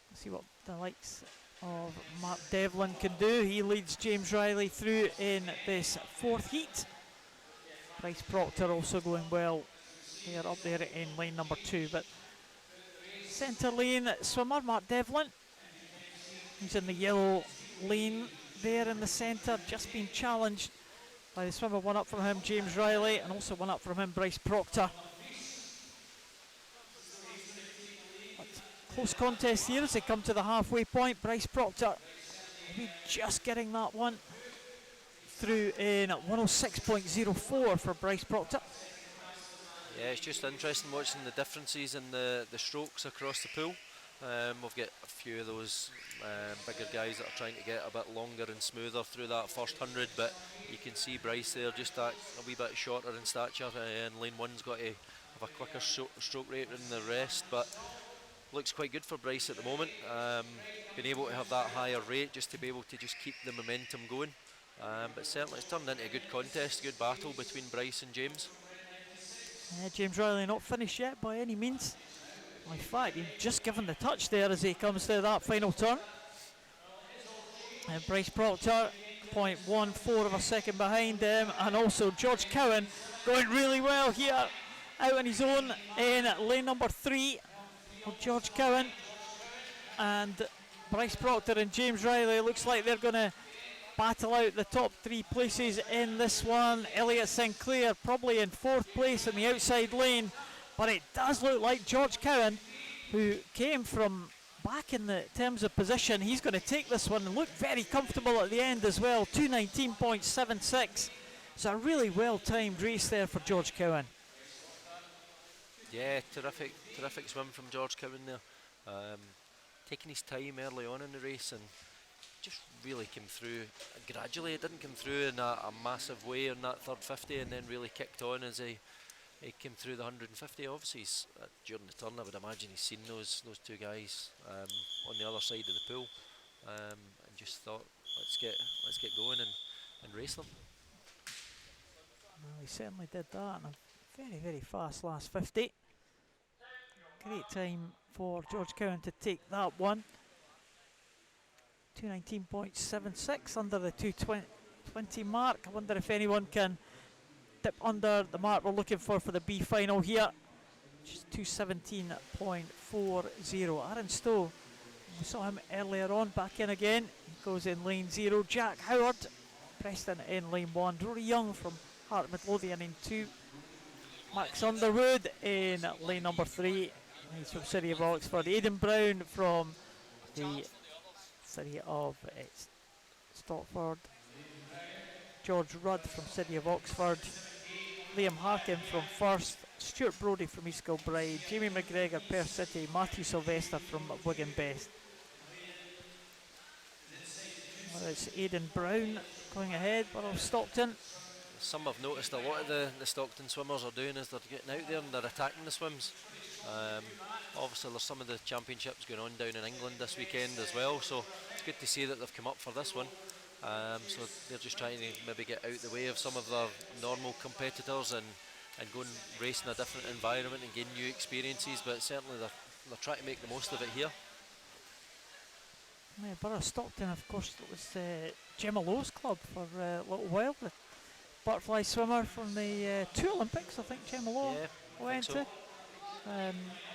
Let's see what the likes of Mark Devlin can do. He leads James Riley through in this 4th heat. Bryce Proctor also going well. They're up there in lane number 2, but centre lane swimmer Mark Devlin, he's in the yellow lane there in the centre, just been challenged by the swimmer one up from him, James Riley, and also one up from him, Bryce Proctor. But close contest here as they come to the halfway point. Bryce Proctor maybe just getting that one through in 106.04 for Bryce Proctor. Yeah, it's just interesting watching the differences in the strokes across the pool. We've got a few of those bigger guys that are trying to get a bit longer and smoother through that first 100, but you can see Bryce there just that a wee bit shorter in stature, and lane 1's got to have a quicker stroke rate than the rest, but looks quite good for Bryce at the moment. Being able to have that higher rate just to be able to just keep the momentum going, but certainly it's turned into a good contest, good battle between Bryce and James. James Riley not finished yet by any means. In fact, he's just given the touch there as he comes to that final turn. And Bryce Proctor, 0.14 of a second behind him, and also George Cowan going really well here, out on his own in lane number 3. Well, George Cowan and Bryce Proctor and James Riley, looks like they're going to battle out the top 3 places in this one. Elliot Sinclair probably in 4th place in the outside lane, but it does look like George Cowan, who came from back in the terms of position, he's going to take this one and look very comfortable at the end as well. 2:19.76. It's a really well timed race there for George Cowan. Yeah, terrific swim from George Cowan there. Taking his time early on in the race and just really came through gradually. It didn't come through in a massive way on that third 50, and then really kicked on as he came through the 150. Obviously, during the turn, I would imagine he's seen those two guys on the other side of the pool, and just thought, let's get going and race them. Well, he certainly did that, and a very, very fast last 50. Great time for George Cowan to take that one. 2:19.76 under the 2:20 mark. I wonder if anyone can dip under the mark we're looking for the B final here, which is 2:17.40. Aaron Stowe, we saw him earlier on, back in again. He goes in lane 0. Jack Howard, Preston in lane 1. Rory Young from Heart Midlothian in 2. Max Underwood in lane number 3. He's from City of Oxford. Aidan Brown from the City of Stotford. George Rudd from City of Oxford. Liam Harkin from First. Stuart Brodie from East Kilbride. Jamie McGregor, Perth City. Matthew Sylvester from Wigan Best. Well, it's Aidan Brown going ahead, Borough of Stockton. Some I've noticed a lot of the Stockton swimmers are doing is they're getting out there and they're attacking the swims. Obviously there's some of the championships going on down in England this weekend as well, so it's good to see that they've come up for this one. So they're just trying to maybe get out the way of some of their normal competitors and go and race in a different environment and gain new experiences, but certainly they're trying to make the most of it here. Yeah, Borough of Stockton, of course, it was Gemma Lowe's club for a little while. The butterfly swimmer from the 2 Olympics, I think Gemma Lowe went to.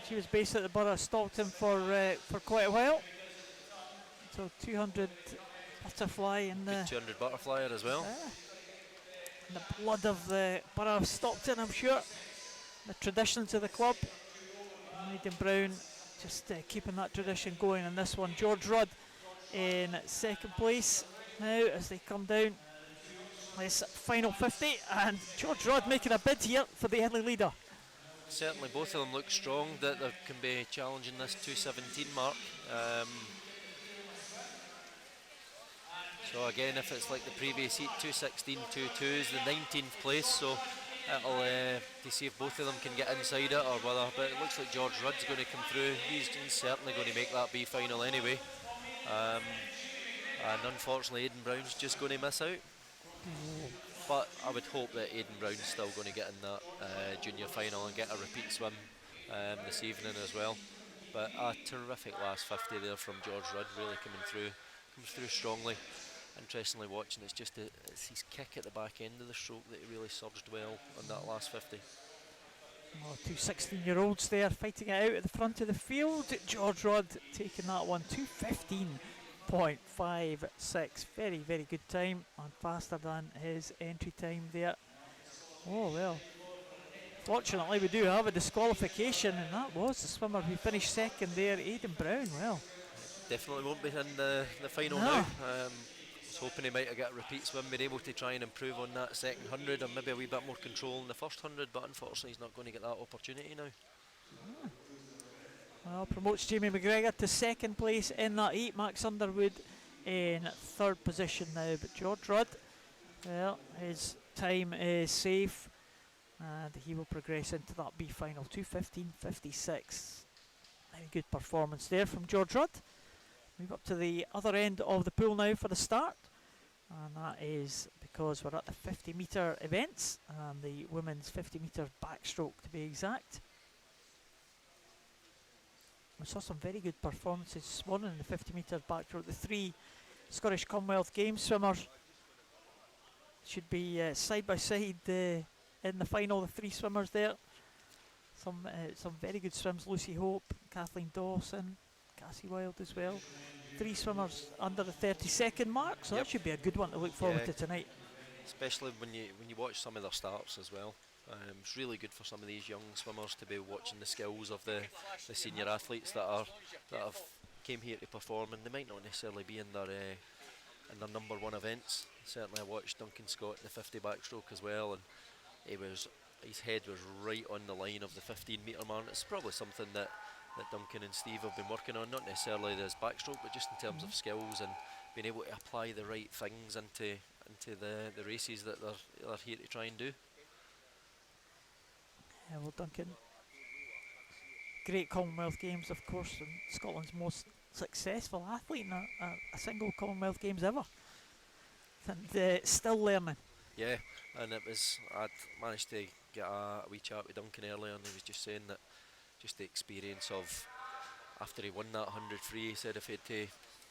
She was based at the Borough of Stockton for quite a while. So 200 butterfly in the 200 butterflyer as well. In the blood of the Borough of Stockton, I'm sure. The traditions of the club. Aidan Brown just keeping that tradition going in this one. George Rudd in 2nd place now as they come down this final 50, and George Rudd making a bid here for the early leader. Certainly both of them look strong, that they can be challenging this 2:17 mark. So again, if it's like the previous heat, 2:16.22 is the 19th place, so it'll to see if both of them can get inside it or whether, but it looks like George Rudd's going to come through. He's certainly going to make that B final anyway. And unfortunately Aidan Brown's just going to miss out. But I would hope that Aidan Brown's still going to get in that junior final and get a repeat swim this evening as well. But a terrific last 50 there from George Rudd, really comes through strongly. Interestingly watching, it's his kick at the back end of the stroke that he really surged well on that last 50. Oh, 2 16-year-olds there fighting it out at the front of the field. George Rudd taking that one, 2:15.56. Very, very good time, and faster than his entry time there. Oh well. Fortunately, we do have a disqualification, and that was the swimmer who finished 2nd there, Aidan Brown. Well, definitely won't be in the final now. I was hoping he might have got a repeat swim, been able to try and improve on that 2nd 100 and maybe a wee bit more control in the 1st 100, but unfortunately he's not going to get that opportunity now. Well, promotes Jamie McGregor to 2nd place in that heat. Max Underwood in 3rd position now, but George Rudd, well, his time is safe and he will progress into that B final. 2:15.56. Very good performance there from George Rudd. Move up to the other end of the pool now for the start, and that is because we're at the 50 metre events and the women's 50 metre backstroke to be exact. We saw some very good performances this morning in the 50 metre backstroke. The 3 Scottish Commonwealth Games swimmers. Should be side by side in the final, the three swimmers there. Some very good swims, Lucy Hope, Kathleen Dawson, Cassie Wilde as well. Three swimmers under the 30-second mark, so that should be a good one to look forward to tonight. Especially when you watch some of their starts as well. It's really good for some of these young swimmers to be watching the skills of the senior athletes that have came here to perform, and they might not necessarily be in their number one events. Certainly I watched Duncan Scott in the 50 backstroke as well, and his head was right on the line of the 15-metre mark. It's probably something that Duncan and Steve have been working on, not necessarily his backstroke, but just in terms of skills and being able to apply the right things into the races that they're here to try and do. Yeah, well, Duncan, great Commonwealth Games, of course, and Scotland's most successful athlete in a single Commonwealth Games ever, and still learning. Yeah, and I'd managed to get a wee chat with Duncan earlier, and he was just saying that just the experience of, after he won that 100 free, he said if he had to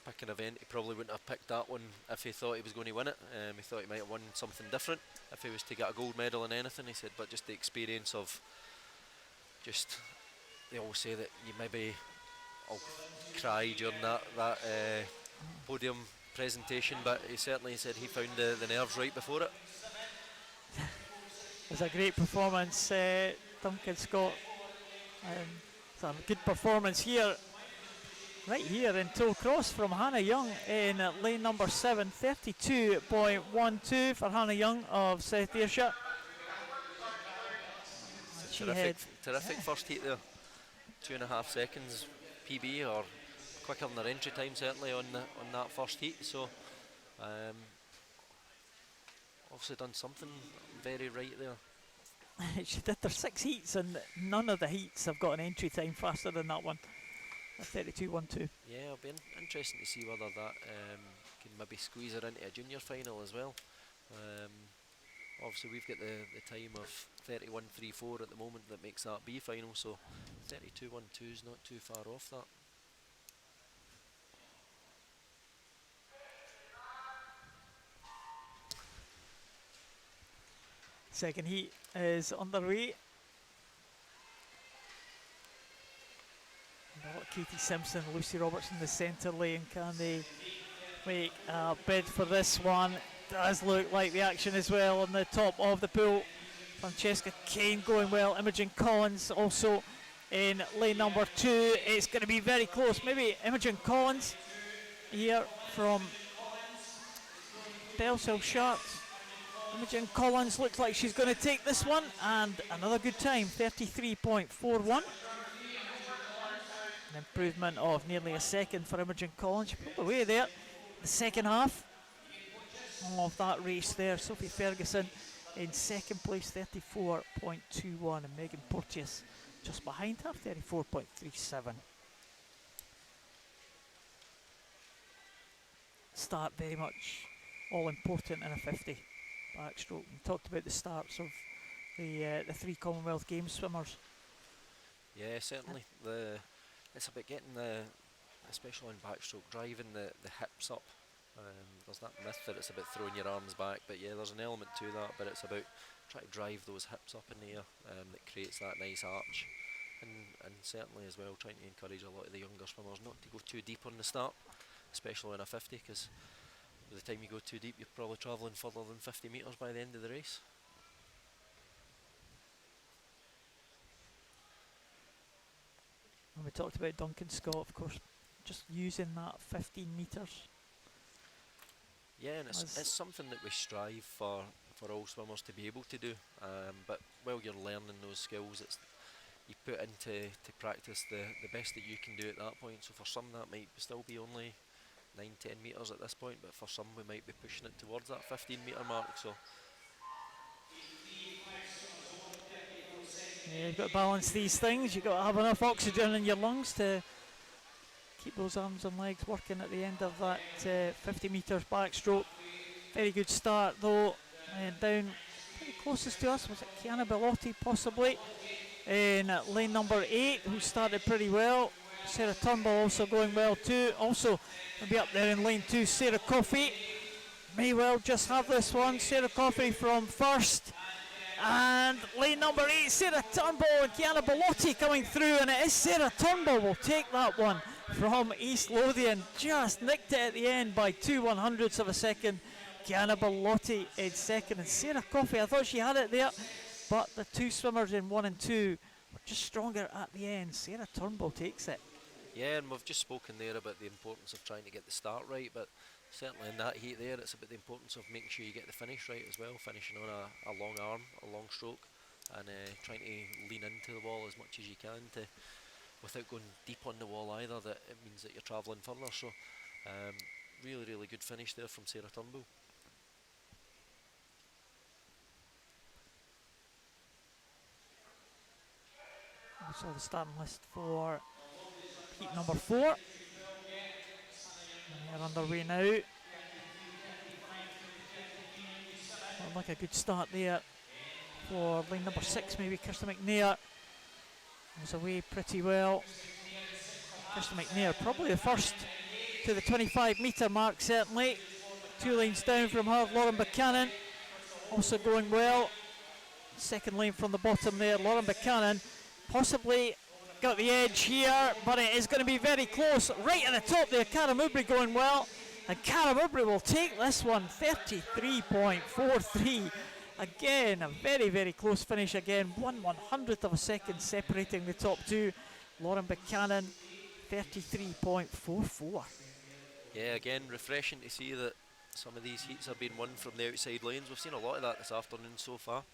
pick an event, he probably wouldn't have picked that one if he thought he was going to win it. He thought he might have won something different if he was to get a gold medal in anything, he said, but just the experience of they always say that you maybe all cry during that podium presentation, but he certainly said he found the nerves right before it. It was a great performance, Duncan Scott. It's a good performance here, right here in Tollcross from Hannah Young in lane number 7, 32.12 for Hannah Young of South Ayrshire. Terrific first heat there. 2.5 seconds PB, or quicker than their entry time certainly on that first heat. So obviously done something very right there. She did their 6 heats, and none of the heats have got an entry time faster than that one. 32.12. Yeah, it'll be interesting to see whether that can maybe squeeze her into a junior final as well. Obviously we've got the time of 31.34 at the moment that makes that B final, so 32.12 is not too far off that. Second heat is underway. Katie Simpson, Lucy Roberts in the centre lane. Can they make a bid for this one? Does look like the action as well on the top of the pool. Francesca Kane going well. Imogen Collins also in lane number 2. It's going to be very close. Maybe Imogen Collins here from Bellshill Sharks. Imogen Collins looks like she's going to take this one, and another good time, 33.41. An improvement of nearly a second for Imogen Collins. She pulled away there. The second half of that race there. Sophie Ferguson in second place, 34.21, and Megan Porteous just behind her, 34.37. Start very much all important in a 50 backstroke. We talked about the starts of the 3 Commonwealth Games swimmers. Yeah, certainly. It's about getting especially on backstroke, driving the hips up. There's that myth that it's about throwing your arms back, but yeah, there's an element to that, but it's about trying to drive those hips up in the air that creates that nice arch. And certainly as well trying to encourage a lot of the younger swimmers not to go too deep on the start, especially on a 50, because by the time you go too deep you're probably travelling further than 50 metres by the end of the race. And we talked about Duncan Scott, of course, just using that 15 metres. Yeah, and it's something that we strive for all swimmers to be able to do, but while you're learning those skills, you put into practice the best that you can do at that point. So for some that might still be only 9-10 metres at this point, but for some we might be pushing it towards that 15 metre mark. So yeah, you've got to balance these things. You've got to have enough oxygen in your lungs to keep those arms and legs working at the end of that 50 metres backstroke. Very good start though, and down pretty closest to us was it Kiana Bellotti possibly in lane number 8, who started pretty well. Sarah Turnbull also going well too. Also maybe up there in lane 2, Sarah Coffey may well just have this one. Sarah Coffey from first. And lane number 8, Sarah Turnbull and Kiana Bellotti coming through, and it is Sarah Turnbull will take that one from East Lothian. Just nicked it at the end by 2/100ths of a second. Kiana Bellotti in second, and Sarah Coffey, I thought she had it there, but the two swimmers in 1 and 2 were just stronger at the end. Sarah Turnbull takes it. Yeah, and we've just spoken there about the importance of trying to get the start right, but certainly in that heat there, it's about the importance of making sure you get the finish right as well, finishing on a long arm, a long stroke, and trying to lean into the wall as much as you can to, without going deep on the wall either, that it means that you're travelling further. So really, really good finish there from Sarah Turnbull. We saw the starting list for heat number 4. They're underway now. Looked like a good start there for lane number 6, maybe Kirsten McNair was away pretty well. Kirsten McNair probably the first to the 25 metre mark, certainly. 2 lanes down from her. Lauren Buchanan also going well. Second lane from the bottom there. Lauren Buchanan possibly got the edge here, but it is going to be very close. Right at the top there, Cara Mowbray going well, and Cara Mowbray will take this one, 33.43. Again, a very, very close finish again. 1/100th of a second separating the top two. Lauren Buchanan, 33.44. Yeah, again, refreshing to see that some of these heats are being won from the outside lanes. We've seen a lot of that this afternoon so far.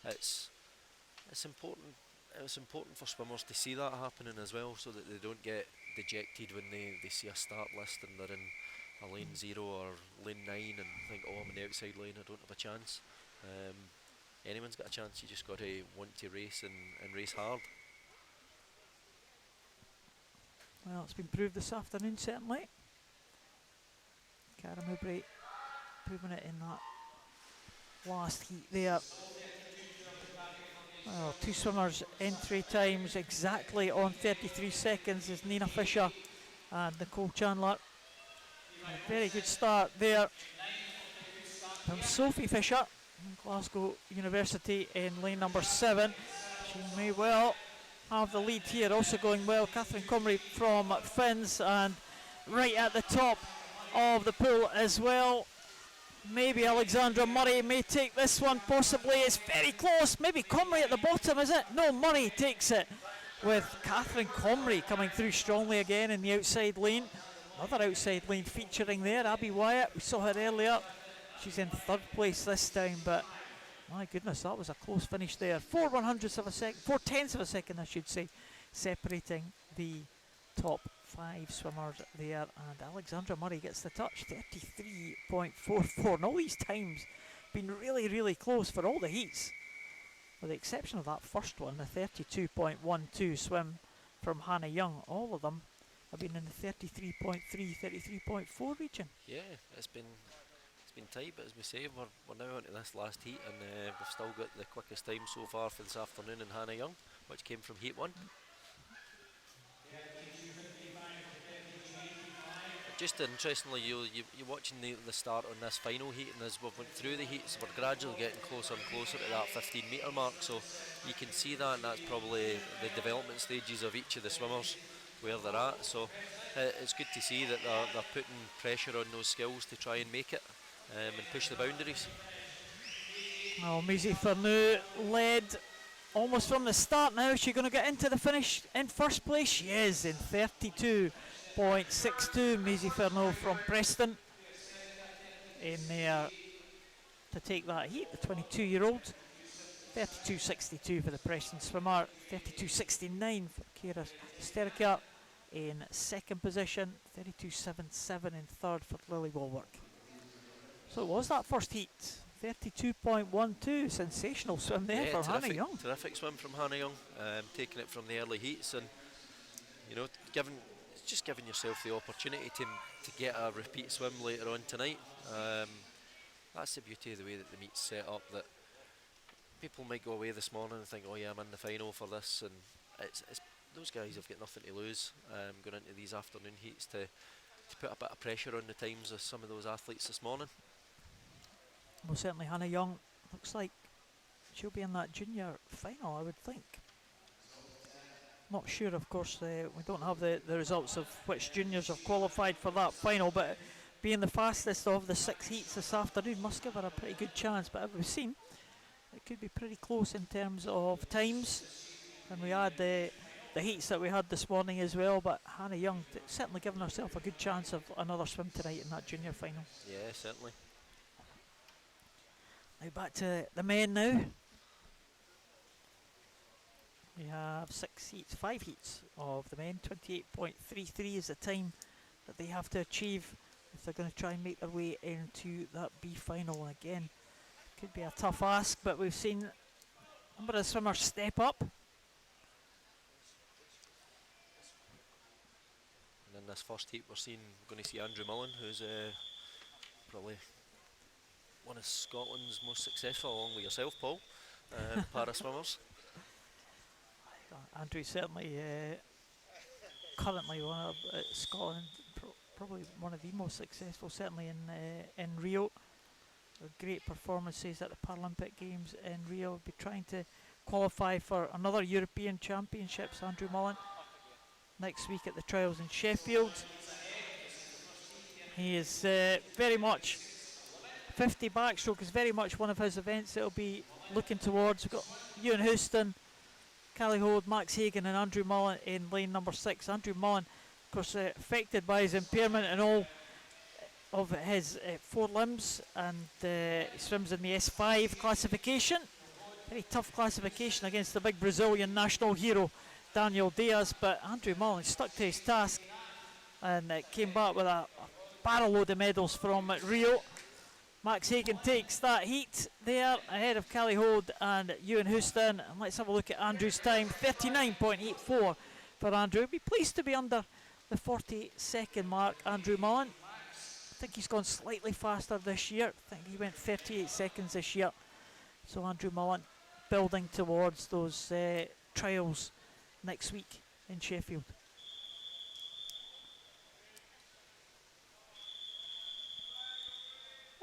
It's important. It's important for swimmers to see that happening as well, so that they don't get dejected when they see a start list and they're in a lane 0 or lane 9 and think, oh, I'm in the outside lane, I don't have a chance. Anyone's got a chance, you just got to want to race and race hard. Well, it's been proved this afternoon, certainly. Cara Mowbray proving it in that last heat there. Well, two swimmers entry times exactly on 33 seconds is Nina Fisher and Nicole Chandler. A very good start there from Sophie Fisher from Glasgow University in lane number 7. She may well have the lead here. Also going well, Catherine Comrie from Finns, and right at the top of the pool as well. Maybe Alexandra Murray may take this one, possibly. It's very close. Maybe Comrie at the bottom, is it? No, Murray takes it, with Catherine Comrie coming through strongly again in the outside lane. Another outside lane featuring there, Abby Wyatt. We saw her earlier. She's in 3rd place this time, but my goodness, that was a close finish there. 4/100ths of a second, 4/10ths of a second, I should say, separating the top 5 swimmers there, and Alexandra Murray gets the touch, 33.44. And all these times been really, really close for all the heats, with the exception of that first one, the 32.12 swim from Hannah Young. All of them have been in the 33.3, 33.4 region. Yeah, it's been tight, but as we say, we're now into this last heat, and we've still got the quickest time so far for this afternoon in Hannah Young, which came from heat 1. Just interestingly, you're watching the start on this final heat, and as we've went through the heats, we're gradually getting closer and closer to that 15 metre mark, so you can see that, and that's probably the development stages of each of the swimmers where they're at. So it's good to see that they're putting pressure on those skills to try and make it and push the boundaries. Oh, Maisie Ferneau led almost from the start. Now is she going to get into the finish in first place? She is, in 32.62. Maisie Ferneau from Preston in there to take that heat, the 22-year-old. 32.62 for the Preston swimmer, 32.69 for Kira Sterka in 2nd position, 32.77 in 3rd for Lily Walwork. So it was that first heat, 32.12, sensational swim there for Hannah Young. Terrific swim from Hannah Young, taking it from the early heats, and you know, just giving yourself the opportunity to get a repeat swim later on tonight. That's the beauty of the way that the meet's set up, that people might go away this morning and think, oh yeah, I'm in the final for this, and it's those guys have got nothing to lose going into these afternoon heats to put a bit of pressure on the times of some of those athletes this morning. Well, certainly Hannah Young looks like she'll be in that junior final, I would think. Not sure, of course, we don't have the results of which juniors have qualified for that final, but being the fastest of the 6 heats this afternoon must give her a pretty good chance. But as we've seen, it could be pretty close in terms of times. And we had the heats that we had this morning as well, but Hannah Young certainly giving herself a good chance of another swim tonight in that junior final. Yeah, certainly. Now back to the men now. We have 5 heats of the men. 28.33 is the time that they have to achieve if they're going to try and make their way into that B final. And again, could be a tough ask, but we've seen a number of swimmers step up. And in this first heat, we're going to see Andrew Mullen, who's probably one of Scotland's most successful, along with yourself, Paul, para swimmers. Andrew certainly currently one of Scotland, probably one of the most successful, certainly in Rio. Great performances at the Paralympic Games in Rio. Will be trying to qualify for another European Championships, Andrew Mullen, next week at the trials in Sheffield. He is very much 50 backstroke is very much one of his events that he'll be looking towards. We've got Ewan Houston, Callie Hoad, Max Hagan and Andrew Mullen in lane number 6. Andrew Mullen, of course, affected by his impairment in all of his 4 limbs, and he swims in the S5 classification. Very tough classification against the big Brazilian national hero Daniel Diaz, but Andrew Mullen stuck to his task and came back with a barrel load of medals from Rio. Max Hagan takes that heat there ahead of Callie Hoad and Ewan Houston. And let's have a look at Andrew's time. 39.84 for Andrew. Be pleased to be under the 40-second mark, Andrew Mullen. I think he's gone slightly faster this year. I think he went 38 seconds this year. So Andrew Mullen building towards those trials next week in Sheffield.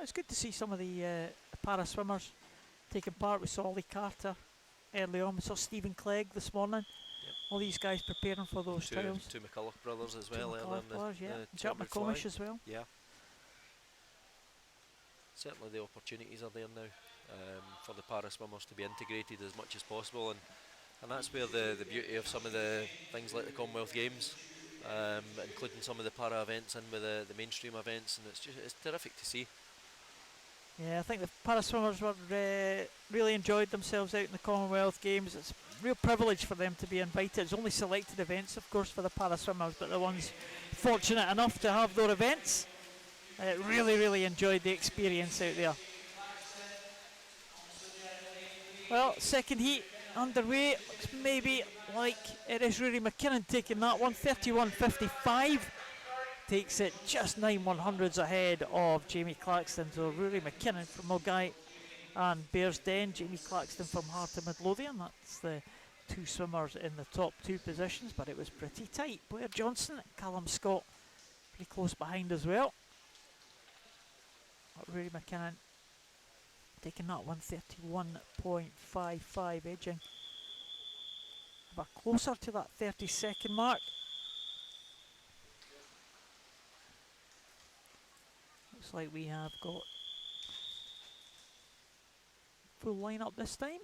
It's good to see some of the para swimmers taking part. We saw Ollie Carter early on. We saw Stephen Clegg this morning. Yep. All these guys preparing for those trials. Two McCulloch brothers as well. Jack McComish as well. Yeah. Certainly the opportunities are there now for the para swimmers to be integrated as much as possible, and that's where the beauty of some of the things like the Commonwealth Games, including some of the para events in with the mainstream events, and it's terrific to see. Yeah, I think the para swimmers were really enjoyed themselves out in the Commonwealth Games. It's a real privilege for them to be invited. It's only selected events, of course, for the para swimmers, but the ones fortunate enough to have their events really enjoyed the experience out there. Well, second heat underway. Looks maybe like it is Rory McKinnon taking that one. 31.55. Takes it just 9 100s ahead of Jamie Claxton. So Rory McKinnon from Mulgai and Bearsden. Jamie Claxton from Heart of Midlothian. That's the 2 swimmers in the top 2 positions, but it was pretty tight. Blair Johnson, Callum Scott pretty close behind as well. But Rory McKinnon taking that 131.55, edging a bit closer to that 30-second mark. Looks like we have got full lineup this time.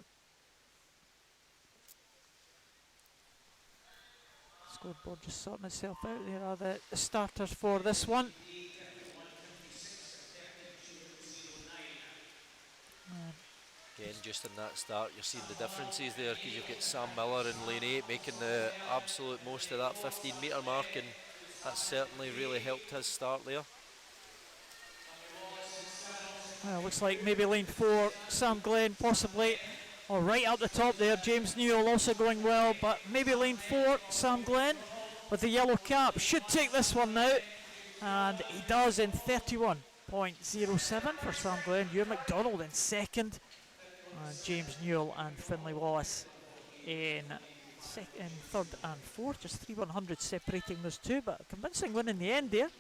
Scoreboard just sorting itself out. There are the starters for this one. Again, just in that start, you're seeing the differences there, because you've got Sam Miller in lane 8 making the absolute most of that 15-metre mark, and that's certainly really helped his start there. Well, looks like maybe lane 4, Sam Glenn possibly, or right up the top there, James Newell also going well, but maybe lane 4, Sam Glenn with the yellow cap should take this one now, and he does in 31.07 for Sam Glenn. Ewan McDonald in second, and James Newell and Finlay Wallace in second, third and fourth, just 3/100 separating those two, but a convincing win in the end there.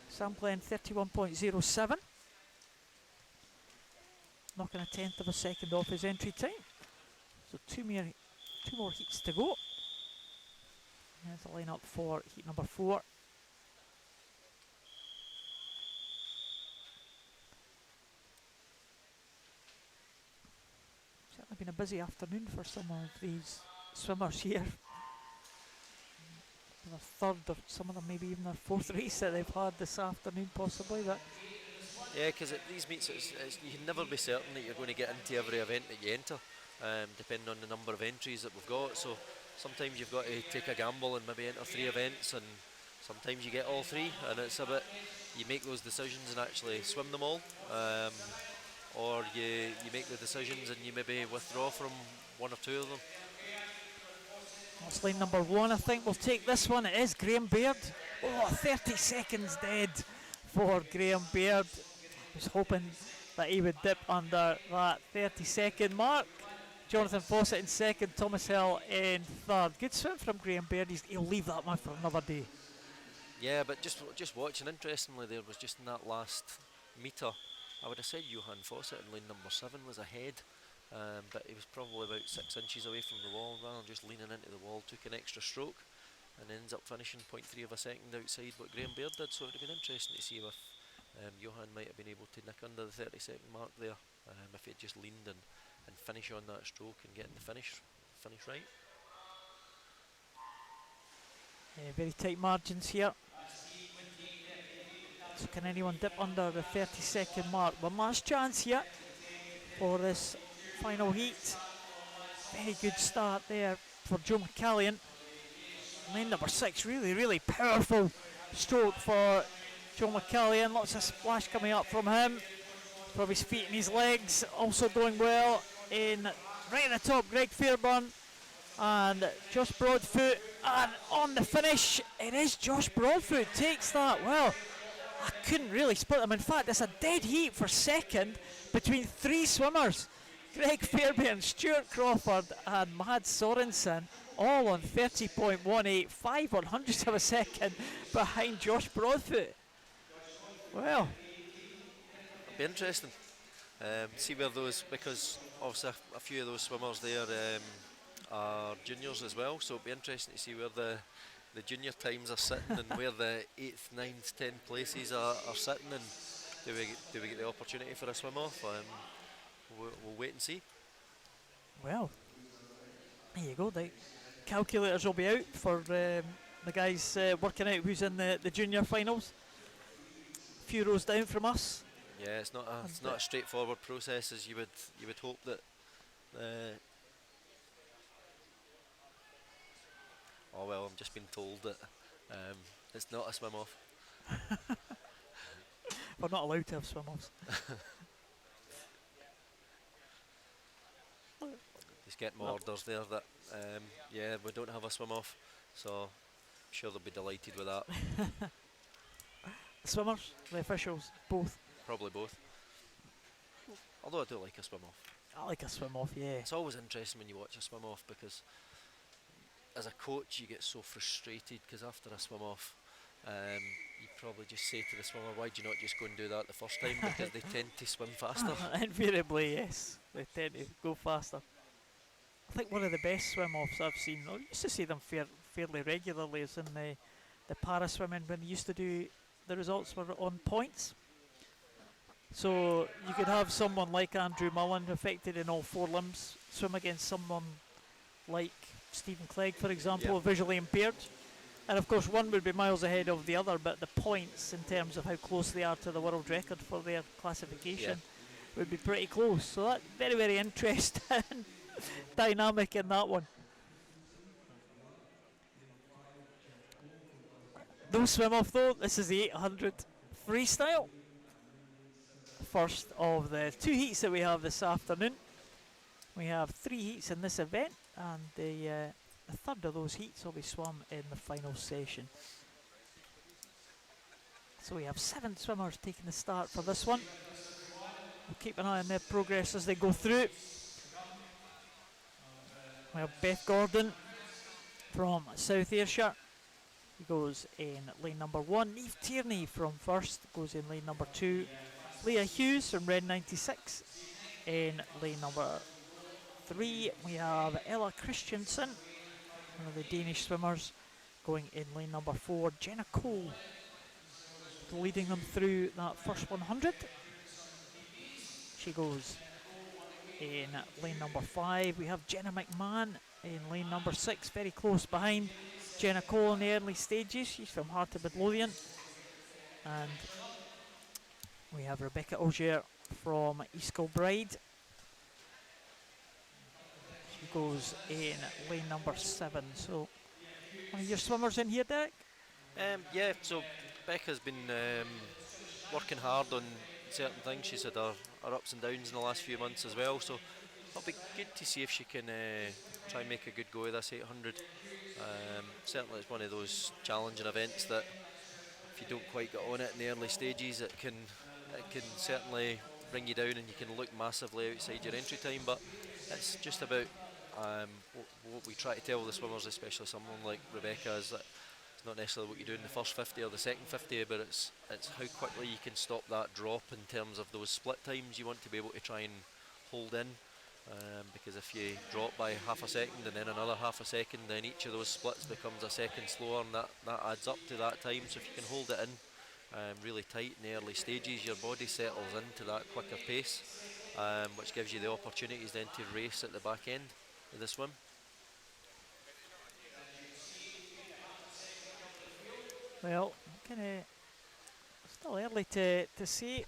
Sam Glenn 31.07, knocking a tenth of a second off his entry time. So two more heats to go. Here's the lineup for heat number 4. Certainly been a busy afternoon for some of these swimmers here. Their third, or some of them maybe even their fourth race that they've had this afternoon, possibly. But yeah, because at these meets, you can never be certain that you're going to get into every event that you enter, depending on the number of entries that we've got. So sometimes you've got to take a gamble and maybe enter 3 events, and sometimes you get all 3, and it's a bit, you make those decisions and actually swim them all, or you make the decisions and you maybe withdraw from 1 or 2 of them. that's lane number 1. I think we'll take this one. It is Graham Baird. Oh, 30 seconds dead for Graham Baird. Was hoping that he would dip under that 30-second mark. Jonathan Fawcett in second, Thomas Hill in third. Good swim from Graham Baird. He'll leave that one for another day. Yeah, but just watching, interestingly, there was just in that last metre, I would have said Johan Fawcett in lane number 7 was ahead, but he was probably about 6 inches away from the wall, rather than just leaning into the wall, took an extra stroke and ends up finishing 0.3 of a second outside what Graham Baird did. So it would have been interesting to see if Johan might have been able to nick under the 30-second mark there, if he had just leaned and finish on that stroke and getting the finish right. Very tight margins here. So can anyone dip under the 30-second mark? One last chance here for this final heat. Very good start there for Joe McCallion. Lane number 6, really powerful stroke for Joe McCallion. Lots of splash coming up from him, from his feet and his legs. Also doing well in right at the top, Greg Fairburn and Josh Broadfoot. And on the finish, it is Josh Broadfoot takes that. Well, I couldn't really split them. In fact, it's a dead heat for second between 3 swimmers. Greg Fairbairn, Stuart Crawford and Mads Sorensen, all on 30.18, 5/100ths of a second behind Josh Broadfoot. Well, It'll be interesting. See where those, because obviously a few of those swimmers there are juniors as well, so it'll be interesting to see where the junior times are sitting and where the 8th, 9th, 10th places are sitting, and do we get the opportunity for a swim off? We'll wait and see. well, there you go. The calculators will be out for the guys working out who's in the junior finals. A few rows down from us. Yeah, it's not a straightforward process as you would hope that. Oh well, I'm just been told that it's not a swim off. We're not allowed to have swim-offs. Just getting my orders there that yeah, we don't have a swim off, so I'm sure they'll be delighted with that. The swimmers, the officials, both. Probably both. Although I do like a swim off. I like a swim-off, yeah. It's always interesting when you watch a swim off, because as a coach you get so frustrated, because after a swim off you probably just say to the swimmer, why do you not just go and do that the first time, because they tend to swim faster. Invariably, yes. They tend to go faster. I think one of the best swim-offs I've seen, I used to see them fairly regularly, is in the para-swimming, when they used to do, the results were on points. So you could have someone like Andrew Mullen, affected in all 4 limbs, swim against someone like Stephen Clegg, for example, visually impaired. And of course one would be miles ahead of the other, but the points in terms of how close they are to the world record for their classification would be pretty close. So that's very interesting dynamic in that one. No swim off though. This is the 800 freestyle. First of the 2 heats that we have this afternoon. We have 3 heats in this event, and the third of those heats will be swum in the final session. So we have 7 swimmers taking the start for this one. We'll keep an eye on their progress as they go through. We have Beth Gordon from South Ayrshire. He goes in lane number 1. Neve Tierney from First goes in lane number 2. Leah Hughes from Red 96 in lane number 3. We have Ella Christensen, one of the Danish swimmers, going in lane number 4. Jenna Cole leading them through that first 100. She goes in lane number 5. We have Jenna McMahon in lane number 6, very close behind Jenna Cole in the early stages. She's from Heart of Midlothian. And we have Rebecca Auger from East Kilbride. She goes in lane number 7. So, one of your swimmers in here, Derek? Yeah, so Becca's been working hard on certain things. She's had her ups and downs in the last few months as well, so it'll be good to see if she can try and make a good go of this 800. Certainly it's one of those challenging events that if you don't quite get on it in the early stages, it can certainly bring you down and you can look massively outside your entry time, but it's just about what we try to tell the swimmers, especially someone like Rebecca, is that it's not necessarily what you do in the first 50 or the second 50, but it's how quickly you can stop that drop in terms of those split times. You want to be able to try and hold in, because if you drop by half a second and then another half a second, then each of those splits becomes a second slower, and that adds up to that time. So if you can hold it in really tight in the early stages, your body settles into that quicker pace, which gives you the opportunities then to race at the back end of the swim. Well, kind of still early to see.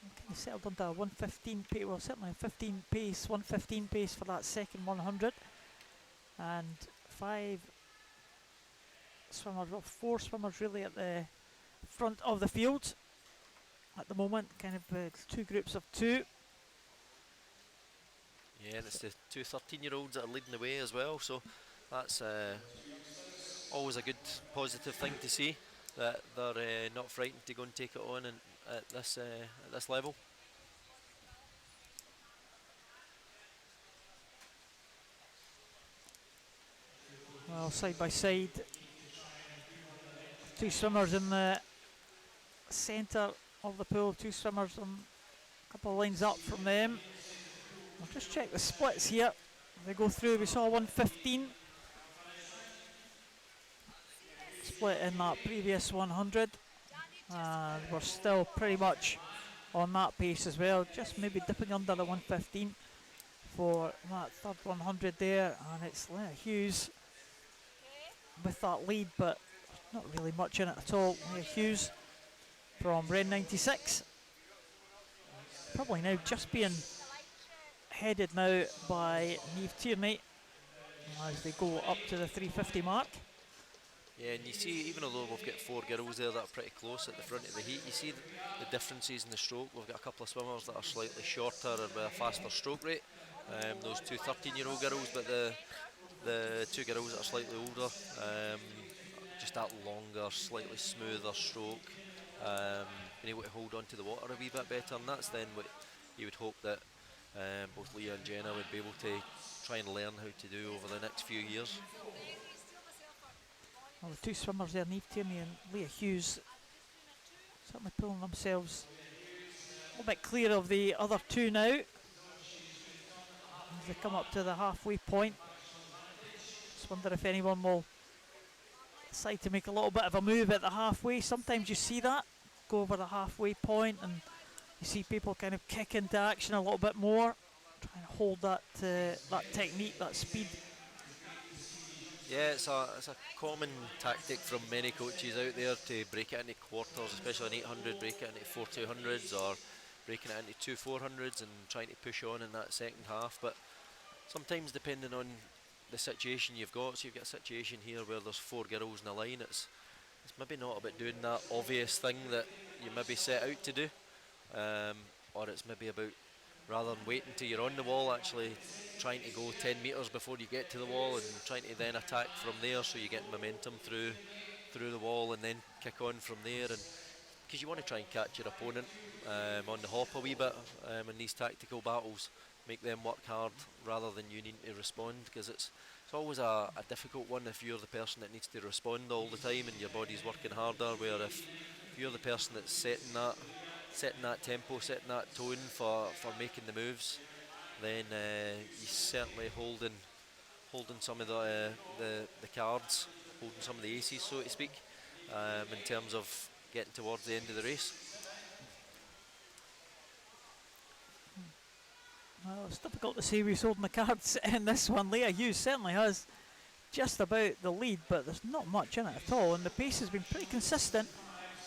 I'm kind of settled onto a 1:15 pace. Well, certainly a 15 pace, 1:15 pace for that second 100, and 4 swimmers really at the front of the field at the moment. Kind of 2 groups of 2. Yeah, and it's the 2 13-year-olds that are leading the way as well. So that's always a good positive thing to see, that they're not frightened to go and take it on at this level. Well, side by side, 2 swimmers in the centre of the pool, 2 swimmers a couple of lines up from them. I'll just check the splits here. They go through, we saw 1:15 split in that previous 100, and we're still pretty much on that pace as well, just maybe dipping under the 1:15 for that third 100 there, and it's Leah Hughes with that lead, but not really much in it at all. Leah Hughes from Red 96, probably now just being headed now by Neve Tierney as they go up to the 350 mark. Yeah, and you see, even although we've got 4 girls there that are pretty close at the front of the heat, you see the differences in the stroke. We've got a couple of swimmers that are slightly shorter and with a faster stroke rate, those 2 13-year-old girls, but the 2 girls that are slightly older, just that longer, slightly smoother stroke, being able to hold on to the water a wee bit better, and that's then what you would hope that both Leah and Jenna would be able to try and learn how to do over the next few years. Well, the 2 swimmers there, Neve Tierney and Leah Hughes, certainly pulling themselves a little bit clear of the other 2 now as they come up to the halfway point. Just wonder if anyone will decide to make a little bit of a move at the halfway. Sometimes you see that, go over the halfway point, and you see people kind of kick into action a little bit more, trying to hold that technique, that speed. Yeah, it's a common tactic from many coaches out there to break it into quarters, especially in 800, break it into 4 200s or breaking it into 2 400s and trying to push on in that second half. But sometimes, depending on the situation you've got, so you've got a situation here where there's 4 girls in a line, it's maybe not about doing that obvious thing that you maybe set out to do, or it's maybe about, rather than waiting till you're on the wall, actually trying to go 10 metres before you get to the wall and trying to then attack from there, so you get momentum through the wall and then kick on from there. And because you want to try and catch your opponent on the hop a wee bit in these tactical battles, make them work hard rather than you needing to respond, because it's always a difficult one if you're the person that needs to respond all the time and your body's working harder, where if you're the person that's setting that tempo, setting that tone for making the moves, then you're certainly holding some of the cards, holding some of the aces, so to speak, in terms of getting towards the end of the race. Well, it's difficult to say who's holding the cards in this one. Leah Hughes certainly has just about the lead, but there's not much in it at all, and the pace has been pretty consistent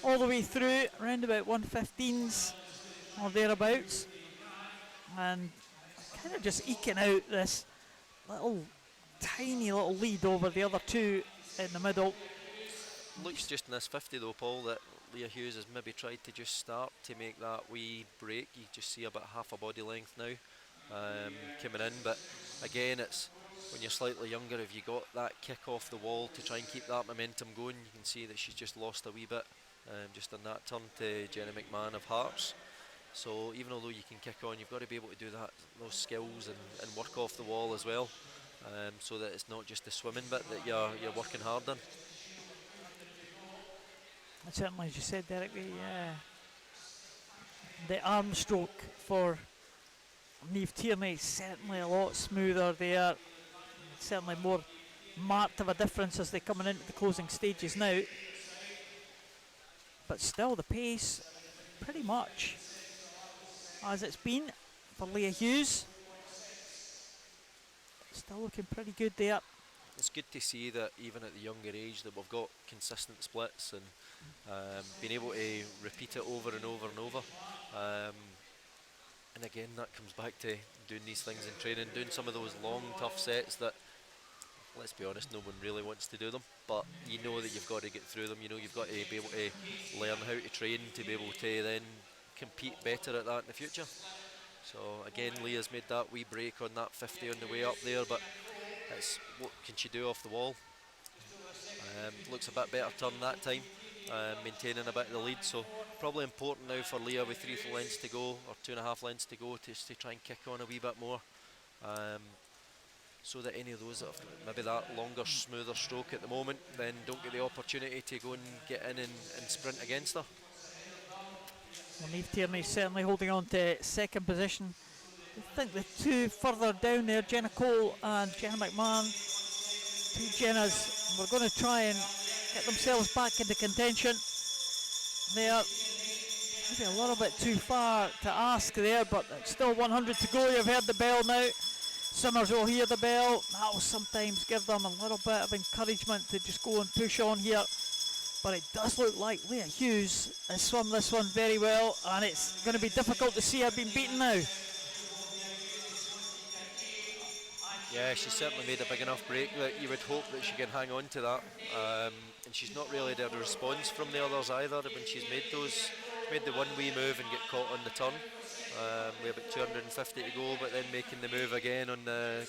all the way through, around about 1:15s or thereabouts, and kind of just eking out this tiny little lead over the other two in the middle. Looks just in this 50 though, Paul, that Leah Hughes has maybe tried to just start to make that wee break. You just see about half a body length now coming in, but again, it's when you're slightly younger, if you got that kick off the wall to try and keep that momentum going, you can see that she's just lost a wee bit just on that turn to Jenna McMahon of Hearts. So even although you can kick on, you've got to be able to do those skills and work off the wall as well, so that it's not just the swimming bit that you're working hard on. And certainly, as you said, Derek, the arm stroke for Niamh Tierney certainly a lot smoother there. Certainly more marked of a difference as they're coming into the closing stages now. But still, the pace pretty much as it's been for Leah Hughes. Still looking pretty good there. It's good to see that even at the younger age that we've got consistent splits and being able to repeat it over and over and over. And again, that comes back to doing these things in training, doing some of those long, tough sets that, let's be honest, no one really wants to do them, but you know that you've got to get through them. You know you've got to be able to learn how to train to be able to then compete better at that in the future. So again, Leah's made that wee break on that 50 on the way up there, but it's what can she do off the wall. Looks a bit better turn that time, maintaining a bit of the lead, so probably important now for Leah with 3 lengths to go, or 2.5 lengths to go, to try and kick on a wee bit more, so that any of those that have maybe that longer, smoother stroke at the moment then don't get the opportunity to go and get in and sprint against her. Well, Niamh Tierney certainly holding on to second position. I think the two further down there, Jenna Cole and Jenna McMahon, two Jennas, were going to try and get themselves back into contention. They are maybe a little bit too far to ask there, but it's still 100 to go. You've heard the bell now. Swimmers will hear the bell. That will sometimes give them a little bit of encouragement to just go and push on here. But it does look like Leah Hughes has swum this one very well, and it's going to be difficult to see her being beaten now. Yeah, she's certainly made a big enough break that you would hope that she can hang on to that. And she's not really had a response from the others either when she's made the one wee move and get caught on the turn. We have about 250 to go, but then making the move again on the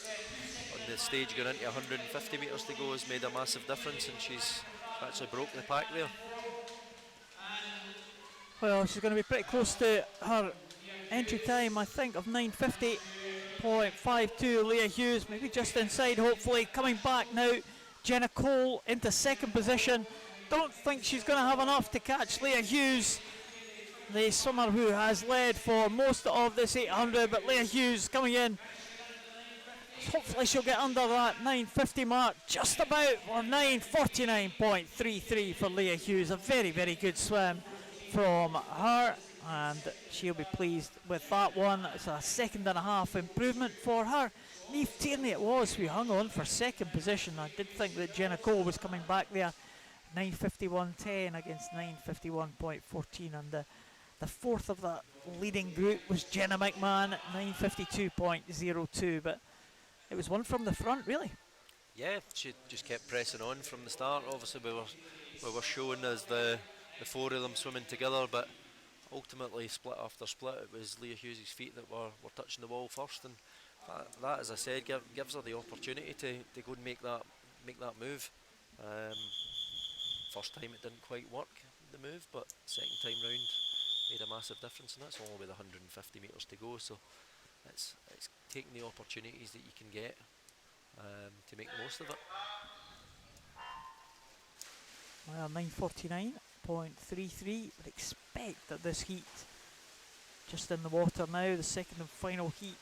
stage going into 150 metres to go has made a massive difference, and she's actually broke the pack there. Well, she's going to be pretty close to her entry time, I think, of 9:50.52. Leah Hughes maybe just inside, hopefully. Coming back now, Jenna Cole into second position. Don't think she's going to have enough to catch Leah Hughes, the swimmer who has led for most of this 800, but Leah Hughes coming in. Hopefully she'll get under that 9:50 mark, just about, or 9:49.33 for Leah Hughes. A very, very good swim from her, and she'll be pleased with that one. It's a 1.5 improvement for her. Niamh Tierney it was who hung on for second position. I did think that Jenna Cole was coming back there. 9:51.10 against 9:51.14, and the fourth of the leading group was Jenna McMahon, 9:52.02, but it was one from the front, really. Yeah, she just kept pressing on from the start. Obviously we were shown as the four of them swimming together, but ultimately split after split it was Leah Hughes' feet that were touching the wall first, and that as I said, gives her the opportunity to go and make that move. First time it didn't quite work, the move, but second time round made a massive difference, and that's only with 150 metres to go, so it's taking the opportunities that you can get to make the most of it. Well, 9:49.33. Would expect that this heat just in the water now, the second and final heat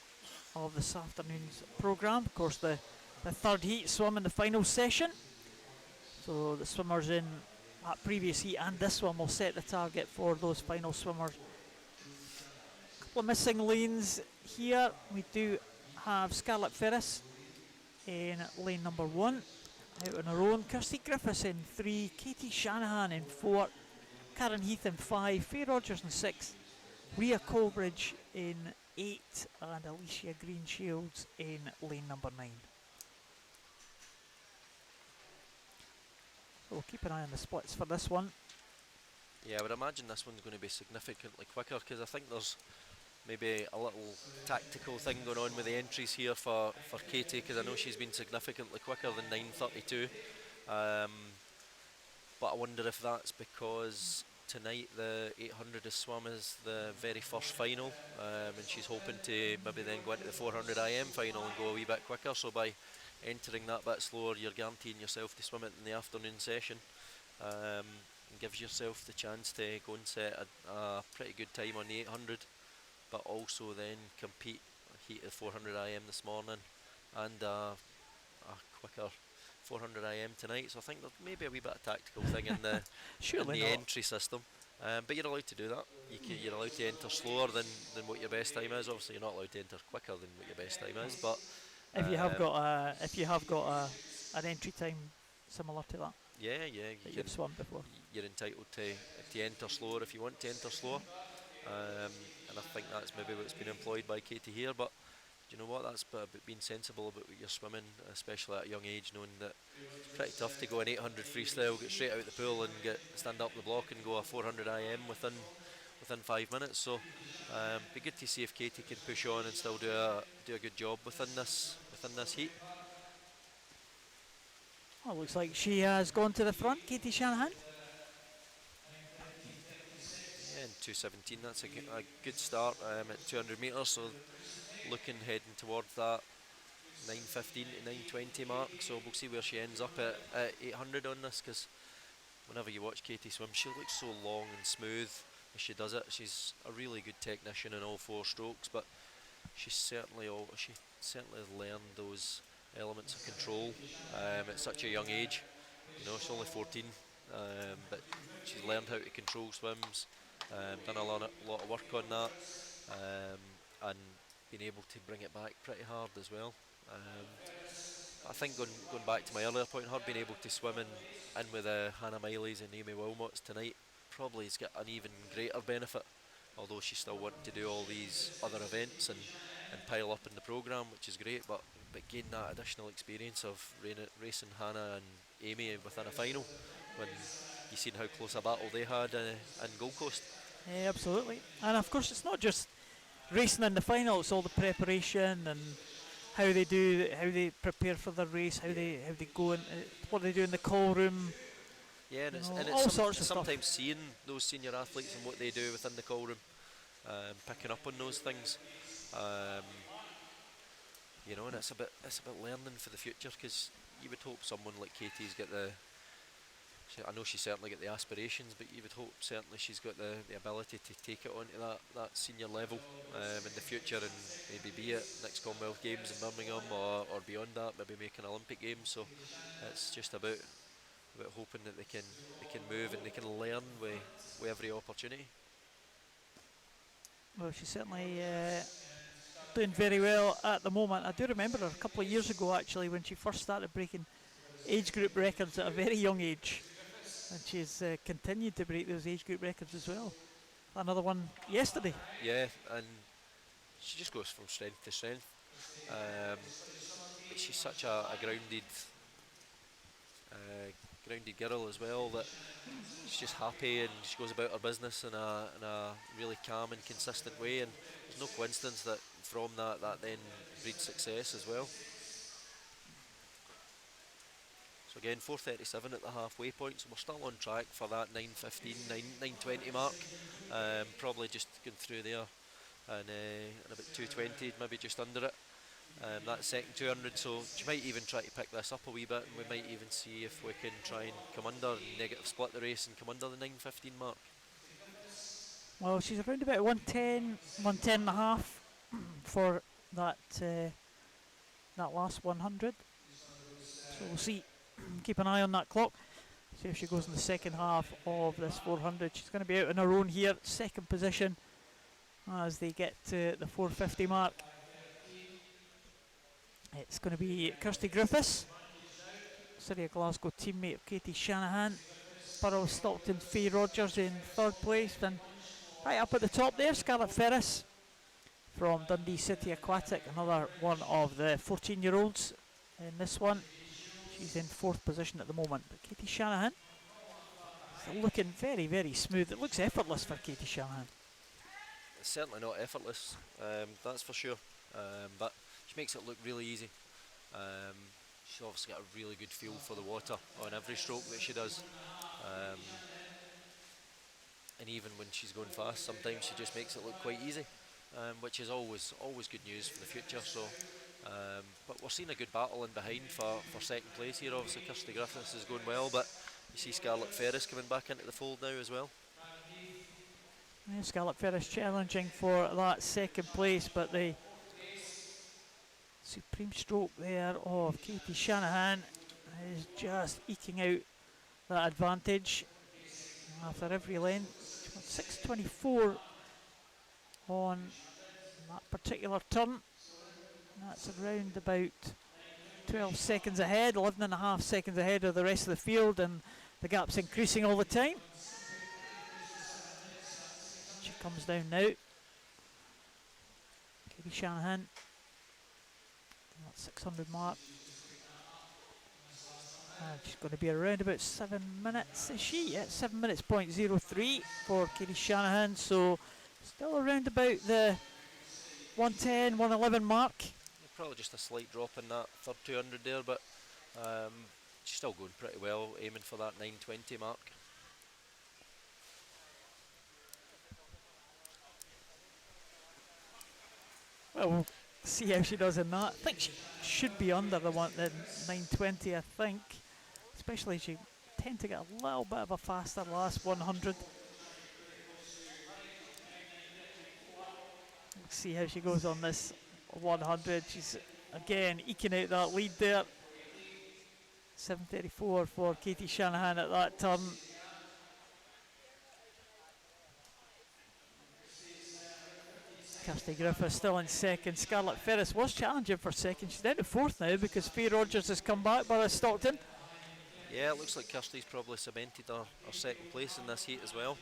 of this afternoon's programme. Of course, the third heat swum in the final session. So the swimmers in that previous heat and this one will set the target for those final swimmers. A couple of missing lanes here. We do have Scarlett Ferris in lane number 1, out on her own. Kirsty Griffiths in 3, Katy Shanahan in 4, Karen Heath in 5, Faye Rogers in 6, Rhea Colbridge in 8, and Alicia Greenshields in lane number 9. So we'll keep an eye on the splits for this one. Yeah, I would imagine this one's going to be significantly quicker, because I think there's maybe a little tactical thing going on with the entries here for Katy, because I know she's been significantly quicker than 9:32. But I wonder if that's because tonight the 800 is swum as the very first final, and she's hoping to maybe then go into the 400 IM final and go a wee bit quicker. So by entering that bit slower, you're guaranteeing yourself to swim it in the afternoon session, and gives yourself the chance to go and set a pretty good time on the 800, but also then compete heat of 400 IM this morning and a quicker 400 IM tonight. So I think there's maybe a wee bit of tactical thing in the entry system, but you're allowed to do that. You're allowed to enter slower than what your best time is. Obviously you're not allowed to enter quicker than what your best time is, but if you have got an entry time similar to that, that you've swum before, you're entitled to enter slower if you want to enter slower, and I think that's maybe what's been employed by Katy here. But do you know what, that's about being sensible about what you're swimming, especially at a young age, knowing that it's pretty tough to go an 800 freestyle, get straight out the pool and stand up the block and go a 400 IM within 5 minutes. So be good to see if Katy can push on and still do a good job within this heat. Well, looks like she has gone to the front, Katy Shanahan. Yeah, in 2:17, that's a good start at 200 metres. So looking heading towards that 9:15 to 9:20 mark. So we'll see where she ends up at 800 on this, because whenever you watch Katy swim, she looks so long and smooth as she does it. She's a really good technician in all 4 strokes, but she certainly has learned those elements of control at such a young age. You know, she's only 14, but she's learned how to control swims, done a lot of work on that, and been able to bring it back pretty hard as well. I think going back to my earlier point, her being able to swim in with Hannah Miley's and Amy Wilmot's tonight probably has got an even greater benefit, although she's still wanting to do all these other events and pile up in the programme, which is great, but gain that additional experience of racing Hannah and Amy within a final, when you've seen how close a battle they had in Gold Coast. Yeah, absolutely. And of course it's not just racing in the final, it's all the preparation and how they prepare for the race, how they go and what they do in the call room. Yeah, and it's all sorts of sometimes stuff. seeing those senior athletes and what they do within the call room, picking up on those things. You know, and it's about learning for the future, because you would hope someone like Katy's got I know she's certainly got the aspirations, but you would hope certainly she's got the ability to take it onto that senior level in the future, and maybe be at next Commonwealth Games in Birmingham or beyond that, maybe make an Olympic Games. So it's just about hoping that they can move and they can learn with every opportunity. Well, she's certainly doing very well at the moment. I do remember her a couple of years ago, actually, when she first started breaking age group records at a very young age, and she's continued to break those age group records as well. Another one yesterday. Yeah, and she just goes from strength to strength. But she's such a grounded girl as well, that she's just happy and she goes about her business in a really calm and consistent way, and there's no coincidence that from that then breeds success as well. So again, 4:37 at the halfway point, so we're still on track for that 9:15, 9:20 mark. Probably just going through there and about 2:20, maybe just under it. that second 200, so she might even try to pick this up a wee bit, and we might even see if we can try and come under, negative split the race and come under the 9:15 mark. Well, she's around about 110, 110 and a half for that that last 100. So we'll see. Keep an eye on that clock. See if she goes in the second half of this 400. She's going to be out on her own here, second position, as they get to the 450 mark. It's going to be Kirsty Griffiths, City of Glasgow teammate of Katy Shanahan. Borough of Stockton, Faye Rogers in third place. And right up at the top there, Scarlett Ferris from Dundee City Aquatic, another one of the 14-year-olds in this one. She's in fourth position at the moment. But Katy Shanahan still looking very, very smooth. It looks effortless for Katy Shanahan. It's certainly not effortless, that's for sure. But she makes it look really easy. She's obviously got a really good feel for the water on every stroke that she does. And even when she's going fast, sometimes she just makes it look quite easy, which is always good news for the future. So, but we're seeing a good battle in behind for second place here. Obviously, Kirsty Griffiths is going well, but you see Scarlett Ferris coming back into the fold now as well. Yeah, Scarlett Ferris challenging for that second place, but the supreme stroke there of Katy Shanahan is just eking out that advantage after every lane. 6:24 on that particular turn. That's around about 12 seconds ahead, 11 and a half seconds ahead of the rest of the field, and the gap's increasing all the time. She comes down now. Katy Shanahan, that 600 mark. And she's going to be around about 7 minutes, is she? Yeah, 7 minutes .03 for Katy Shanahan, so still around about the 110, 111 mark. Probably just a slight drop in that third 200 there, but she's still going pretty well, aiming for that 9:20 mark. Well, we'll see how she does in that. I think she should be under the 9:20, I think. Especially she tend to get a little bit of a faster last 100. Let's see how she goes on this 100. She's again eking out that lead there. 7:34 for Katy Shanahan at that turn. Kirsty Griffiths still in second. Scarlett Ferris was challenging for second. She's down to fourth now because Faye Rogers has come back by Stockton. Yeah, it looks like Kirsty's probably cemented her second place in this heat as well.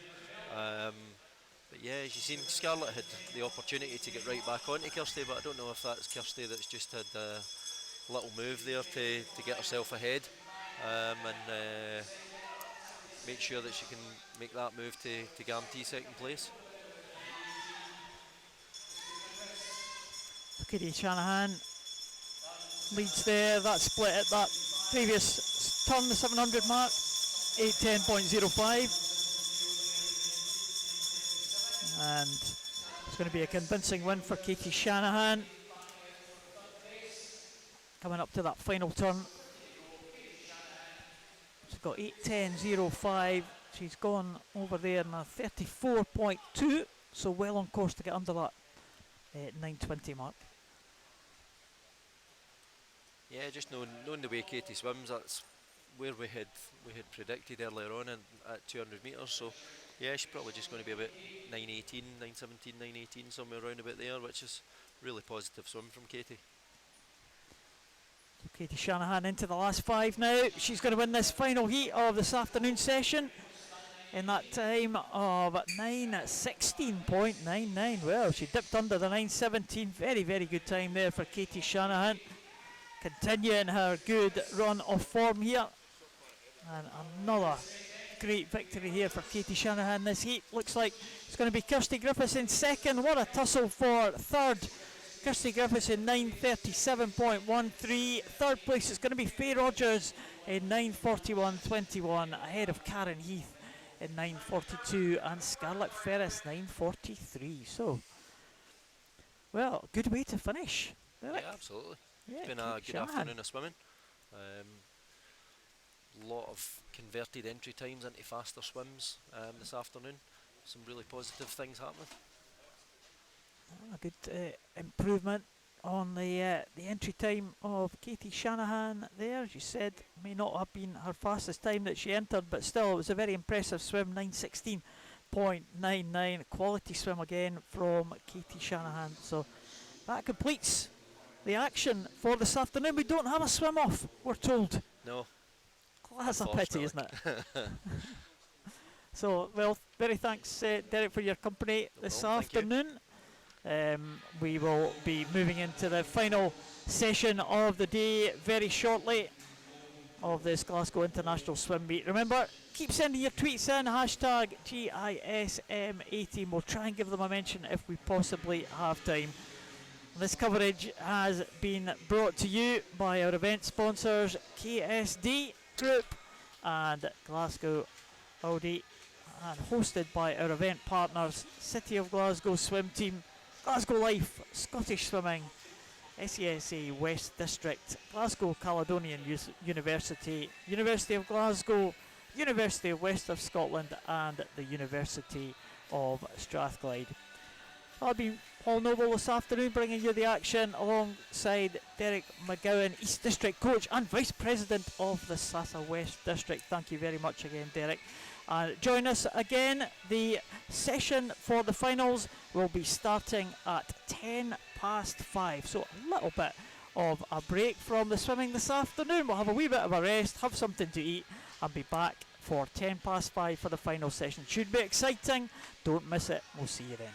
But yeah, as you've seen, Scarlett had the opportunity to get right back onto Kirsty, but I don't know if that's Kirsty that's just had a little move there to get herself ahead and make sure that she can make that move to guarantee second place. Katy Shanahan leads there. That split at that previous turn, the 700 mark, 8:10.05. And it's going to be a convincing win for Katy Shanahan. Coming up to that final turn. She's got 8:10.05. She's gone over there in a 34.2, so well on course to get under that 9:20 mark. Yeah, just knowing the way Katy swims, that's where we had predicted earlier on at 200 metres. So yeah, she's probably just going to be about 9:18, 9:17, 9:18, somewhere around about there, which is really positive swim from Katy. Katy Shanahan into the last 5 now. She's going to win this final heat of this afternoon session in that time of 9:16.99. Well, she dipped under the 9:17. Very, very good time there for Katy Shanahan. Continuing her good run of form here. And another great victory here for Katy Shanahan this heat. Looks like it's going to be Kirsty Griffiths in second. What a tussle for third. Kirsty Griffiths in 9:37.13. Third place is going to be Faye Rogers in 9:41.21, ahead of Karen Heath in 9:42 and Scarlett Ferris 9:43. So, well, good way to finish. Derek? Yeah, absolutely. Yeah, It's been a Katy good Shanahan. afternoon of swimming. Lot of converted entry times into faster swims this afternoon. Some really positive things happening. A good improvement on the entry time of Katy Shanahan there. As you said, may not have been her fastest time that she entered, but still it was a very impressive swim, 9:16.99. Quality swim again from Katy Shanahan. So that completes the action for this afternoon. We don't have a swim off, we're told. No. Well, that's a pity, isn't it? So, well, very thanks, Derek, for your company this afternoon. We will be moving into the final session of the day very shortly of this Glasgow International Swim Meet. Remember, keep sending your tweets in, hashtag GISM18. We'll try and give them a mention if we possibly have time. This coverage has been brought to you by our event sponsors, KSD Group and Glasgow Audi, and hosted by our event partners, City of Glasgow Swim Team, Glasgow Life, Scottish Swimming, SESA West District, Glasgow Caledonian University, University of Glasgow, University of West of Scotland and the University of Strathclyde. I've been Paul Noble this afternoon, bringing you the action alongside Derek McGowan, East District Coach and Vice President of the SASA West District. Thank you very much again, Derek. Join us again. The session for the finals will be starting at 5:10, so a little bit of a break from the swimming this afternoon. We'll have a wee bit of a rest, have something to eat, and be back for 5:10 for the final session. Should be exciting. Don't miss it. We'll see you then.